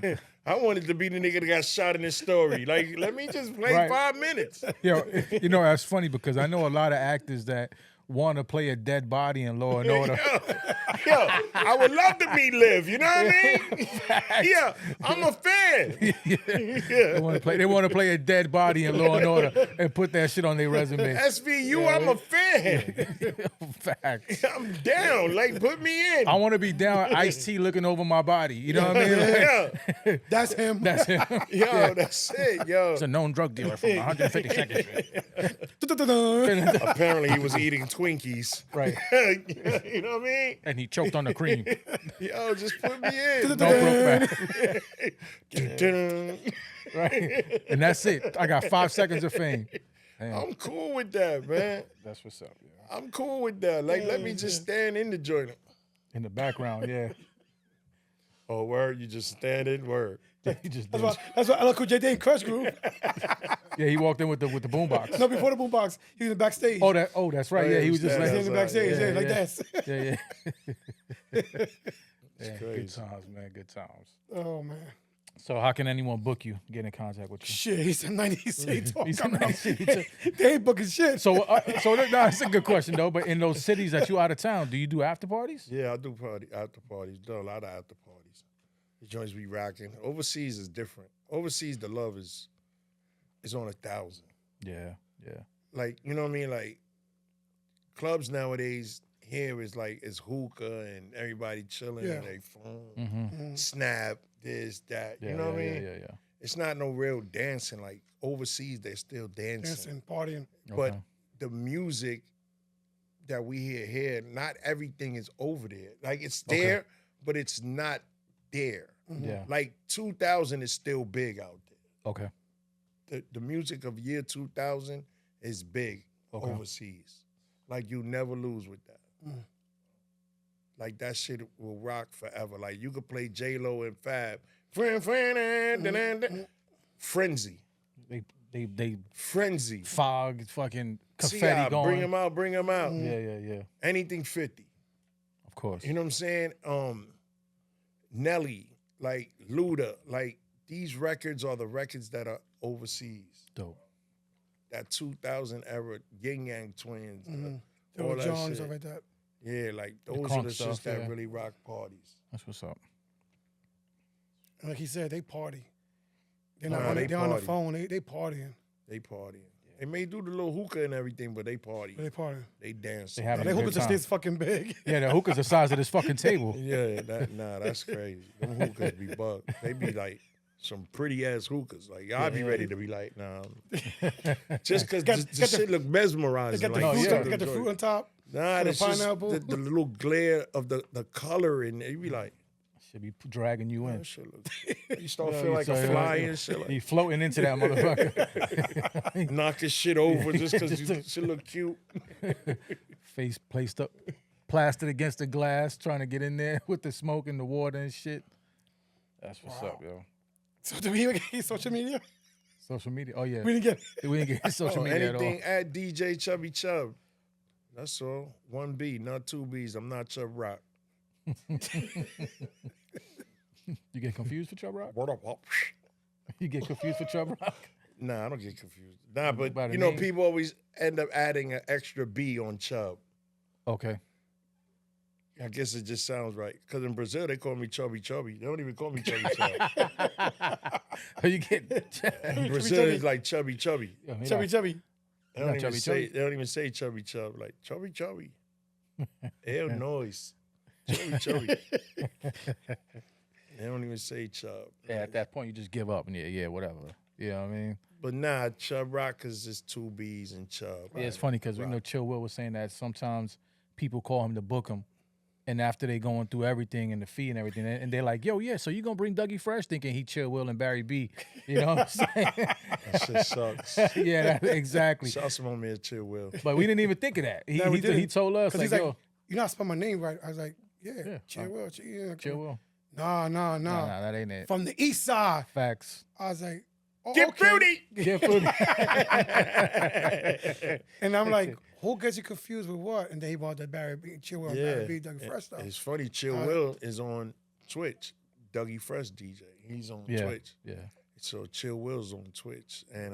mean? I wanted to be the nigga that got shot in this story. Like, let me just play Right. 5 minutes. Yo, you know, that's funny because I know a lot of actors that want to play a dead body in Law and Order. Yo, I would love to meet Liv. You know what I mean? Yeah, I'm a fan. They want to play a dead body in Law and Order and put that shit on their resume. SVU, I'm a fan. Fact. I'm down. Like, put me in. I want to be down Ice-T looking over my body. You know what I mean? Like, Yeah, That's him. that's him. yo, that's it, yo. It's a known drug dealer from 152nd Street. Apparently, he was eating Twinkies. Right. You know what I mean? And he choked on the cream. Yo, just put me in. No broke back. Dun-dun. Right. And that's it. I got 5 seconds of fame. Damn. I'm cool with that, man. That's what's up. Yeah. I'm cool with that. Like, let me just stand in the joint. In the background, yeah. Oh, word, you just stand in, word. He just That's why I look J. Dane Crush Group. yeah, he walked in with the boombox. No, before the boombox, he was in the backstage. Oh, that's right. Yeah, he was just Yeah, like, he was in the backstage, yeah, like yeah. that. yeah. Yeah, good crazy. times, man. Good times. Oh man, So how can anyone book you, get in contact with you? shit. He's a 90s. He's a 90s. They ain't booking shit. So that's a good question though. But in those cities that you out of town, do you do after parties? Yeah, I do after parties. Do a lot of after parties. The joints be rocking. Overseas is different. Overseas, the love is on 1,000. Yeah, yeah. Like, you know what I mean? Like, clubs nowadays here is like it's hookah and everybody chilling Yeah. and they phone, Mm-hmm. snap, this, that. Yeah, you know what I yeah, mean? Yeah. It's not no real dancing. Like overseas, they're still Dancing, partying. But Okay. the music that we hear here, not everything is over there. Like it's there, but it's not there. Yeah. Like 2000 is still big out there. Okay. The music of year 2000 is big Okay. overseas. Like you never lose with that. Like that shit will rock forever. Like you could play J-Lo and Fab. Frenzy. They Frenzy. fog fucking confetti T.I., going. bring them out. Yeah. Anything 50. Of course. You know what I'm saying? Nelly, like Luda, like these records are the records that are overseas. Dope. That 2000 era Yin Yang Twins, all Joe that John, shit. stuff like that. Yeah, like those are crunk the shits stuff, that yeah. really rock parties. That's what's up. And like he said, they party. They're Nah, not on, they they're on the party. phone. They partying. They partying. They may do the little hookah and everything, but they party. They partying. They dance. They have They a hookahs good just time. stays fucking big. Yeah, the hookah's the size of this fucking table. Yeah, that's crazy. Them hookahs be bugged. They be like some pretty ass hookahs. Like I'd be ready to be like, nah. Just because the shit look They mesmerizing. got the, like, fruit, yeah. they got the fruit on top. Nah, and the it's just pineapple. the little glare of the color, and you be like, Should be dragging you in. that shit look. You start Yeah, feel like you a say, fly and shit. He Like, floating into that motherfucker. knock his shit over just because you shit look cute. Face placed up, plastered against the glass, trying to get in there with the smoke and the water and shit. That's what's up, yo. So do we even get social media? Social media. Oh yeah, We didn't get. we didn't get social Oh, media at all. anything at DJ Chubby Chub. That's all. 1 B, not 2 B's. I'm not Chub Rock. You get confused for Chub Rock? What up? You get confused for Chub Rock? Nah, I don't get confused. Nah, but By the you know, name? people always end up adding an extra B on Chub. Okay. I guess it just sounds right. Because in Brazil, they call me Chubby Chubby. They don't even call me Chubby Chub. You get In Brazil, it's like Chubby Chubby. Chubby, chubby. They don't, Not even Chubby say, Chubby? they don't even say Chubby Chub. Like, Chubby Chubby. Hell noise. Chubby Chubby. They don't even say Chub. Yeah, at that point, you just give up and yeah, whatever. You know what I mean? But nah, Chub Rock, because it's 2 B's and Chub. Yeah, it's funny because we know Chill Will was saying that sometimes people call him to book him. And after they going through everything and the fee and everything, and they're like, yo, yeah, so you going to bring Dougie Fresh thinking he Chill Will and Barry B. You know what I'm saying? That shit sucks. Yeah, exactly. Shout out to my man Chill Will. But we didn't even think of that. He No, we didn't. he told us, 'Cause like, he's yo, like, you not spell my name right. I was like, yeah, Yeah. Chill Will. Chill Will. Nah. Nah, that ain't it. From the east side. Facts. I was like, oh, Get okay. fruity! Get food. And I'm like, who gets you confused with what? And then he bought that Barry B, Chill Will, Barry B, Dougie Fresh stuff. It's funny. Chill Will is on Twitch. Dougie Fresh DJ. He's on Yeah. Twitch. Yeah. So Chill Will's on Twitch, and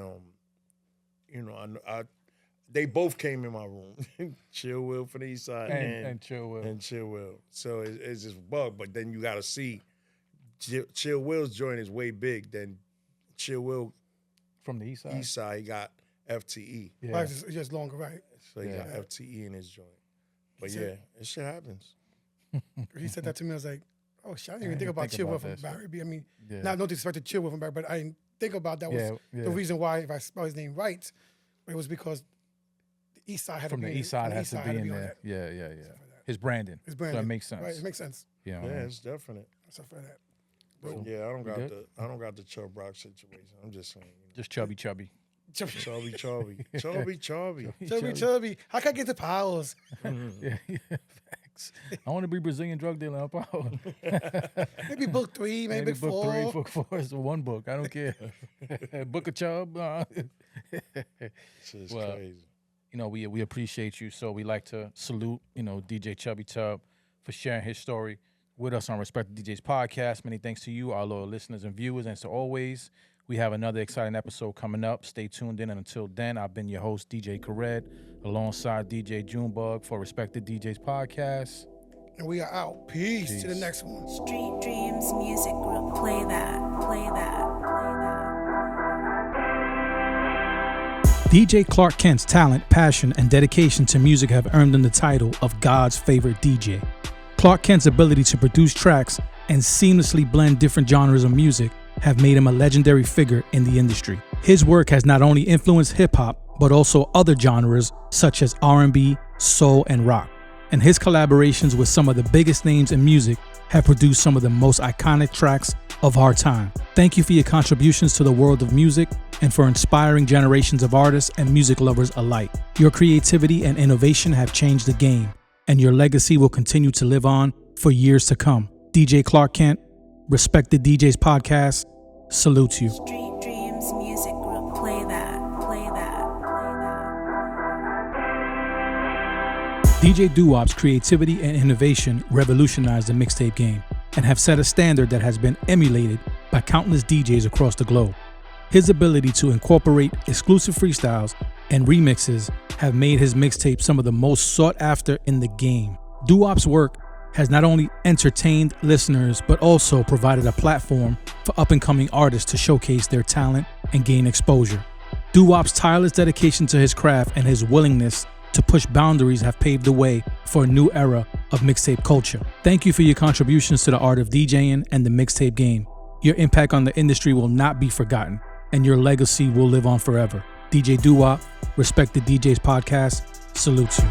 you know, I they both came in my room. Chill Will for the east side And Chill Will. and Chill Will. So it's just bug. But then you got to see, Chill Will's joint is way big. Then Chill Will From the east side. east side, he got FTE. Yeah. Right, it's just longer, right? So he Yeah. got FTE in his joint. But So- yeah, it shit happens. He said that to me. I was like, oh shit, I didn't even didn't think about think Chill Will about from this. Barry B. I mean, Yeah. not no disrespect to Chill Will from Barry, but I didn't think about that was Yeah, yeah. the reason why, if I spell his name right, it was because the east side had From to the be east side from the has east to side be had in on there. that. Yeah. His branding. His brand. So that makes sense. Right, it makes sense. You know, Yeah, it's definite. So for that. But yeah, I don't got good? the Chub Rock situation. I'm just saying. just chubby. Chubby. Chubby, Chubby. How can I get the powers? Yeah, facts. I want to be Brazilian drug dealer. I'm proud. Maybe book 3, maybe book 4. 3, book 4 is one book. I don't care. Book a Chub. Shit's Well, crazy. You know, we appreciate you. So we like to salute, you know, DJ Chubby Chub for sharing his story with us on Respect the DJs podcast. Many thanks to you, our loyal listeners and viewers. And so always, we have another exciting episode coming up. Stay tuned in. And until then, I've been your host, DJ Khaled, alongside DJ Junebug for Respect the DJs podcast. And we are out. Peace. To the Peace. next one. Street Dreams Music Group. Play that. Play that. Play that. DJ Clark Kent's talent, passion, and dedication to music have earned him the title of God's favorite DJ. Clark Kent's ability to produce tracks and seamlessly blend different genres of music have made him a legendary figure in the industry. His work has not only influenced hip-hop, but also other genres such as R&B, soul, and rock. And his collaborations with some of the biggest names in music have produced some of the most iconic tracks of our time. Thank you for your contributions to the world of music and for inspiring generations of artists and music lovers alike. Your creativity and innovation have changed the game, and your legacy will continue to live on for years to come. DJ Clark Kent, Respect the DJs podcast, salutes you. Street Dreams Music Group. Play that. Play that. Play that. DJ Doo-Wop's creativity and innovation revolutionized the mixtape game and have set a standard that has been emulated by countless DJs across the globe. His ability to incorporate exclusive freestyles and remixes have made his mixtape some of the most sought after in the game. Doo-Wop's work has not only entertained listeners, but also provided a platform for up-and-coming artists to showcase their talent and gain exposure. Doo-Wop's tireless dedication to his craft and his willingness to push boundaries have paved the way for a new era of mixtape culture. Thank you for your contributions to the art of DJing and the mixtape game. Your impact on the industry will not be forgotten, and your legacy will live on forever. DJ Doo-Wop, Respect the DJs podcast, salutes you.